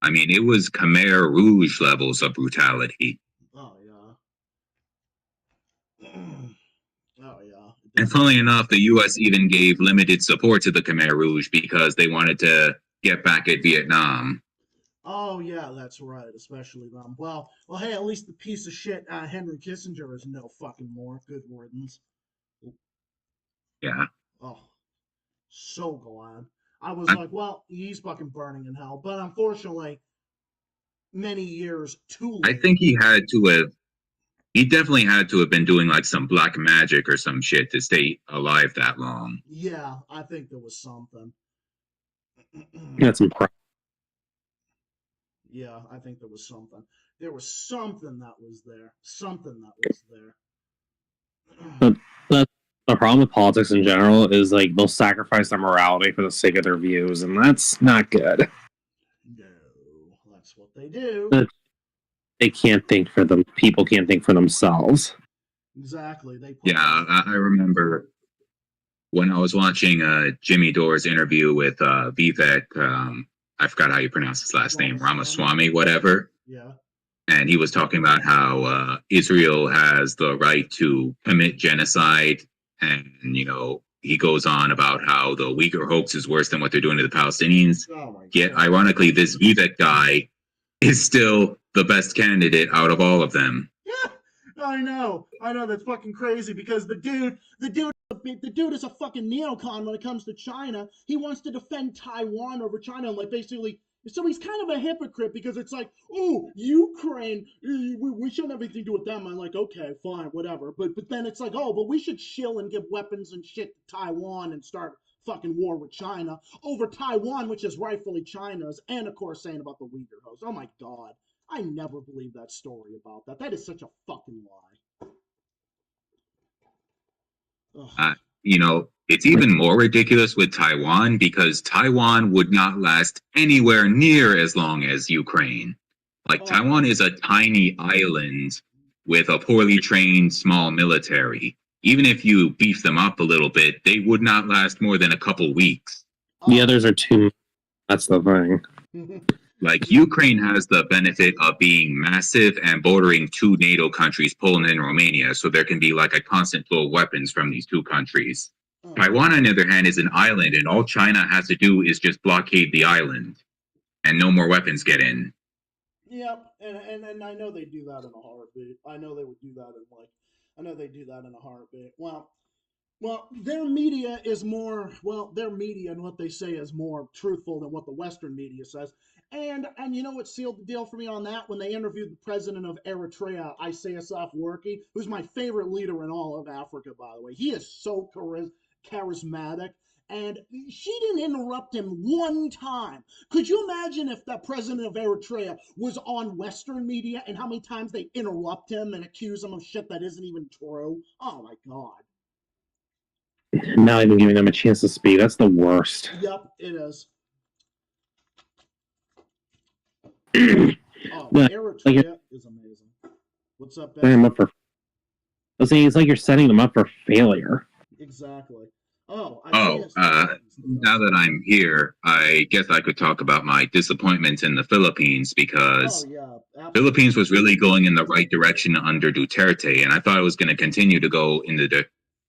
I mean, it was Khmer Rouge levels of brutality. Oh yeah. Oh yeah. And funnily enough, the U.S. even gave limited support to the Khmer Rouge because they wanted to get back at Vietnam. Oh yeah, that's right. Especially them. Well, hey, at least the piece of shit Henry Kissinger is no fucking more. Good riddance. Yeah. Oh, so glad. I was like, well, he's fucking burning in hell. But unfortunately, many years too late. I think he had to have He definitely had to have been doing like some black magic or some shit to stay alive that long. Yeah, I think there was something. That's impressive. Yeah, I think there was something. There was something that was there. Something that was there. But that's the problem with politics in general is like they'll sacrifice their morality for the sake of their views, and that's not good. No, that's what they do. They can't think for them. People can't think for themselves. Exactly. They Yeah, I remember when I was watching Jimmy Dore's interview with Vivek. I forgot how you pronounce his last name, Ramaswamy, whatever. Yeah. And he was talking about how Israel has the right to commit genocide, and he goes on about how the Uyghur hoax is worse than what they're doing to the Palestinians. Oh my Yet, God. ironically, this Vivek guy is still the best candidate out of all of them. Yeah, I know. That's fucking crazy because the dude is a fucking neocon when it comes to China. He wants to defend Taiwan over China, and like basically. So he's kind of a hypocrite because it's like, oh, Ukraine, we shouldn't have anything to do with them. I'm like, okay, fine, whatever. But then it's like, oh, but we should chill and give weapons and shit to Taiwan and start fucking war with China over Taiwan, which is rightfully China's, and of course saying about the Uyghur host. Oh my God. I never believed that story about that. That is such a fucking lie. It's even more ridiculous with Taiwan because Taiwan would not last anywhere near as long as Ukraine. Taiwan is a tiny island with a poorly trained small military. Even if you beef them up a little bit, they would not last more than a couple weeks. The others are too. That's the thing. Ukraine has the benefit of being massive and bordering two NATO countries, Poland and Romania, so there can be like a constant flow of weapons from these two countries. Taiwan, on the other hand, is an island, and all China has to do is just blockade the island, and no more weapons get in. Yep, and I know they do that in a heartbeat. I know they would do that in a heartbeat. Well, their media is more, their media and what they say is more truthful than what the Western media says. And you know what sealed the deal for me on that? When they interviewed the president of Eritrea, Isaias Afwerki, who's my favorite leader in all of Africa, by the way. He is so charismatic. And she didn't interrupt him one time. Could you imagine if the president of Eritrea was on Western media and how many times they interrupt him and accuse him of shit that isn't even true? Oh, my God. Not even giving them a chance to speak. That's the worst. Yep, it is. Eritrea is amazing. What's up, Ben? I was saying it's like you're setting them up for failure. Exactly. Now that I'm here, I guess I could talk about my disappointment in the Philippines because Philippines was really going in the right direction under Duterte, and I thought it was going to continue to go in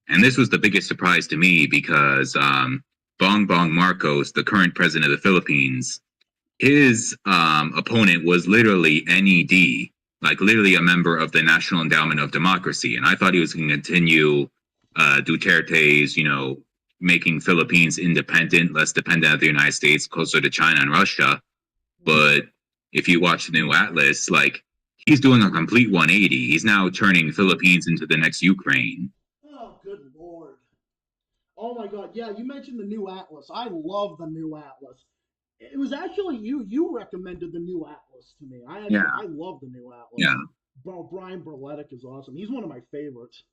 and this was the biggest surprise to me because Bongbong Marcos, the current president of the Philippines, his opponent was literally NED, like literally a member of the National Endowment of Democracy, and I thought he was going to continue Duterte's, making Philippines independent, less dependent on the United States, closer to China and Russia. But if you watch the new Atlas, he's doing a complete 180. He's now turning Philippines into the next Ukraine. Oh, good Lord. Oh, my God. Yeah, you mentioned the new Atlas. I love the new Atlas. It was actually you recommended the new Atlas to me. I love the new Atlas. Yeah. Brian Berletic is awesome. He's one of my favorites.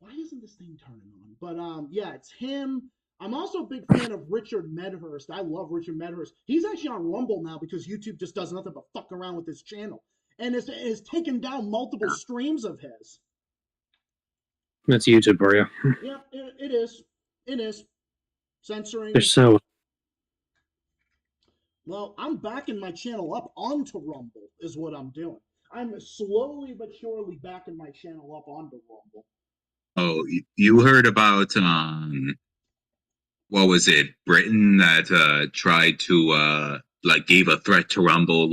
Why isn't this thing turning on? But it's him. I'm also a big fan of Richard Medhurst. I love Richard Medhurst. He's actually on Rumble now because YouTube just does nothing but fuck around with his channel. And it's taken down multiple streams of his. That's YouTube for you. Yeah, it is. It is. Censoring. They're so... Well, I'm backing my channel up onto Rumble is what I'm doing. I'm slowly but surely backing my channel up onto Rumble. Oh, you heard about what was it? Britain that tried to gave a threat to Rumble,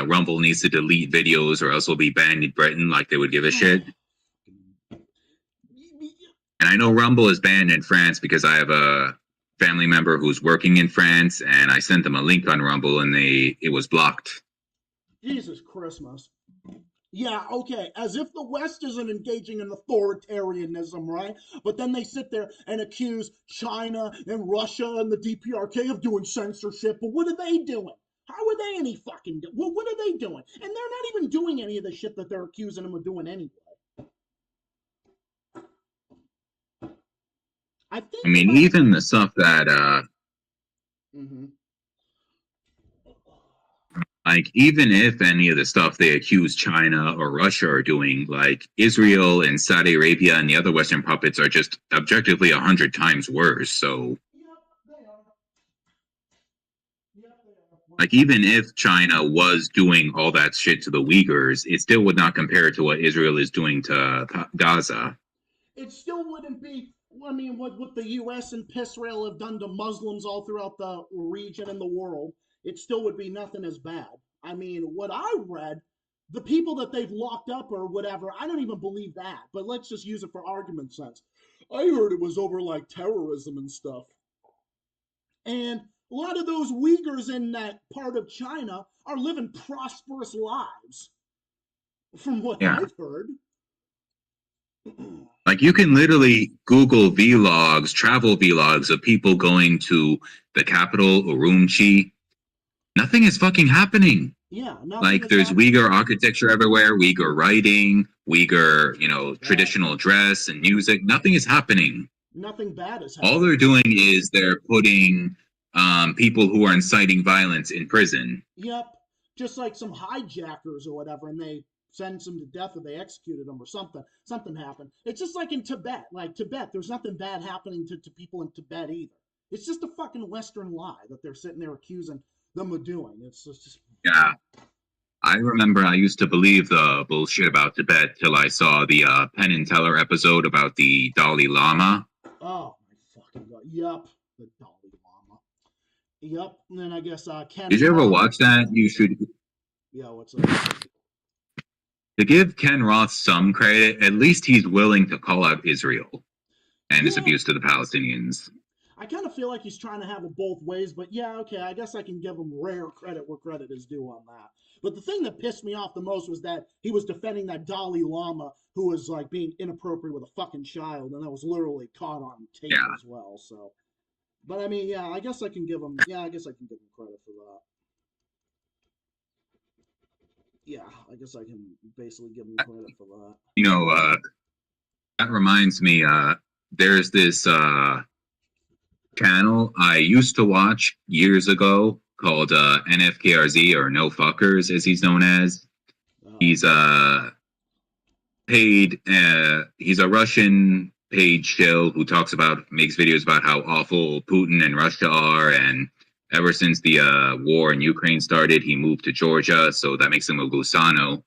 Rumble needs to delete videos or else will be banned in Britain, like they would give a shit. And I know Rumble is banned in France because I have a family member who's working in France, and I sent them a link on Rumble, and it was blocked. Jesus Christmas. Yeah, okay, as if the West isn't engaging in authoritarianism, right? But then they sit there and accuse China and Russia and the DPRK of doing censorship. But what are they doing? How are they any fucking well, what are they doing? And they're not even doing any of the shit that they're accusing them of doing anyway. I I think mean, about even the stuff that Mhm. like, even if any of the stuff they accuse China or Russia are doing, like Israel and Saudi Arabia and the other Western puppets are just objectively 100 times worse. So, Yep, they are. Yep, they are. like, even if China was doing all that shit to the Uyghurs, it still would not compare to what Israel is doing to Gaza. It still wouldn't be. I mean, what the U.S. and Israel have done to Muslims all throughout the region and the world, it still would be nothing as bad. I mean, what I read, the people that they've locked up or whatever, I don't even believe that. But let's just use it for argument's sense. I heard it was over like terrorism and stuff. And a lot of those Uyghurs in that part of China are living prosperous lives, from what Yeah. I've heard. Like, you can literally Google vlogs, travel vlogs of people going to the capital, Urumqi. Nothing is fucking happening. Yeah, Like, there's Uyghur architecture everywhere, Uyghur writing, Uyghur, traditional dress and music. Nothing is happening. Nothing bad is happening. All they're doing is they're putting people who are inciting violence in prison. Yep, just like some hijackers or whatever, and they sentence them to death or they executed them or something. Something happened. It's just like in Tibet. Like Tibet, there's nothing bad happening to people in Tibet either. It's just a fucking Western lie that they're sitting there accusing them of doing. It's just Yeah. I remember I used to believe the bullshit about Tibet till I saw the Penn and Teller episode about the Dalai Lama. Oh my fucking god. Yup. The Dalai Lama. Yup. And then I guess Ken. Did you ever watch that? You should. Yeah, what's up? To give Ken Roth some credit, at least he's willing to call out Israel and its abuse to the Palestinians. I kind of feel like he's trying to have it both ways, but yeah, okay, I guess I can give him rare credit where credit is due on that. But the thing that pissed me off the most was that he was defending that Dalai Lama who was like being inappropriate with a fucking child, and that was literally caught on tape as well. So, but I mean, yeah, I guess I can give him. Yeah, I guess I can give him credit for that. Yeah, I guess I can basically give him credit for that. That reminds me. There's this channel I used to watch years ago called NFKRZ, or No Fuckers as he's known as. He's paid. He's a Russian paid shill who makes videos about how awful Putin and Russia are, and ever since the war in Ukraine started, he moved to Georgia, so that makes him a Gusano.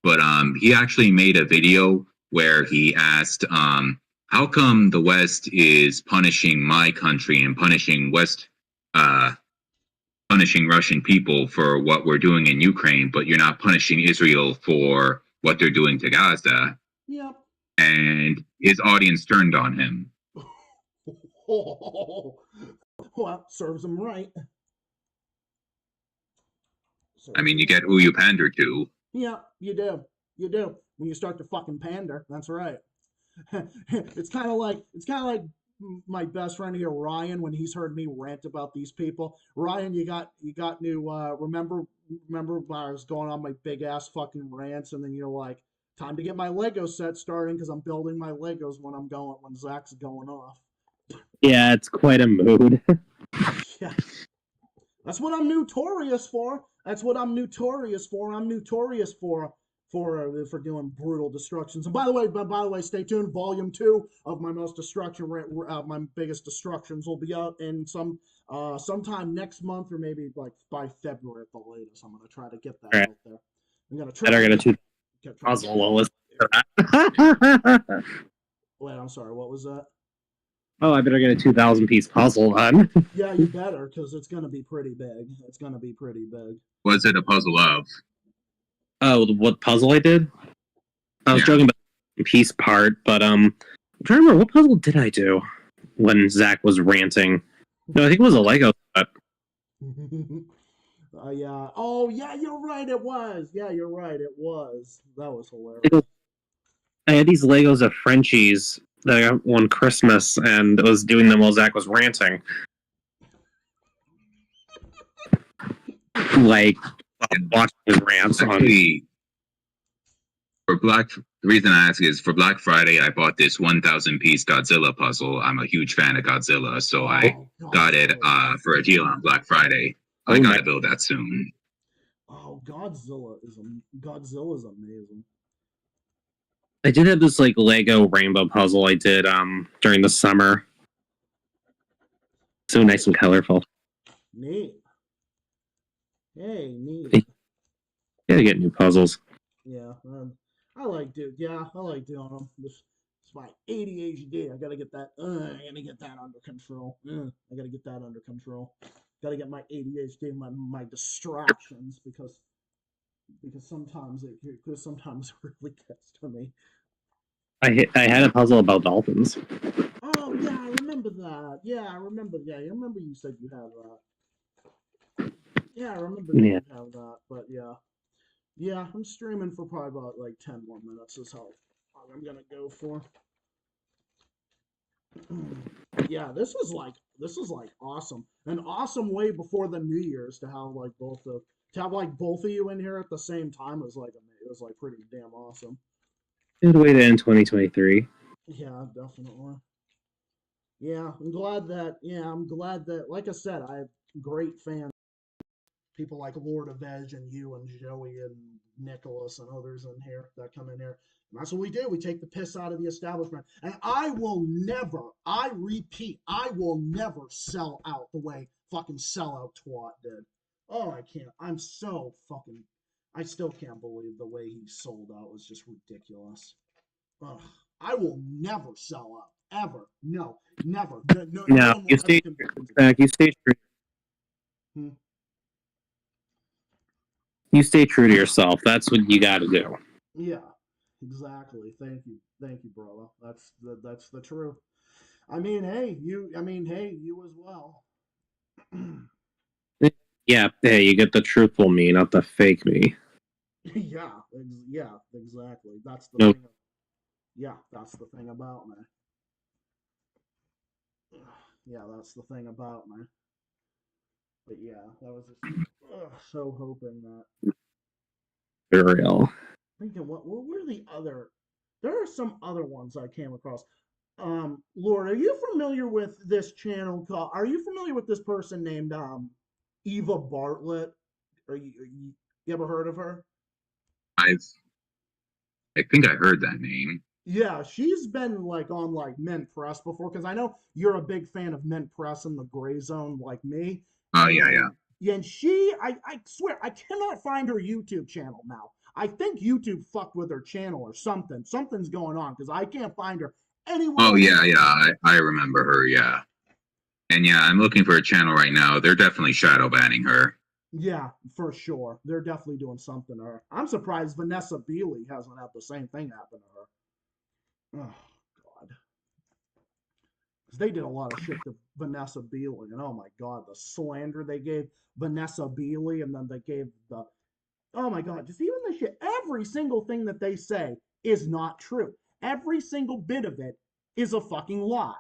But he actually made a video where he asked, how come the West is punishing my country and punishing Russian people for what we're doing in Ukraine, but you're not punishing Israel for what they're doing to Gaza? Yep. And his audience turned on him. Well, serves him right. I mean, you get who you pander to. Yeah, you do. You do. When you start to fucking pander, that's right. It's kind of like my best friend here, Ryan, when he's heard me rant about these people. Ryan, you got new. Remember when I was going on my big ass fucking rants, and then you're like, time to get my Lego set starting because I'm building my Legos when Zach's going off. Yeah, it's quite a mood. Yeah. That's what I'm notorious for. I'm notorious for doing brutal destructions. And by the way, stay tuned. Volume 2 of my my biggest destructions will be out in sometime next month, or maybe like by February at the latest. I'm gonna try to get that out there. I'm gonna try. Better get a puzzle. Listen to that. Wait, I'm sorry. What was that? Oh, I better get a 2,000-piece puzzle then. Yeah, you better, because it's gonna be pretty big. What's it a puzzle of? Oh, what puzzle I did? I was joking about the piece part, but I'm trying to remember, what puzzle did I do when Zach was ranting? No, I think it was a Lego set. Yeah. Oh, yeah, you're right. It was. Yeah, you're right. It was. That was hilarious. I had these Legos of Frenchies that I got one Christmas, and I was doing them while Zach was ranting. Like, watching his rants on. Actually, the reason I ask is for Black Friday, I bought this 1,000 piece Godzilla puzzle. I'm a huge fan of Godzilla, so I got it for a deal on Black Friday. I gotta build that soon. Oh, Godzilla's amazing. I did have this like Lego rainbow puzzle I did during the summer. So nice and colorful. Neat. Hey, neat. You gotta get new puzzles. Yeah, I like doing them. It's my ADHD. I gotta get that. I gotta get that under control. I gotta get that under control. Gotta get my ADHD, my distractions, because sometimes it really gets to me. I had a puzzle about dolphins. Oh yeah, I remember that. Yeah, I remember. Yeah, I remember you said you had that. Yeah, I remember you have that. But yeah, I'm streaming for probably about like 10 more minutes. Is how long I'm gonna go for. Yeah, this was like awesome. An awesome way before the New Year's to have like both of you in here at the same time was like it was like pretty damn awesome. Good way to end 2023. Yeah, definitely. Yeah, I'm glad that, like I said, I have great fans. People like Lord of Edge and you and Joey and Nicholas and others in here that come in here. And that's what we do. We take the piss out of the establishment. And I repeat, I will never sell out the way fucking sellout twat did. Oh, I can't. I still can't believe the way he sold out was just ridiculous. Ugh. I will never sell out. Ever. No. Never. No You stay true. Hmm. You stay true to yourself. That's what you got to do. Yeah, exactly. Thank you, brother. That's the truth. I mean, hey, you as well. Yeah, hey, you get the truthful me, not the fake me. Yeah, exactly. That's the Nope. thing. Yeah, that's the thing about me. Yeah, that's the thing about me. But yeah, that was just so hoping that. For real. Thinking what were the other? There are some other ones I came across. Lord, are you familiar with this channel called? Are you familiar with this person named Eva Bartlett? You ever heard of her? I think I heard that name. Yeah, she's been like on like Mint Press before, because I know you're a big fan of Mint Press and the Gray Zone like me. Oh yeah. Yeah, and I swear, I cannot find her YouTube channel now. I think YouTube fucked with her channel or something. Something's going on because I can't find her anywhere. Oh yeah. I remember her. Yeah. And yeah, I'm looking for a channel right now. They're definitely shadow banning her. Yeah, for sure. They're definitely doing something to her. I'm surprised Vanessa Beeley hasn't had the same thing happen to her. Oh, God. Because they did a lot of shit to Vanessa Beeley. And oh my God, the slander they gave Vanessa Beeley, and then they gave the. Oh my God, just even the shit. Every single thing that they say is not true. Every single bit of it is a fucking lie.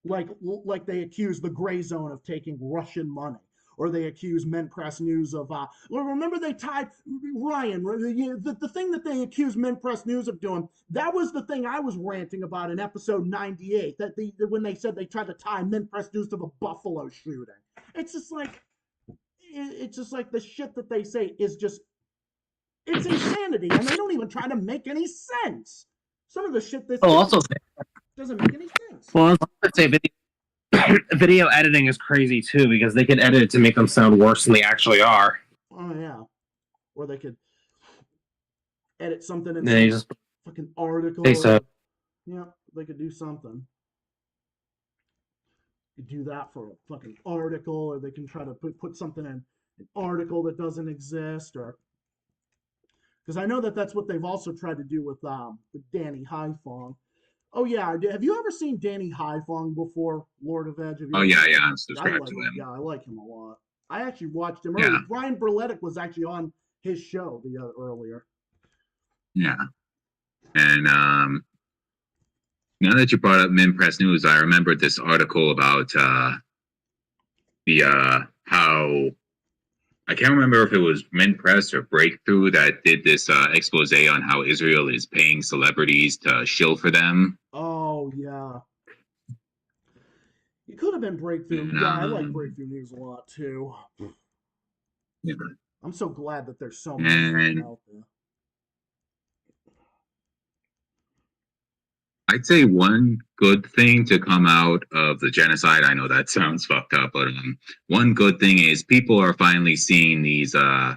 Like they accuse the Gray Zone of taking Russian money, or they accuse Mint Press News of well, remember they tied Ryan, the thing that they accused Mint Press News of doing. That was the thing I was ranting about in episode 98, that when they said they tried to tie Mint Press News to the Buffalo shooting. It's just like the shit that they say is just, it's insanity, and they don't even try to make any sense. Some of the shit that doesn't make any sense. Well, let's say video editing is crazy too, because they could edit it to make them sound worse than they actually are. Oh yeah, or they could edit something in They some just fucking article. Yeah, they could do something. You do that for a fucking article, or they can try to put something in an article that doesn't exist, or because I know that that's what they've also tried to do with Danny Haifong. Oh yeah, have you ever seen Danny Haifong before, Lord of Edge? Oh yeah, I'm subscribed to him. Yeah, I like him a lot. I actually watched him Yeah, earlier. Brian Berletic was actually on his show earlier. yeah. And now that you brought up Min Press News, I remembered this article about the how I can't remember if it was Min Press or Breakthrough that did this expose on how Israel is paying celebrities to shill for them. Oh yeah, it could have been Breakthrough. And, Yeah, I like Breakthrough News a lot too. yeah. I'm so glad that there's so many of them And out there. I'd say one good thing to come out of the genocide. I know that sounds fucked up, but one good thing is people are finally seeing these. Uh,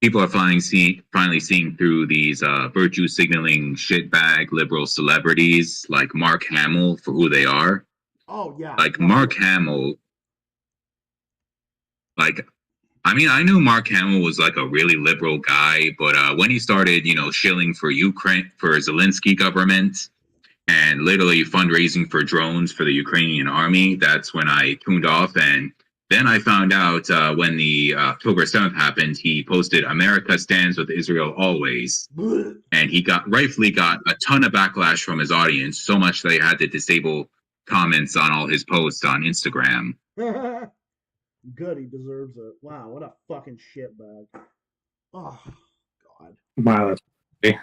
People are finally seeing through these virtue signaling shitbag liberal celebrities like Mark Hamill for who they are. Oh yeah, Like no, Mark Hamill, like I mean, I knew Mark Hamill was like a really liberal guy, but when he started, shilling for Ukraine for Zelensky government and literally fundraising for drones for the Ukrainian army, that's when I tuned off. And then I found out when the October 7th happened, he posted "America stands with Israel always," and he rightfully got a ton of backlash from his audience, so much they had to disable comments on all his posts on Instagram. good. He deserves it. Wow, what a fucking shitbag. Oh god. Wow, that's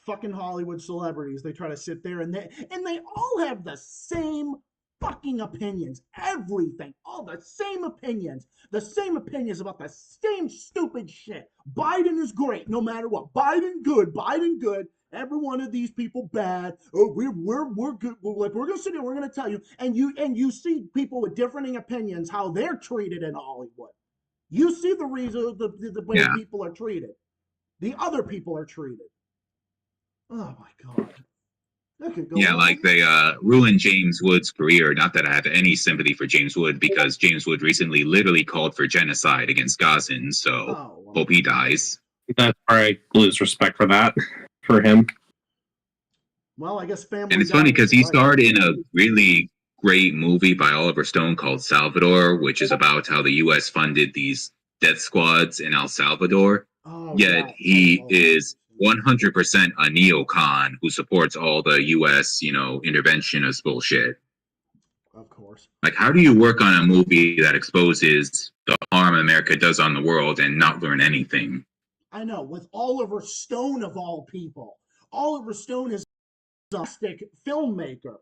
Fucking Hollywood celebrities. They try to sit there and they all have the same fucking opinions. Everything. All the same opinions. The same opinions about the same stupid shit. Biden is great no matter what. Biden good. Biden good. Every one of these people bad. Oh, we're good. We're gonna sit here. We're gonna tell you. And you see people with differing opinions how they're treated in Hollywood. You see the reason the way Yeah. people are treated. The other people are treated. Oh my god. That could go Yeah, on. like they ruined James Wood's career. Not that I have any sympathy for James Wood, because James Wood recently literally called for genocide against Gazans. So Oh, well. hope he dies. that's where I lose respect for that for him. Well, I guess family. And it's funny because he right. starred in a really great movie by Oliver Stone called Salvador, which is about how the U.S. funded these death squads in El Salvador. Oh, Yet yeah. he is 100% a neocon who supports all the U.S. interventionist bullshit. Of course. Like, how do you work on a movie that exposes the harm America does on the world and not learn anything? I know. With Oliver Stone of all people. Oliver Stone is a stick filmmaker.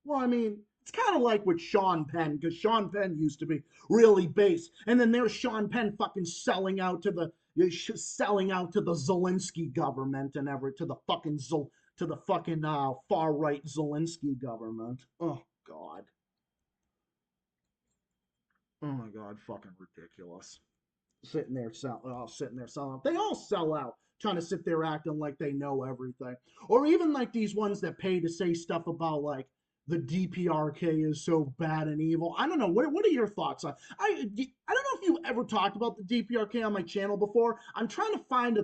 Well, I mean, it's kind of like with Sean Penn, because Sean Penn used to be really base, and then there's Sean Penn fucking selling out to the Zelensky government and to the fucking far right Zelensky government. Oh god. Oh my god, fucking ridiculous. Sitting there selling out. They all sell out, trying to sit there acting like they know everything. Or even like these ones that pay to say stuff about like the DPRK is so bad and evil. I don't know. What are your thoughts on? I don't know if you ever talked about the DPRK on my channel before. I'm trying to find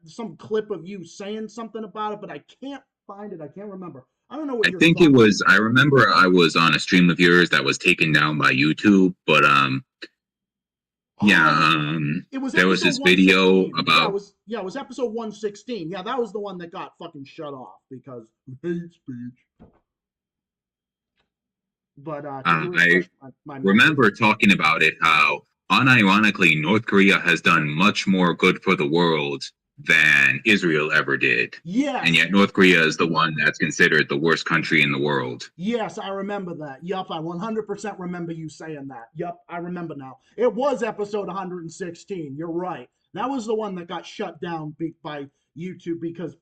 some clip of you saying something about it, but I can't find it. I can't remember. I don't know what I your think thoughts it was. I remember I was on a stream of yours that was taken down by YouTube, but yeah, it was there was episode this video 116. about. It was episode 116. Yeah, that was the one that got fucking shut off because hate speech. But I remember talking about it, how unironically North Korea has done much more good for the world than Israel ever did. Yes. And yet North Korea is the one that's considered the worst country in the world. Yes, I remember that. Yup, I 100% remember you saying that. Yup, I remember now. It was episode 116. You're right. That was the one that got shut down by YouTube because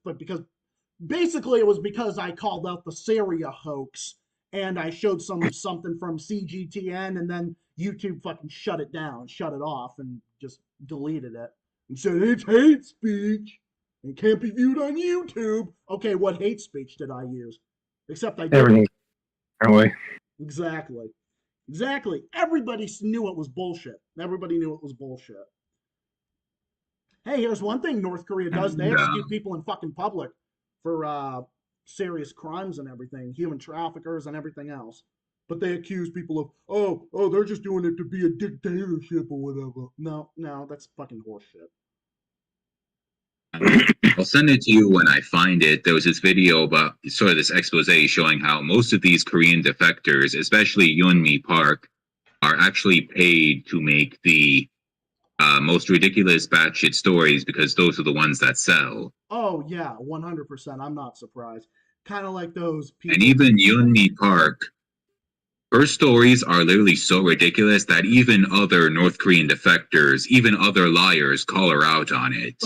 basically it was because I called out the Syria hoax and I showed something from CGTN and then YouTube fucking shut it down, shut it off, and just deleted it. And said it's hate speech. It can't be viewed on YouTube. Okay, what hate speech did I use? Except I did. Everything. Anyway. Exactly. Exactly. Everybody knew it was bullshit. Everybody knew it was bullshit. Hey, here's one thing North Korea does. They execute people in fucking public for serious crimes and everything, human traffickers and everything else. But they accuse people of, oh, they're just doing it to be a dictatorship or whatever. No, no, that's fucking horseshit. I'll send it to you when I find it. There was this video about sort of this expose showing how most of these Korean defectors, especially Yeonmi Park, are actually paid to make the most ridiculous batshit stories because those are the ones that sell. Oh yeah, 100%. I'm not surprised. Kind of like those people. And even Yeonmi Park, her stories are literally so ridiculous that even other North Korean defectors, even other liars, call her out on it.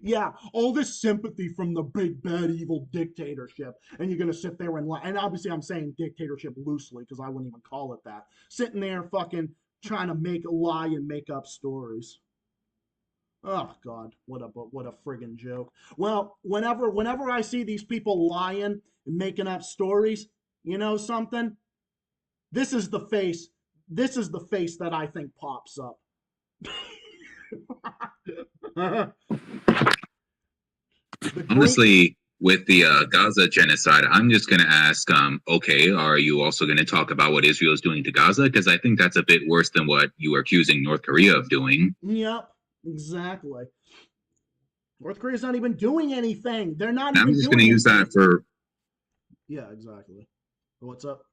Yeah, all this sympathy from the big bad evil dictatorship, and you're gonna sit there and lie. And obviously, I'm saying dictatorship loosely because I wouldn't even call it that. Sitting there, fucking trying to lie and make up stories. Oh God, what a friggin' joke. Well, whenever I see these people lying and making up stories, you know something? This is the face. This is the face that I think pops up. Honestly, with the Gaza genocide, I'm just going to ask, okay, are you also going to talk about what Israel is doing to Gaza? Because I think that's a bit worse than what you are accusing North Korea of doing. Yep, exactly. North Korea's not even doing anything. They're not And even. I'm just going to use that for. Yeah, exactly. What's up?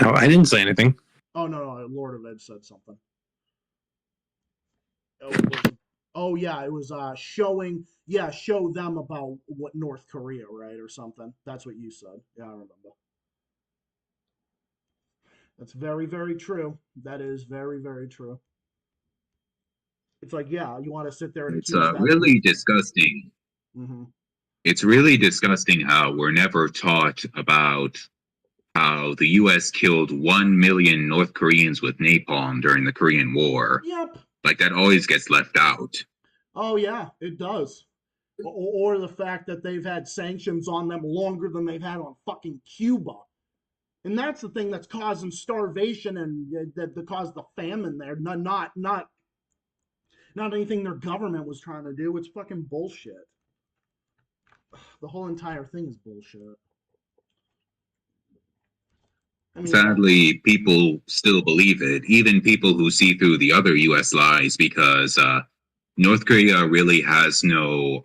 Oh, I didn't say anything. Oh no, Lord of Ed said something. Oh yeah, it was showing. Yeah, show them about what North Korea, right, or something. That's what you said. Yeah, I remember. That's very, very true. That is very, very true. It's like, yeah, you want to sit there and It's accuse that. really disgusting. Mm-hmm. It's really disgusting how we're never taught about how the U.S. killed 1 million North Koreans with napalm during the Korean War. Yep. Like, that always gets left out. Oh yeah, it does. Or the fact that they've had sanctions on them longer than they've had on fucking Cuba. And that's the thing that's causing starvation and that caused the famine there. Not anything their government was trying to do. It's fucking bullshit. The whole entire thing is bullshit. I mean, sadly, people still believe it, even people who see through the other U.S. lies, because North Korea really has no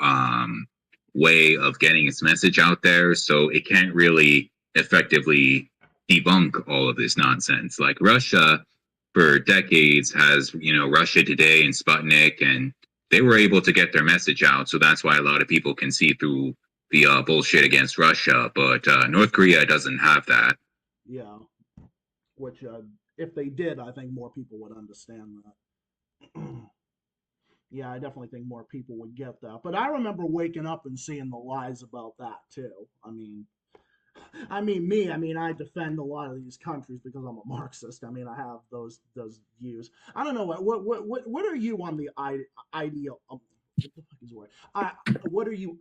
way of getting its message out there, so it can't really effectively debunk all of this nonsense. Like Russia, for decades, has, Russia Today and Sputnik, and they were able to get their message out, so that's why a lot of people can see through the bullshit against Russia, but North Korea doesn't have that. Yeah, which if they did, I think more people would understand that. Yeah, I definitely think more people would get that. But I remember waking up and seeing the lies about that too. I defend a lot of these countries because I'm a Marxist. I mean, I have those views. I don't know what are you on the ideal? What the fuck is word? What are you?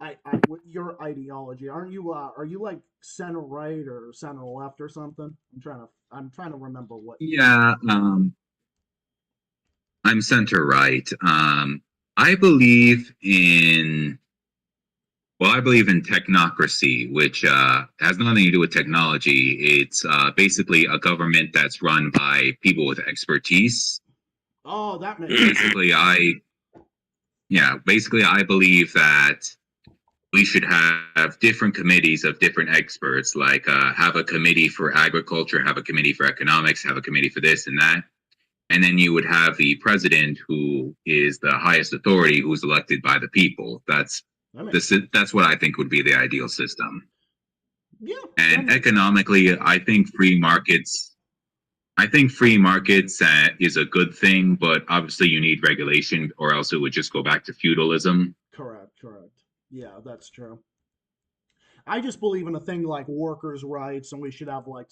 What your ideology? Aren't you? Are you like center right or center left or something? I'm trying to remember what. Yeah, I'm center right. I believe in I believe in technocracy, which has nothing to do with technology. It's basically a government that's run by people with expertise. Oh, that makes sense. Basically, I believe that we should have different committees of different experts, like have a committee for agriculture, have a committee for economics, have a committee for this and that. And then you would have the president, who is the highest authority, who's elected by the people. That's what I think would be the ideal system. Yeah. And economically, I think free markets. Is a good thing, but obviously you need regulation, or else it would just go back to feudalism. Correct. Yeah, that's true. I just believe in a thing like workers' rights, and we should have like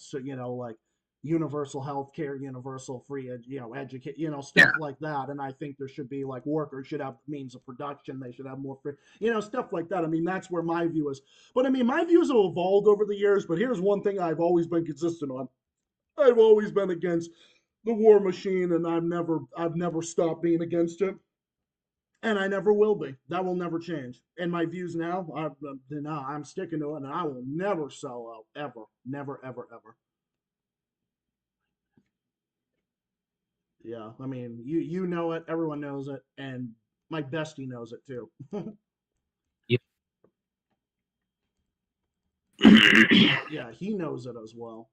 universal health care, universal free educate, stuff like that. And I think there should be like workers should have means of production. They should have more free, stuff like that. I mean, that's where my view is. But I mean, my views have evolved over the years. But here's one thing I've always been consistent on. I've always been against the war machine, and I've never stopped being against it. and I never will be. That will never change. And my views now, I'm sticking to it, and I will never sell out ever, never, ever, ever. Yeah, I mean, you know it, everyone knows it, and my bestie knows it too. Yeah, he knows it as well.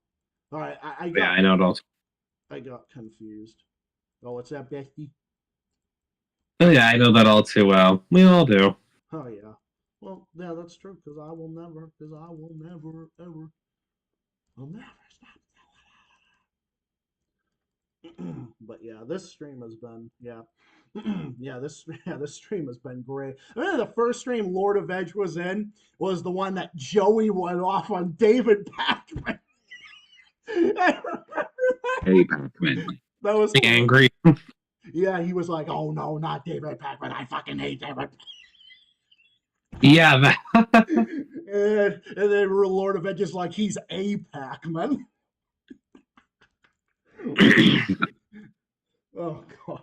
All right, I Yeah, got I know it all. I got confused. Oh, what's that, bestie? Oh, yeah, I know that all too well. We all do. Oh yeah. Well, yeah, that's true. Because I will never, ever, I'll never stop. But yeah, this stream has been this stream has been great. I remember the first stream Lord of Edge was in was the one that Joey went off on David Packman. I remember Hey, Pac-Man. that was hilarious. Angry. Yeah, he was like, "Oh no, not David Packman! I fucking hate David." Yeah, that. And then Lord of Edge is like, "He's a Pac-Man." Oh god.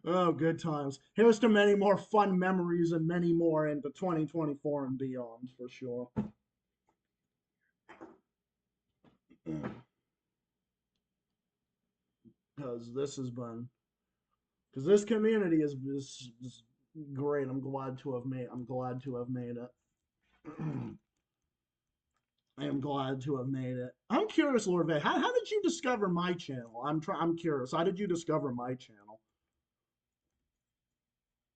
Oh, good times. Here's to many more fun memories and many more into 2024 and beyond for sure. Because this has been because this community is great. I'm glad to have made it. I am glad to have made it. I'm curious, Lord Vay, how did you discover my channel? I'm curious. How did you discover my channel?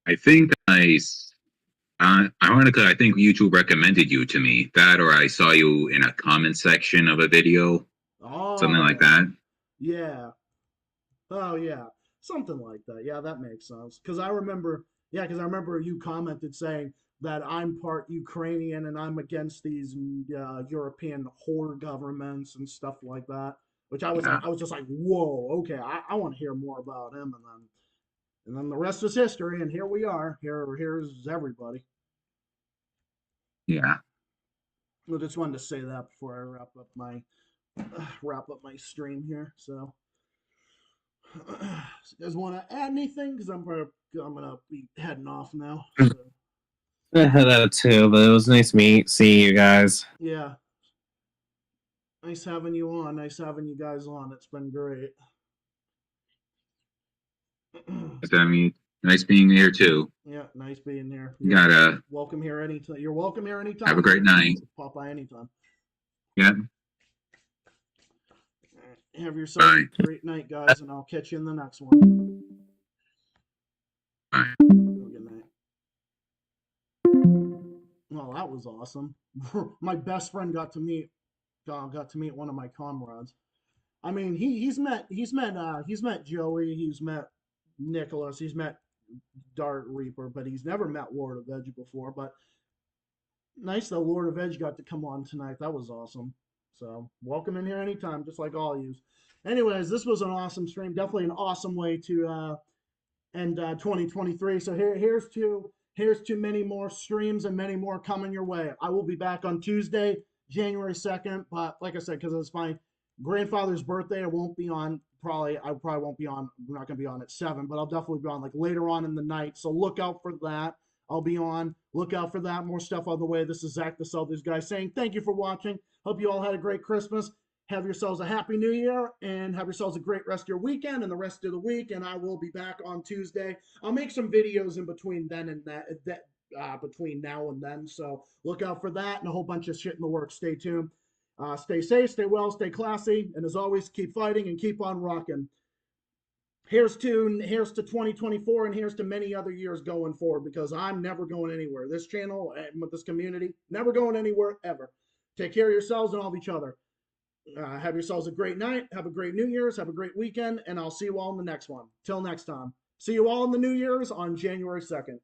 I think ironically, I think YouTube recommended you to me. That, or I saw you in a comment section of a video, something like Oh, that. yeah. Oh yeah, something like that. Yeah, that makes sense. Because I remember, yeah, because I remember you commented saying that I'm part Ukrainian and I'm against these European whore governments and stuff like that. Which Yeah, I was just like, whoa, okay, I want to hear more about him. And then the rest is history. And here we are. Here's everybody. yeah. I just wanted to say that before I wrap up my stream here. So. So you guys want to add anything? Because I'm gonna be heading off now. So, That too, but it was nice seeing you guys. yeah, nice having you on. Nice having you guys on. It's been great. I mean, nice being here too. Yeah, nice being here. You gotta Welcome here anytime. You're welcome here have anytime. a great night. Pop by anytime. Yeah. Have yourself Bye. a great night, guys, and I'll catch you in the next one. Bye. Good night. Well, that was awesome. My best friend got to meet one of my comrades. I mean, he's met Joey, he's met Nicholas, he's met Dart Reaper, but he's never met Lord of Edge before. But nice that Lord of Edge got to come on tonight. That was awesome. So welcome in here anytime, just like all yous. Anyways, this was an awesome stream. Definitely an awesome way to end 2023. So here's to many more streams and many more coming your way. I will be back on Tuesday, January 2nd. But like I said, because it's my grandfather's birthday, I won't be on. I probably won't be on. I'm not going to be on at 7, but I'll definitely be on like later on in the night. So look out for that. I'll be on. Look out for that. More stuff on the way. This is Zach the Southers guy saying thank you for watching. Hope you all had a great Christmas. Have yourselves a happy new year and have yourselves a great rest of your weekend and the rest of the week. And I will be back on Tuesday. I'll make some videos in between then and between now and then. So look out for that and a whole bunch of shit in the works. Stay tuned. Stay safe, stay well, stay classy. And as always, keep fighting and keep on rocking. Here's to 2024 and here's to many other years going forward because I'm never going anywhere. This channel with this community, never going anywhere ever. Take care of yourselves and all of each other. Have yourselves a great night. Have a great New Year's. Have a great weekend. And I'll see you all in the next one. Till next time. See you all in the New Year's on January 2nd.